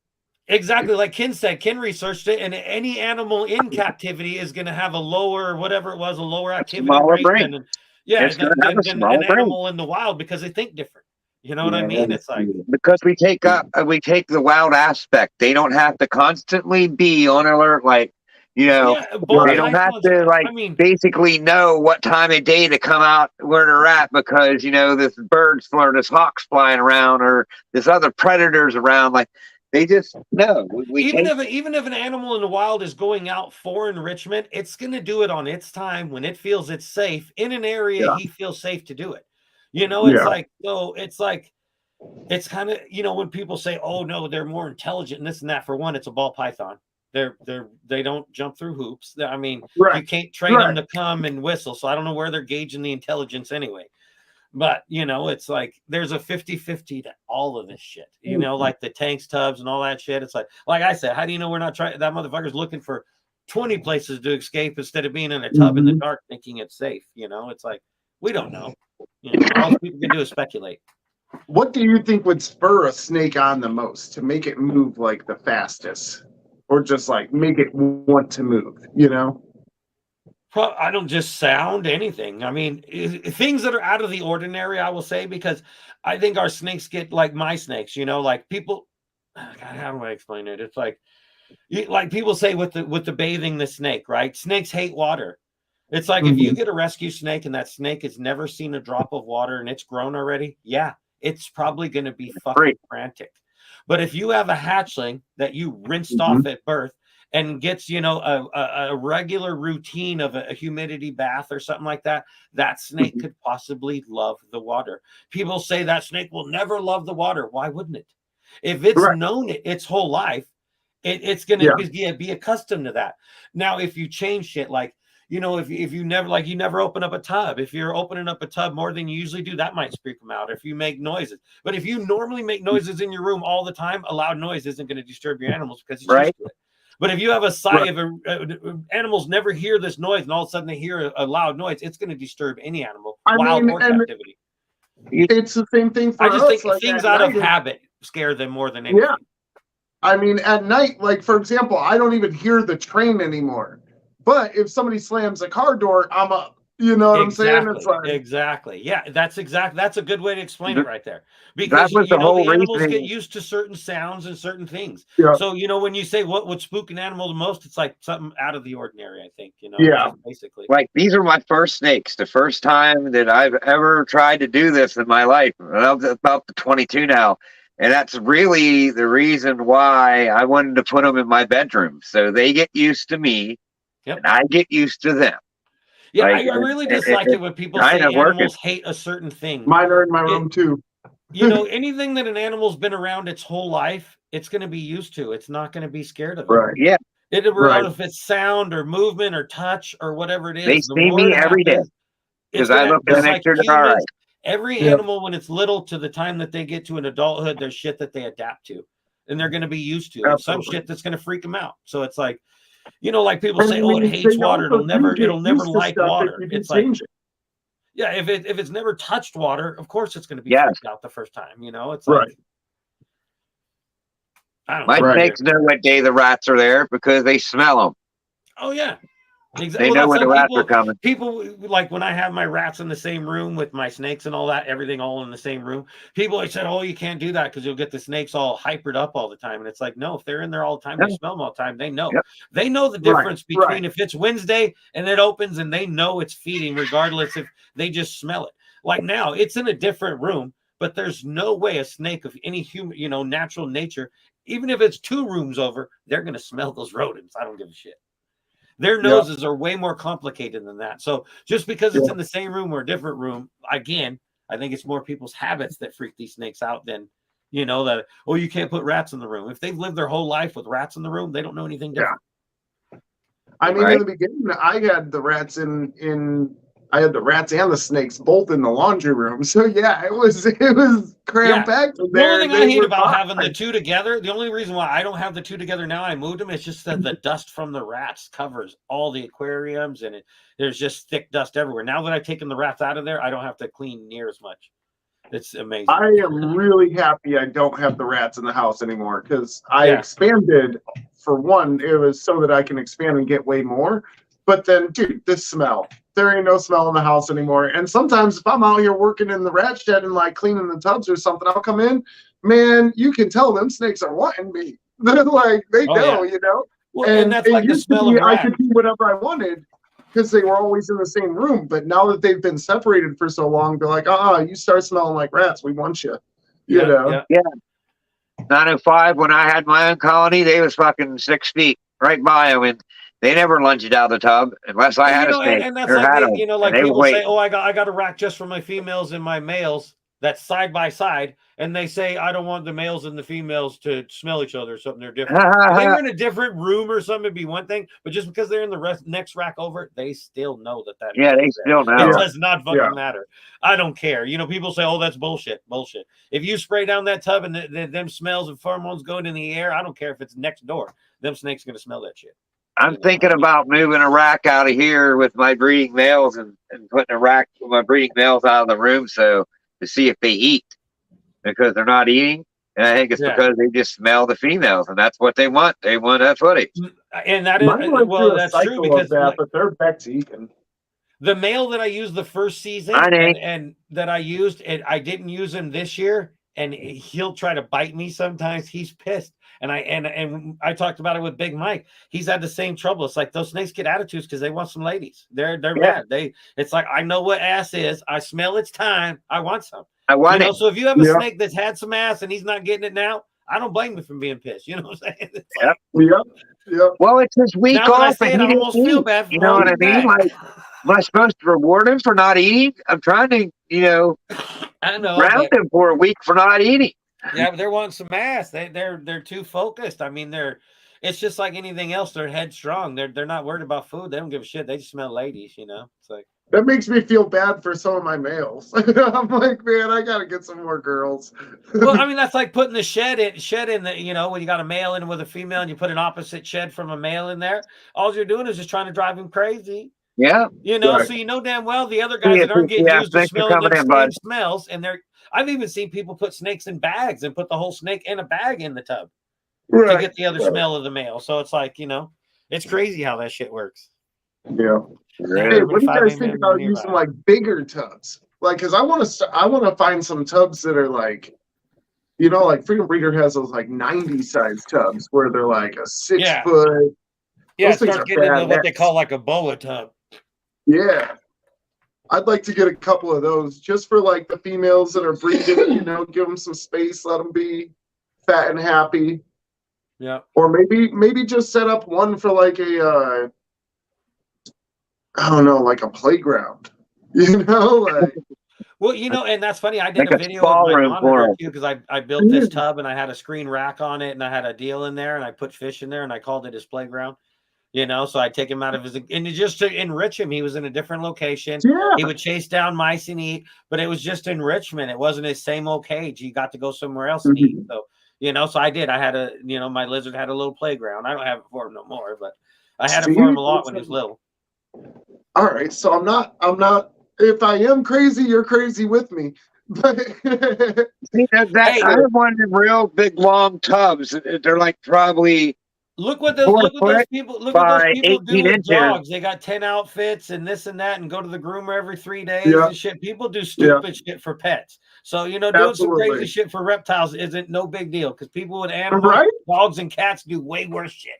Exactly, like Ken said. Ken researched it, and any animal in captivity is going to have a lower, whatever it was, a lower activity rate than an animal in the wild because they think different. You know what I mean? It's like, because we take the wild aspect. They don't have to constantly be on alert, like, you know, ball they don't have pythons, to like I mean, basically know what time of day to come out where they're at because, you know, this bird's or this hawk's flying around or this other predators around. Like, they just know. Even if an animal in the wild is going out for enrichment, it's going to do it on its time when it feels it's safe in an area he feels safe to do it. You know, it's like, so it's like, it's kind of, you know, when people say, oh no, they're more intelligent and this and that. For one, it's a ball python. They don't jump through hoops. I mean, you can't train them to come and whistle. So I don't know where they're gauging the intelligence anyway. But, you know, it's like there's a 50-50 to all of this shit, you know, like the tanks, tubs and all that shit. It's like I said, how do you know we're not trying? That motherfucker's looking for 20 places to escape instead of being in a tub in the dark thinking it's safe. You know, it's like, we don't know. You know, all people can do is speculate. What do you think would spur a snake on the most to make it move like the fastest, or just like make it want to move? You know, I don't just sound anything. I mean, things that are out of the ordinary, I will say, because I think our snakes get like my snakes. You know, like people. God, how do I explain it? It's like people say with the bathing the snake, right? Snakes hate water. It's like if you get a rescue snake and that snake has never seen a drop of water and it's grown already, yeah, it's probably going to be fucking frantic. But if you have a hatchling that you rinsed off at birth and gets, you know, a regular routine of a humidity bath or something like that, that snake could possibly love the water. People say that snake will never love the water. Why wouldn't it? If it's known it its whole life, it's going to be accustomed to that. Now, if you change shit, like, you know, if you never, like, you never open up a tub, if you're opening up a tub more than you usually do, that might freak them out. If you make noises, but if you normally make noises in your room all the time, a loud noise isn't going to disturb your animals because it's used to it. But if you have a sigh of animals never hear this noise and all of a sudden they hear a loud noise, it's going to disturb any animal, wild or captivity. It's the same thing for us. I just think like things out of habit scare them more than anything. Yeah. I mean, at night, like, for example, I don't even hear the train anymore. But if somebody slams a car door, I'm up. You know what I'm saying? It's like, exactly. Yeah, that's a good way to explain it right there. Because the animals get used to certain sounds and certain things. Yeah. So, you know, when you say what would spook an animal the most, it's like something out of the ordinary, I think, you know. Yeah. Basically. Like, these are my first snakes. The first time that I've ever tried to do this in my life. I'm about 22 now. And that's really the reason why I wanted to put them in my bedroom. So they get used to me. Yep. And I get used to them. Yeah, like, I really dislike it when people say animals hate a certain thing. Mine are in my room too. You know, anything that an animal's been around its whole life, it's going to be used to. It's not going to be scared of it. Right. Yeah. If it's sound or movement or touch or whatever it is. They see me every day because I look to make sure they're all right. Every animal, when it's little to the time that they get to an adulthood, there's shit that they adapt to, and they're going to be used to. And some shit that's going to freak them out. So it's like, you know, like people say, "Oh, it hates water. It'll never like water." It's like, yeah, if it's never touched water, of course it's going to be freaked out the first time. You know, it's like, I don't know. My snakes know what day the rats are there because they smell them. Oh yeah, exactly. They know when the rats are coming. People, like when I have my rats in the same room with my snakes and all that, everything all in the same room. People like said, "Oh, you can't do that because you'll get the snakes all hypered up all the time." And it's like, no, if they're in there all the time, they smell them all the time. They know. They know the difference between if it's Wednesday and it opens and they know it's feeding, regardless if they just smell it. Like now, it's in a different room, but there's no way a snake of any human, you know, natural nature, even if it's 2 rooms over, they're going to smell those rodents. I don't give a shit. Their noses are way more complicated than that. So just because it's in the same room or a different room, again, I think it's more people's habits that freak these snakes out than, you know, that, oh, you can't put rats in the room. If they've lived their whole life with rats in the room, they don't know anything different. I mean, in the beginning, I had the rats I had the rats and the snakes both in the laundry room. So yeah, it was cram packed. The only thing I hate about having the 2 together, the only reason why I don't have the 2 together now, I moved them, it's just that the dust from the rats covers all the aquariums and there's just thick dust everywhere. Now that I've taken the rats out of there, I don't have to clean near as much. It's amazing. I am really happy I don't have the rats in the house anymore because I expanded. For one, it was so that I can expand and get way more. But then, dude, this smell. there ain't no smell in the house anymore. And sometimes if I'm out here working in the rat shed and like cleaning the tubs or something, I'll come in, man, you can tell them snakes are wanting me. They're like, they know, you know. Well, and that's like the smell of I could do whatever I wanted because they were always in the same room. But now that they've been separated for so long, they're like, you start smelling like rats. We want you. You know? Yeah. 905, when I had my own colony, they was fucking 6 feet right by them, and they never lunged out of the tub unless I had a snake. And that's like like people say, "Oh, I got a rack just for my females and my males." That's side by side, and they say, "I don't want the males and the females to smell each other or something." They're different. If they were in a different room or something, it'd be one thing. But just because they're in the next rack over, they still know that. Yeah, they still know. It does not fucking matter. I don't care. People say, "Oh, that's bullshit." Bullshit. If you spray down that tub and them smells and pheromones going in the air, I don't care if it's next door. Them snakes are gonna smell that shit. I'm thinking about moving a rack out of here with my breeding males and putting a rack with my breeding males out of the room to see if they eat, because they're not eating. And I think it's because they just smell the females, and that's what they want. They want that footage. And that is that's true because but they're back to eating. The male that I used the first season and that I used, and I didn't use him this year, and he'll try to bite me sometimes. He's pissed. And I talked about it with Big Mike. He's had the same trouble. It's like those snakes get attitudes because they want some ladies. They're mad. It's like, I know what ass is. I smell it's time. I want some. I want it. So if you have a snake that's had some ass and he's not getting it now, I don't blame him for being pissed. You know what I'm saying? Yep. Well, it's his week off, and he almost feel bad. You know what I mean? Like, am I supposed to reward him for not eating? I'm trying to, I know, round him for a week for not eating. Yeah, but they're wanting some ass. They're too focused. I mean, it's just like anything else. They're headstrong. They're not worried about food. They don't give a shit. They just smell ladies. It's like that makes me feel bad for some of my males. I'm like, man, I gotta get some more girls. Well, I mean, that's like putting the shed in the when you got a male in with a female and you put an opposite shed from a male in there. All you're doing is just trying to drive him crazy. Yeah, so damn well the other guys that aren't getting used to smelling them same smells, and I've even seen people put snakes in bags and put the whole snake in a bag in the tub to get the other smell of the male. So it's like, it's crazy how that shit works. Yeah. Hey, what do you guys think about using like bigger tubs? Like, because I want to find some tubs that are like, like Freedom Breeder has those like 90 size tubs where they're like a 6 foot. Yeah, start getting into what they call like a boa tub. Yeah. I'd like to get a couple of those just for like the females that are breeding, give them some space, let them be fat and happy. Yeah. Or maybe just set up one for like a, I don't know, like a playground, like. Well, and that's funny. I did a video of my monitor too because I built this tub and I had a screen rack on it and I had a deal in there and I put fish in there and I called it his playground. So I take him out of and just to enrich him. He was in a different location. Yeah. He would chase down mice and eat, but it was just enrichment. It wasn't his same old cage. He got to go somewhere else and eat. So, so I did. I had my lizard had a little playground. I don't have it for him no more, but I had it for him a lot when he was little. All right. So I'm not, if I am crazy, you're crazy with me. But I have one of them real big long tubs. They're like probably Look what those people do with dogs. They got 10 outfits and this and that and go to the groomer every 3 days and shit. People do stupid shit for pets. So, doing some crazy shit for reptiles isn't no big deal because people with animals, dogs and cats do way worse shit.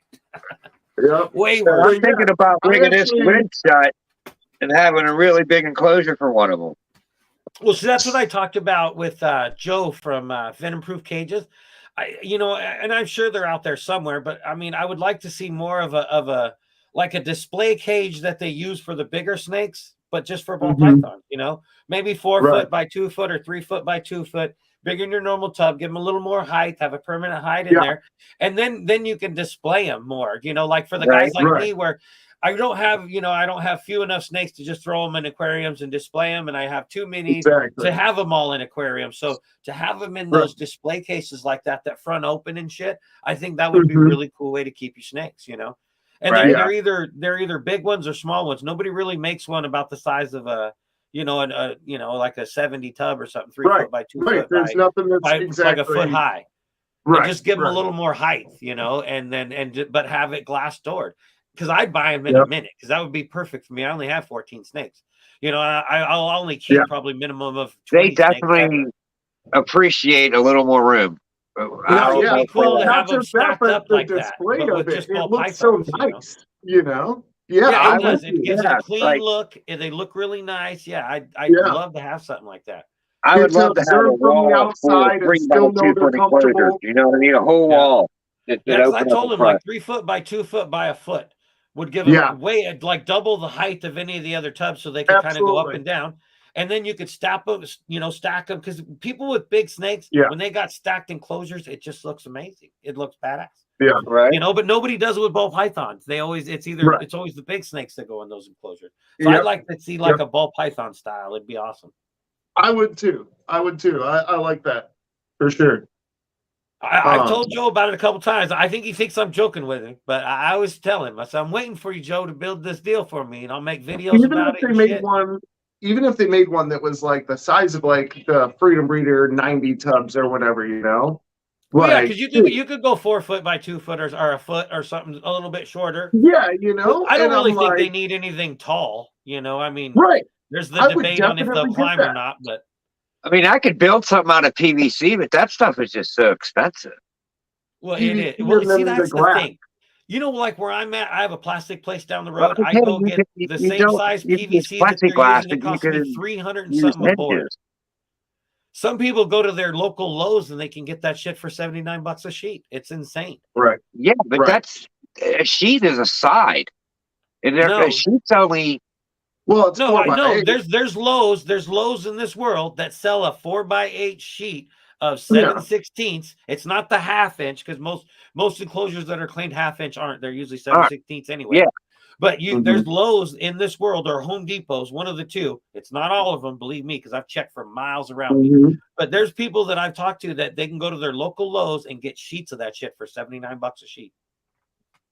Way worse. I'm thinking about bringing this lid shut and having a really big enclosure for one of them. Well, so that's what I talked about with Joe from Venom Proof Cages. And I'm sure they're out there somewhere, but I mean, I would like to see more of a display cage that they use for the bigger snakes, but just for ball pythons, maybe 4 foot by 2 foot or 3 foot by 2 foot, bigger than your normal tub, give them a little more height, have a permanent height in there. And then you can display them more, like for the guys like me where I don't have few enough snakes to just throw them in aquariums and display them, and I have too many to have them all in aquariums. So to have them in those display cases like that front open and shit, I think that would be a really cool way to keep your snakes, And they're either big ones or small ones. Nobody really makes one about the size of a like a 70 tub or something, 3 foot by 2 foot. There's nothing that's like a foot high. Just give them a little more height, but have it glass doored. because I'd buy them in a minute, because that would be perfect for me. I only have 14 snakes. You know, I'll only keep probably minimum of 20 They definitely appreciate a little more room. It'd be cool to have them stacked up like that, display but of with just ball looks so pythons, nice, you know? Yeah, it does. It gives it a clean look, and they look really nice. Yeah, I'd love to have something like that. I would love to have a wall full of 3 by 2 foot enclosures. You know what I mean? A whole wall. Yeah, I told him like 3 foot by 2 foot by a foot would give them way like double the height of any of the other tubs, so they could kind of go up and down. And then you could stack them, because people with big snakes, when they got stacked enclosures, it just looks amazing. It looks badass. Yeah, right. You know, but nobody does it with ball pythons. They always it's always the big snakes that go in those enclosures. So I'd like to see like a ball python style. It'd be awesome. I would too. I like that for sure. I've told Joe about it a couple times. I think he thinks I'm joking with him, but I always tell him, I said, I'm waiting for you, Joe, to build this deal for me, and I'll make videos about it. Even if they made one that was like the size of like the Freedom Breeder 90 tubs or whatever, you know? Well, yeah, because you could go 4 foot by 2 footers or a foot or something a little bit shorter. Yeah, you know? But I don't really think they need anything tall, you know? I mean, there's the debate on if they'll climb or not, but I mean, I could build something out of PVC, but that stuff is just so expensive. Well, it is. Well, see, that's the thing. You know, like where I'm at, I have a plastic place down the road. I go get the same size PVC that they're using. It costs me 300 and something a board. Some people go to their local Lowe's and they can get that shit for $79 a sheet. It's insane. Right. Yeah, but that's a sheet is a side. And a sheet's only. Well, it's no, I know. There's Lowe's in this world that sell a 4x8 sheet of 7/16. It's not the 1/2 inch, because most enclosures that are claimed 1/2 inch aren't. They're usually 7/16 anyway. Yeah. But there's Lowe's in this world, or Home Depots, one of the two. It's not all of them, believe me, because I've checked for miles around me. But there's people that I've talked to that they can go to their local Lowe's and get sheets of that shit for $79 a sheet.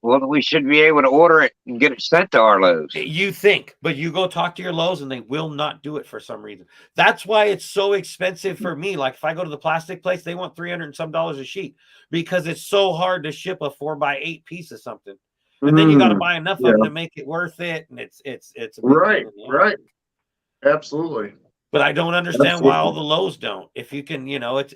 Well, we should be able to order it and get it sent to our Lowe's. You think, but you go talk to your Lowe's and they will not do it for some reason. That's why it's so expensive for me. Like if I go to the plastic place, they want $300 and some a sheet, because it's so hard to ship a 4x8 piece of something. And then you got to buy enough of them to make it worth it. And it's right. Absolutely. But I don't understand why all the Lowe's don't. If you can, you know, it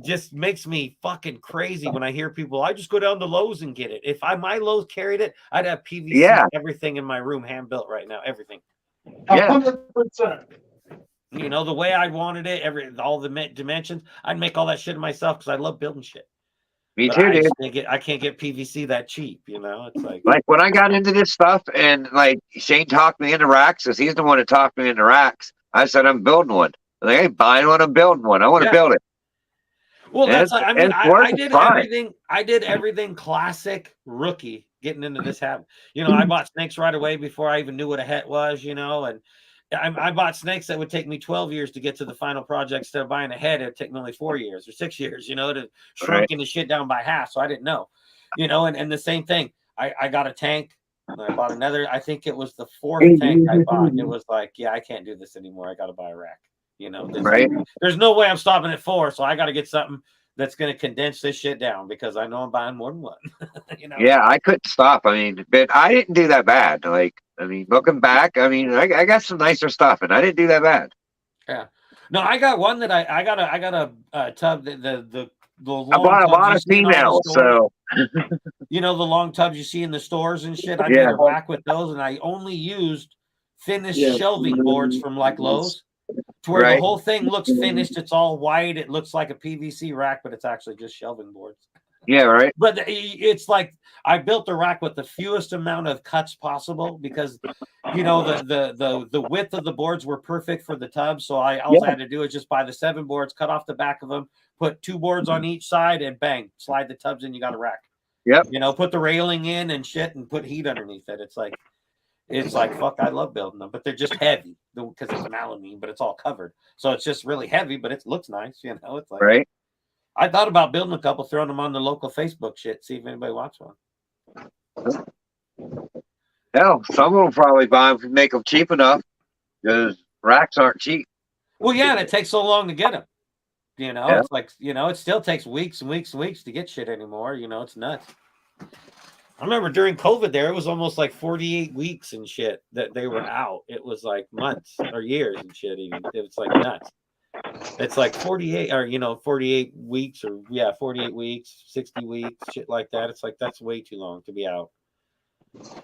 just makes me fucking crazy when I hear people, I just go down to Lowe's and get it. If my Lowe's carried it, I'd have PVC everything in my room hand built right now. Everything. 100%. You know, the way I wanted it, all the dimensions, I'd make all that shit myself because I love building shit. Me too, dude. I can't get PVC that cheap, you know? It's like when I got into this stuff and like Shane talked me into racks, because he's the one that talked me into racks. I said, I'm building one. Like, I ain't buying one, I'm building one. I want to build it. Well, that's like, I mean, I did everything. I did everything classic rookie getting into this habit. You know, I bought snakes right away before I even knew what a het was, you know, and I bought snakes that would take me 12 years to get to the final project. Instead of buying a head, it would take me only 4 years or 6 years, you know, to shrunking the shit down by half. So I didn't know, you know, and the same thing. I got a tank. And I bought another. I think it was the 4th tank I bought. It was like, yeah, I can't do this anymore. I got to buy a rack. You know, there's no way I'm stopping at 4. So I got to get something that's going to condense this shit down, because I know I'm buying more than one. You know? Yeah, I couldn't stop. I mean, but I didn't do that bad. Like, I mean, looking back, I mean, I got some nicer stuff, and I didn't do that bad. Yeah. No, I got one that I got a tub that the long I bought a lot of females, so you know, the long tubs you see in the stores and shit. I made a rack with those, and I only used finished shelving boards from like Lowe's, to where the whole thing looks finished. It's all white. It looks like a PVC rack, but it's actually just shelving boards. Yeah, right. But it's like I built the rack with the fewest amount of cuts possible, because you know the width of the boards were perfect for the tub. So I had to do is just buy the 7 boards, cut off the back of them, put 2 boards on each side, and bang, slide the tubs in. You got a rack. Yep. You know, put the railing in and shit, and put heat underneath it. It's like fuck. I love building them, but they're just heavy because it's an aluminum, but it's all covered. So it's just really heavy, but it looks nice. You know, it's like I thought about building a couple, throwing them on the local Facebook shit, see if anybody wants one. Hell, someone will probably buy them if you make them cheap enough, because racks aren't cheap. Well, yeah, and it takes so long to get them. You know, it's like, you know, it still takes weeks and weeks and weeks to get shit anymore. You know, it's nuts. I remember during COVID there, it was almost like 48 weeks and shit that they were out. It was like months or years and shit. Even it was like nuts. It's like 48 or 48 weeks or 48 weeks, 60 weeks, shit like that. It's like that's way too long to be out.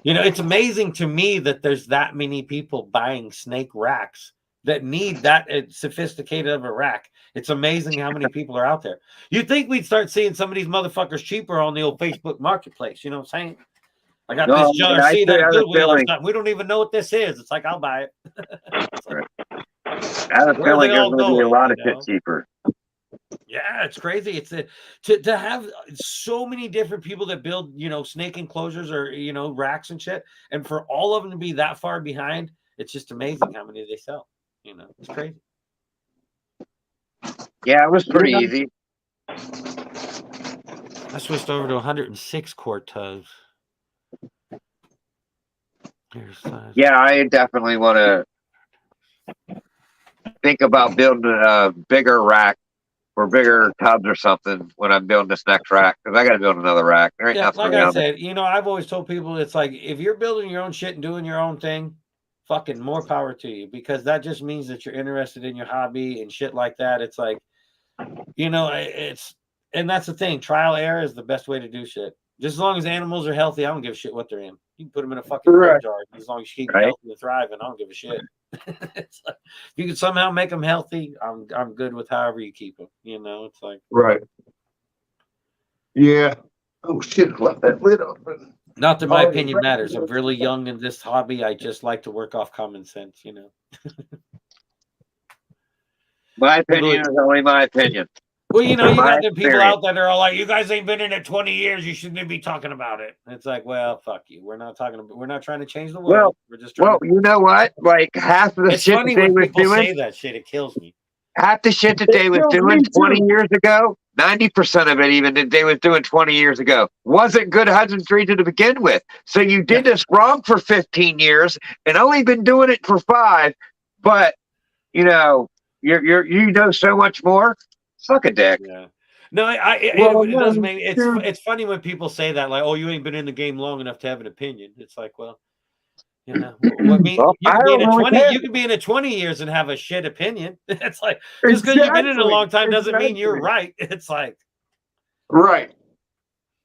It's amazing to me that there's that many people buying snake racks that need that sophisticated of a rack. It's amazing how many people are out there. You'd think we'd start seeing some of these motherfuckers cheaper on the old Facebook marketplace. You know what I'm saying? I got this jar I seat at Goodwill or feeling, something. We don't even know what this is. It's like, I'll buy it. I have a feeling there's going to be a lot of shit cheaper. Yeah, it's crazy. It's to have so many different people that build, snake enclosures or, racks and shit. And for all of them to be that far behind, it's just amazing how many they sell. It's crazy. Yeah, it was pretty easy. I switched over to 106 quart tubs. Yeah, I definitely want to think about building a bigger rack or bigger tubs or something when I'm building this next rack, because I got to build another rack. There ain't nothing like around I said, I've always told people, it's like, if you're building your own shit and doing your own thing, fucking more power to you, because that just means that you're interested in your hobby and shit like that. It's like, and that's the thing. Trial error is the best way to do shit. Just as long as animals are healthy, I don't give a shit what they're in. You can put them in a fucking jar. As long as you keep them healthy and thriving, I don't give a shit. It's like, if you can somehow make them healthy, I'm good with however you keep them. It's like right. Yeah. Oh shit! Left that lid open. Not that my opinion matters. I'm really young in this hobby. I just like to work off common sense. My opinion is only my opinion. Well, you got the people out there that are all like, "You guys ain't been in it 20 years. You shouldn't be talking about it." It's like, well, fuck you. We're not trying to change the world. We're just trying you know what? Like half of the shit that they was doing. Say that shit. It kills me. Half the shit that they was doing 20 years ago, 90% of it even that they was doing 20 years ago wasn't good husbandry to begin with. So you did this wrong for 15 years and only been doing it for 5, but you know so much more. Suck a dick. Yeah. No, it does make it's funny when people say that, like, "Oh, you ain't been in the game long enough to have an opinion." It's like, well, you can be in it 20 years and have a shit opinion. It's like, just because you've been in it a long time doesn't mean you're right. It's like, right.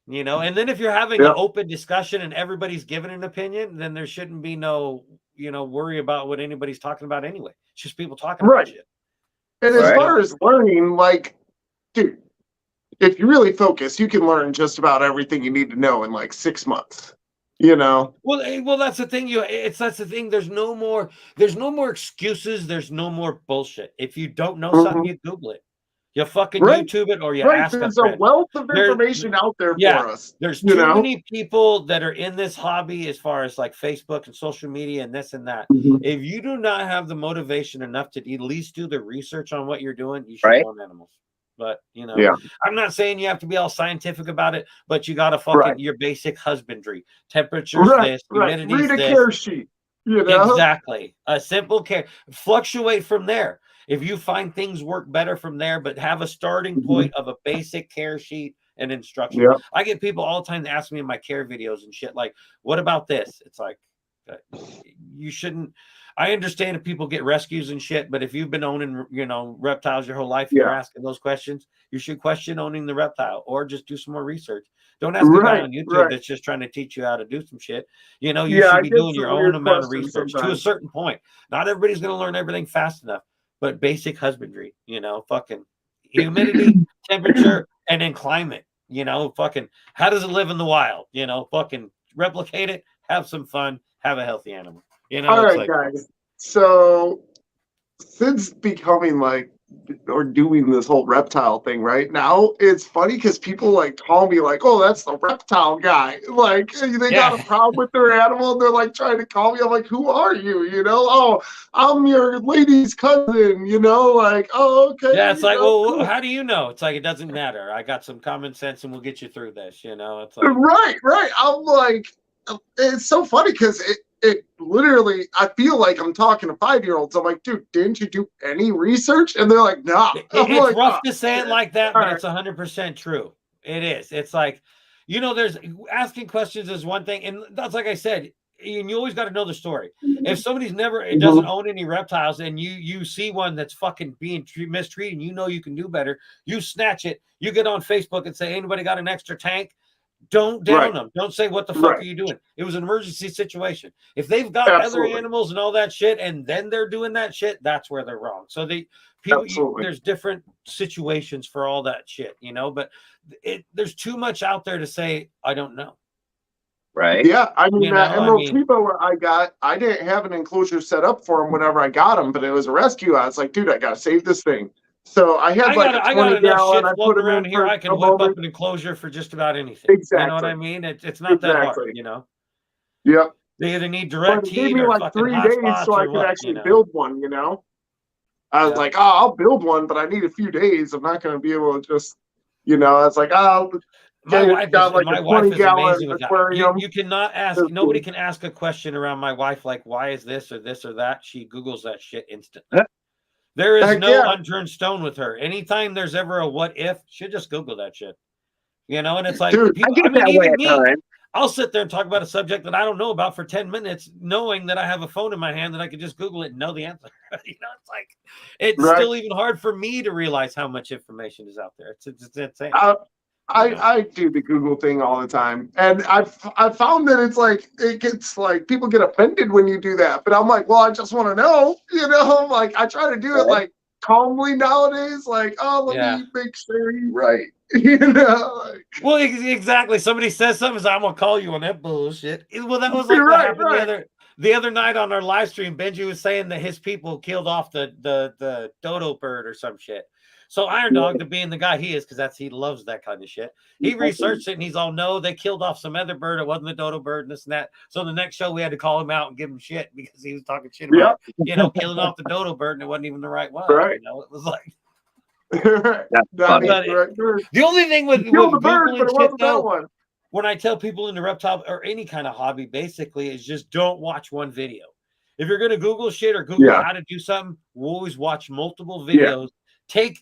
And then if you're having an open discussion and everybody's giving an opinion, then there shouldn't be no, worry about what anybody's talking about anyway. It's just people talking about shit. And as far as learning, like, dude, if you really focus, you can learn just about everything you need to know in like 6 months. Well, that's the thing. That's the thing. There's no more excuses. There's no more bullshit. If you don't know something, you Google it. You fucking YouTube it, or you ask a friend. There's a wealth of information out there for us. There's too many people that are in this hobby as far as like Facebook and social media and this and that. If you do not have the motivation enough to at least do the research on what you're doing, you should own animals. But I'm not saying you have to be all scientific about it, but you got to fucking your basic husbandry, temperatures, this, humidity, read a care sheet. Exactly, a simple care. Fluctuate from there. If you find things work better from there, but have a starting point of a basic care sheet and instruction. Yeah. I get people all the time to ask me in my care videos and shit, like, what about this? It's like, you shouldn't. I understand if people get rescues and shit, but if you've been owning, reptiles your whole life, and you're asking those questions, you should question owning the reptile or just do some more research. Don't ask a guy on YouTube that's just trying to teach you how to do some shit. You should be doing your own amount of research to a certain point. Not everybody's going to learn everything fast enough. But basic husbandry, fucking humidity, temperature, and then climate, fucking how does it live in the wild? Fucking replicate it, have some fun, have a healthy animal. All right, guys. So since becoming or doing this whole reptile thing right now, it's funny because people like call me like, "Oh, that's the reptile guy." Like they got a problem with their animal and they're like trying to call me. I'm like, "Who are you?" "Oh, I'm your lady's cousin." Like, "Oh, okay." Yeah, it's like, well, how do you know? It's like, it doesn't matter. I got some common sense and we'll get you through this. It's like, right. I'm like, it's so funny because it literally, I feel like I'm talking to 5-year-olds. I'm like, dude, didn't you do any research? And they're like, nah. It's rough to say it like that, but it's 100% true. It is. It's like, You know, there's asking questions is one thing, and that's like I said, and you always got to know the story. If somebody's doesn't own any reptiles, and you see one that's fucking being mistreated, you know you can do better. You snatch it. You get on Facebook and say, "Anybody got an extra tank?" Don't down them. Don't say, "What the fuck are you doing?" It was an emergency situation. If they've got other animals and all that shit, and then they're doing that shit, that's where they're wrong. So there's different situations for all that shit, you know. But there's too much out there to say I don't know. Right. Yeah, I mean, Emerald Tipo I didn't have an enclosure set up for him whenever I got him, but it was a rescue. I was like, dude, I gotta save this thing. So I had I got enough shit floating around here. I can whip up an enclosure for just about anything. Exactly. You know what I mean? It's not that hard, you know. Yep. They either need direct heat or like 3 days so I could actually build one. You know, I was like, oh, I'll build one, but I need a few days. I'm not going to be able to just, you know. I was like, oh. My wife is amazing with that. You cannot ask. Nobody can ask a question around my wife like, why is this or that? She Googles that shit instantly. There is no unturned stone with her. Anytime there's ever a what if, she'll just Google that shit. You know, and it's like, dude, I'll sit there and talk about a subject that I don't know about for 10 minutes, knowing that I have a phone in my hand that I could just Google it and know the answer. You know, it's like, it's still even hard for me to realize how much information is out there. It's insane. I do the Google thing all the time, and I've found that it's like it gets like people get offended when you do that. But I'm like, well, I just want to know, you know. Like I try to do it like calmly nowadays. Like, oh, let me make sure you're right, you know. Like, well, exactly. Somebody says something, so I'm gonna call you on that bullshit. Well, that was like what happened the other night on our live stream. Benji was saying that his people killed off the dodo bird or some shit. So Iron Dog, being the guy he is, because he loves that kind of shit. He researched it and he's all, no, they killed off some other bird. It wasn't the dodo bird and this and that. So the next show we had to call him out and give him shit because he was talking shit about, you know, killing off the dodo bird and it wasn't even the right one. You know, it was like. The only thing with Googling shit though, when I tell people in the reptile or any kind of hobby, basically, is just don't watch one video. If you're gonna Google shit or Google how to do something, we'll always watch multiple videos. Take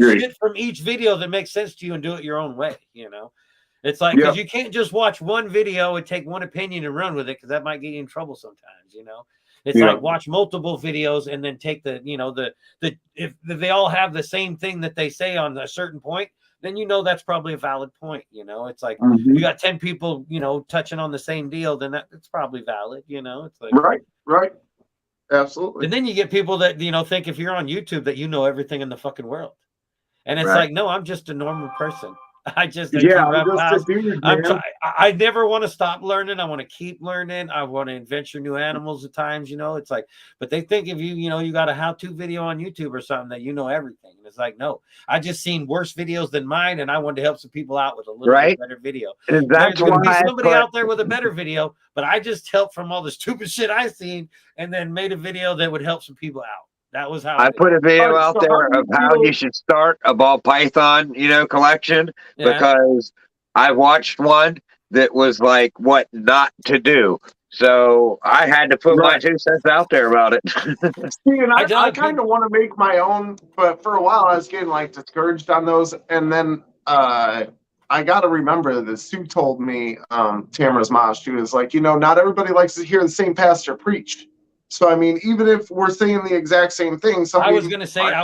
shit from each video that makes sense to you and do it your own way. You know, it's like because you can't just watch one video and take one opinion and run with it because that might get you in trouble sometimes. You know, it's like watch multiple videos and then take if they all have the same thing that they say on a certain point, then you know that's probably a valid point. You know, it's like you got 10 people, you know, touching on the same deal, then it's probably valid. You know, it's like right. Absolutely. And then you get people that, you know, think if you're on YouTube that you know everything in the fucking world. And it's like, no, I'm just a normal person. I never want to stop learning. I want to keep learning. I want to adventure new animals at times, you know. It's like, but they think if you know, you got a how-to video on YouTube or something that you know everything. And it's like, no, I just seen worse videos than mine, and I wanted to help some people out with a little bit better video. And there's going to be somebody out there with a better video, but I just helped from all the stupid shit I seen and then made a video that would help some people out. That was how I put a video out there of how you should start a ball python, you know, collection because I watched one that was like what not to do. So I had to put my 2 cents out there about it. See, and I kind of want to make my own, but for a while I was getting like discouraged on those. And then I got to remember that Sue told me, Tamara's mom, she was like, you know, not everybody likes to hear the same pastor preach. So I mean, even if we're saying the exact same thing, I was going to touch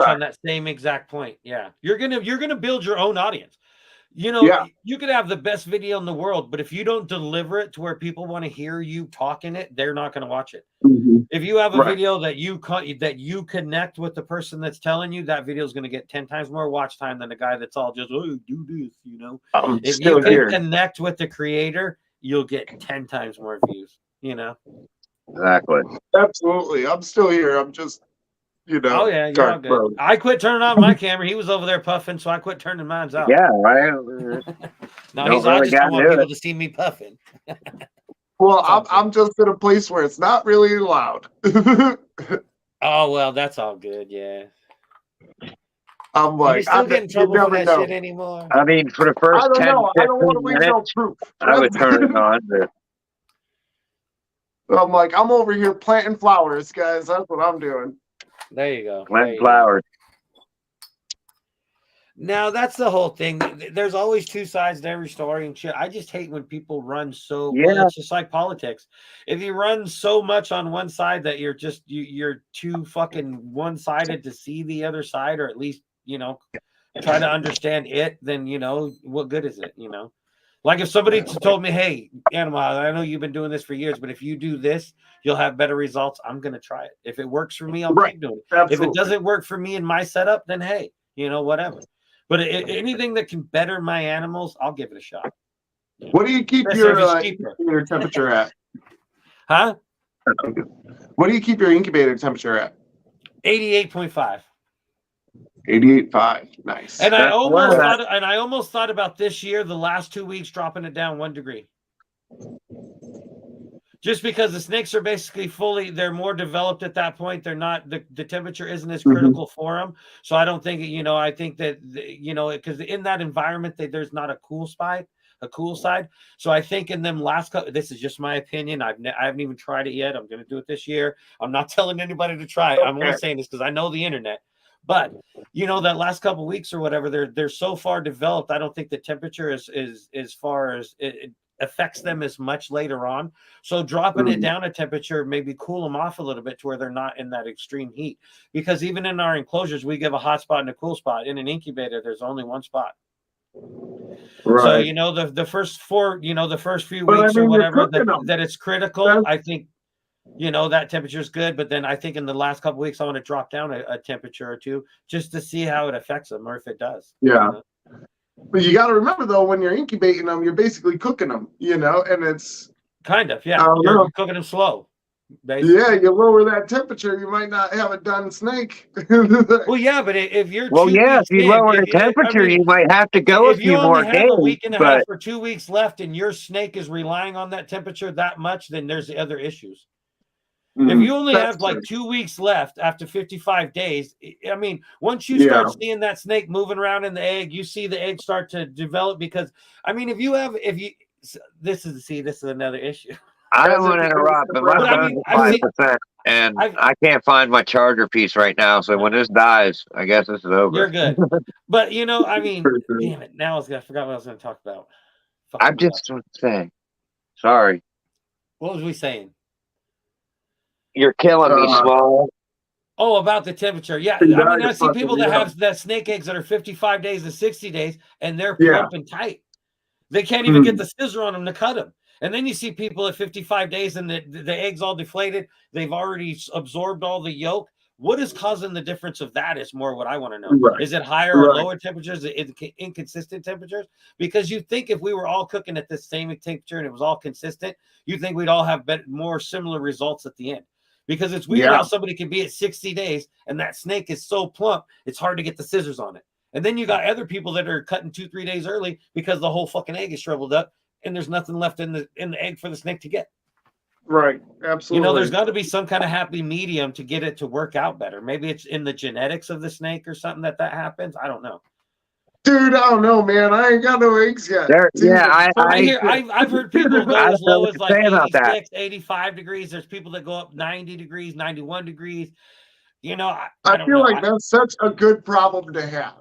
on that same exact point. Yeah, you're gonna build your own audience. You know, you could have the best video in the world, but if you don't deliver it to where people want to hear you talking it, they're not going to watch it. If you have a video that you connect with the person that's telling you, that video is going to get 10 times more watch time than the guy that's all just do this. You know, if you can connect with the creator, you'll get 10 times more views. You know. Exactly. Absolutely. I'm still here. I'm just, you know. Oh, yeah. You're all good. I quit turning on my camera. He was over there puffing, so I quit turning mine out. Yeah, right. No, I just don't want people to see me puffing. Well, I'm just in a place where it's not really loud. Oh, well, that's all good. Yeah. I'm like, I don't get in trouble for that shit anymore. I mean, for the first 10 I don't want to leave no proof. I would turn it on. But I'm like, I'm over here planting flowers, guys. That's what I'm doing. There you go. Planting flowers. Now that's the whole thing. There's always two sides to every story and shit. I just hate when people run so. Yeah. Well, it's just like politics. If you run so much on one side that you're just you're too fucking one-sided to see the other side, or at least try to understand it, then what good is it? Like if somebody told me, "Hey, Animal, I know you've been doing this for years, but if you do this, you'll have better results." I'm gonna try it. If it works for me, I'll keep doing it. Absolutely. If it doesn't work for me in my setup, then hey, whatever. But anything that can better my animals, I'll give it a shot. What do you keep your incubator temperature at? Huh? What do you keep your incubator temperature at? 88.5. 88.5. Nice. And I almost thought about this year, the last 2 weeks, dropping it down 1 degree. Just because the snakes are basically they're more developed at that point. They're not, the temperature isn't as critical for them. So I don't think, I think that, because in that environment, there's not a cool side. So I think in them last couple, this is just my opinion. I haven't even tried it yet. I'm going to do it this year. I'm not telling anybody to try it. I'm only saying this because I know the internet. But that last couple of weeks or whatever, they're so far developed. I don't think the temperature is as far as it affects them as much later on. So dropping it down a temperature, maybe cool them off a little bit to where they're not in that extreme heat. Because even in our enclosures, we give a hot spot and a cool spot. In an incubator, there's only one spot. Right. So the first the first few weeks or whatever that it's critical. I think that temperature is good, but then I think in the last couple of weeks I want to drop down a temperature or two just to see how it affects them or if it does. Yeah. But you got to remember though, when you're incubating them, you're basically cooking them, and it's kind of you're cooking them slow. Basically. Yeah, you lower that temperature, you might not have a done snake. Well, yeah, but if you're if you lower the temperature, you might have to go a few more days. If you only have a week and a half or 2 weeks left, and your snake is relying on that temperature that much, then there's the other issues. If you only have like 2 weeks left after 55 days, I mean, once you start seeing that snake moving around in the egg, you see the egg start to develop because, I mean, this is another issue. I don't want to interrupt, but my phone's 5%, and I can't find my charger piece right now. So when this dies, I guess this is over. You're good. But, I mean, damn it. Now I forgot what I was going to talk about. I'm just saying. Sorry. What was we saying? You're killing me, Small. Oh, about the temperature. Yeah. I mean, I see people that have that snake eggs that are 55 days to 60 days, and they're plump and tight. They can't even get the scissor on them to cut them. And then you see people at 55 days and the egg's all deflated. They've already absorbed all the yolk. What is causing the difference of that is more what I want to know. Right. Is it higher or lower temperatures? Is it inconsistent temperatures? Because you think if we were all cooking at the same temperature and it was all consistent, you think we'd all have more similar results at the end. Because it's weird how somebody can be at 60 days and that snake is so plump, it's hard to get the scissors on it. And then you got other people that are cutting 2-3 days early because the whole fucking egg is shriveled up and there's nothing left in the egg for the snake to get. Right. Absolutely. There's got to be some kind of happy medium to get it to work out better. Maybe it's in the genetics of the snake or something that happens. I don't know. Dude, I don't know, man. I ain't got no eggs yet. I've heard people go as low as like 86, 85 degrees. There's people that go up 90 degrees, 91 degrees. I feel like that's such a good problem to have.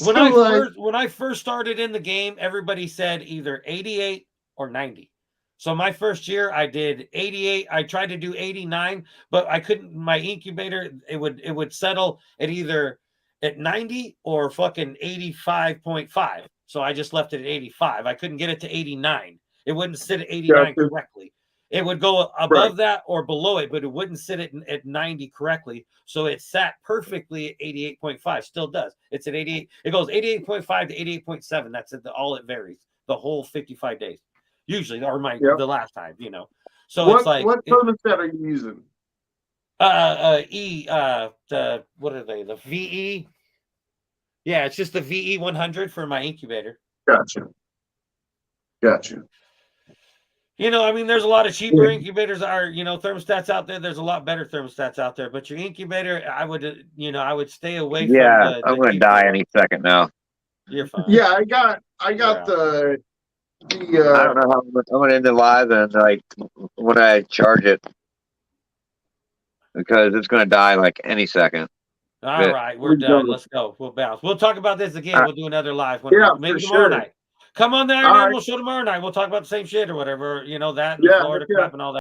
When I first started in the game, everybody said either 88 or 90. So my first year I did 88. I tried to do 89, but I couldn't. My incubator, it would settle at either at 90 or fucking 85.5. So I just left it at 85. I couldn't get it to 89. It wouldn't sit at 89 correctly. It would go above that or below it, but it wouldn't sit at 90 correctly. So it sat perfectly at 88.5. Still does. It's at 88. It goes 88.5 to 88.7. That's it. All it varies the whole 55 days. Usually, or the last time, So it's like what thermostat are you using? What are they? The VE. Yeah, it's just the VE 100 for my incubator. Gotcha. I mean, there's a lot of cheaper incubators thermostats out there. There's a lot better thermostats out there, but your incubator, I would stay away from. Yeah, I'm going to die any second now. You're fine. Yeah, I got the. I don't know how I'm going to end it live and like when I charge it because it's going to die like any second. All right, we're done. Let's go. We'll bounce. We'll talk about this again. We'll do another live one. Yeah, maybe for tomorrow sure. night. Come on there, and All then right. we'll show tomorrow night. We'll talk about the same shit or whatever. That and Yeah, Florida yeah. crap and all that.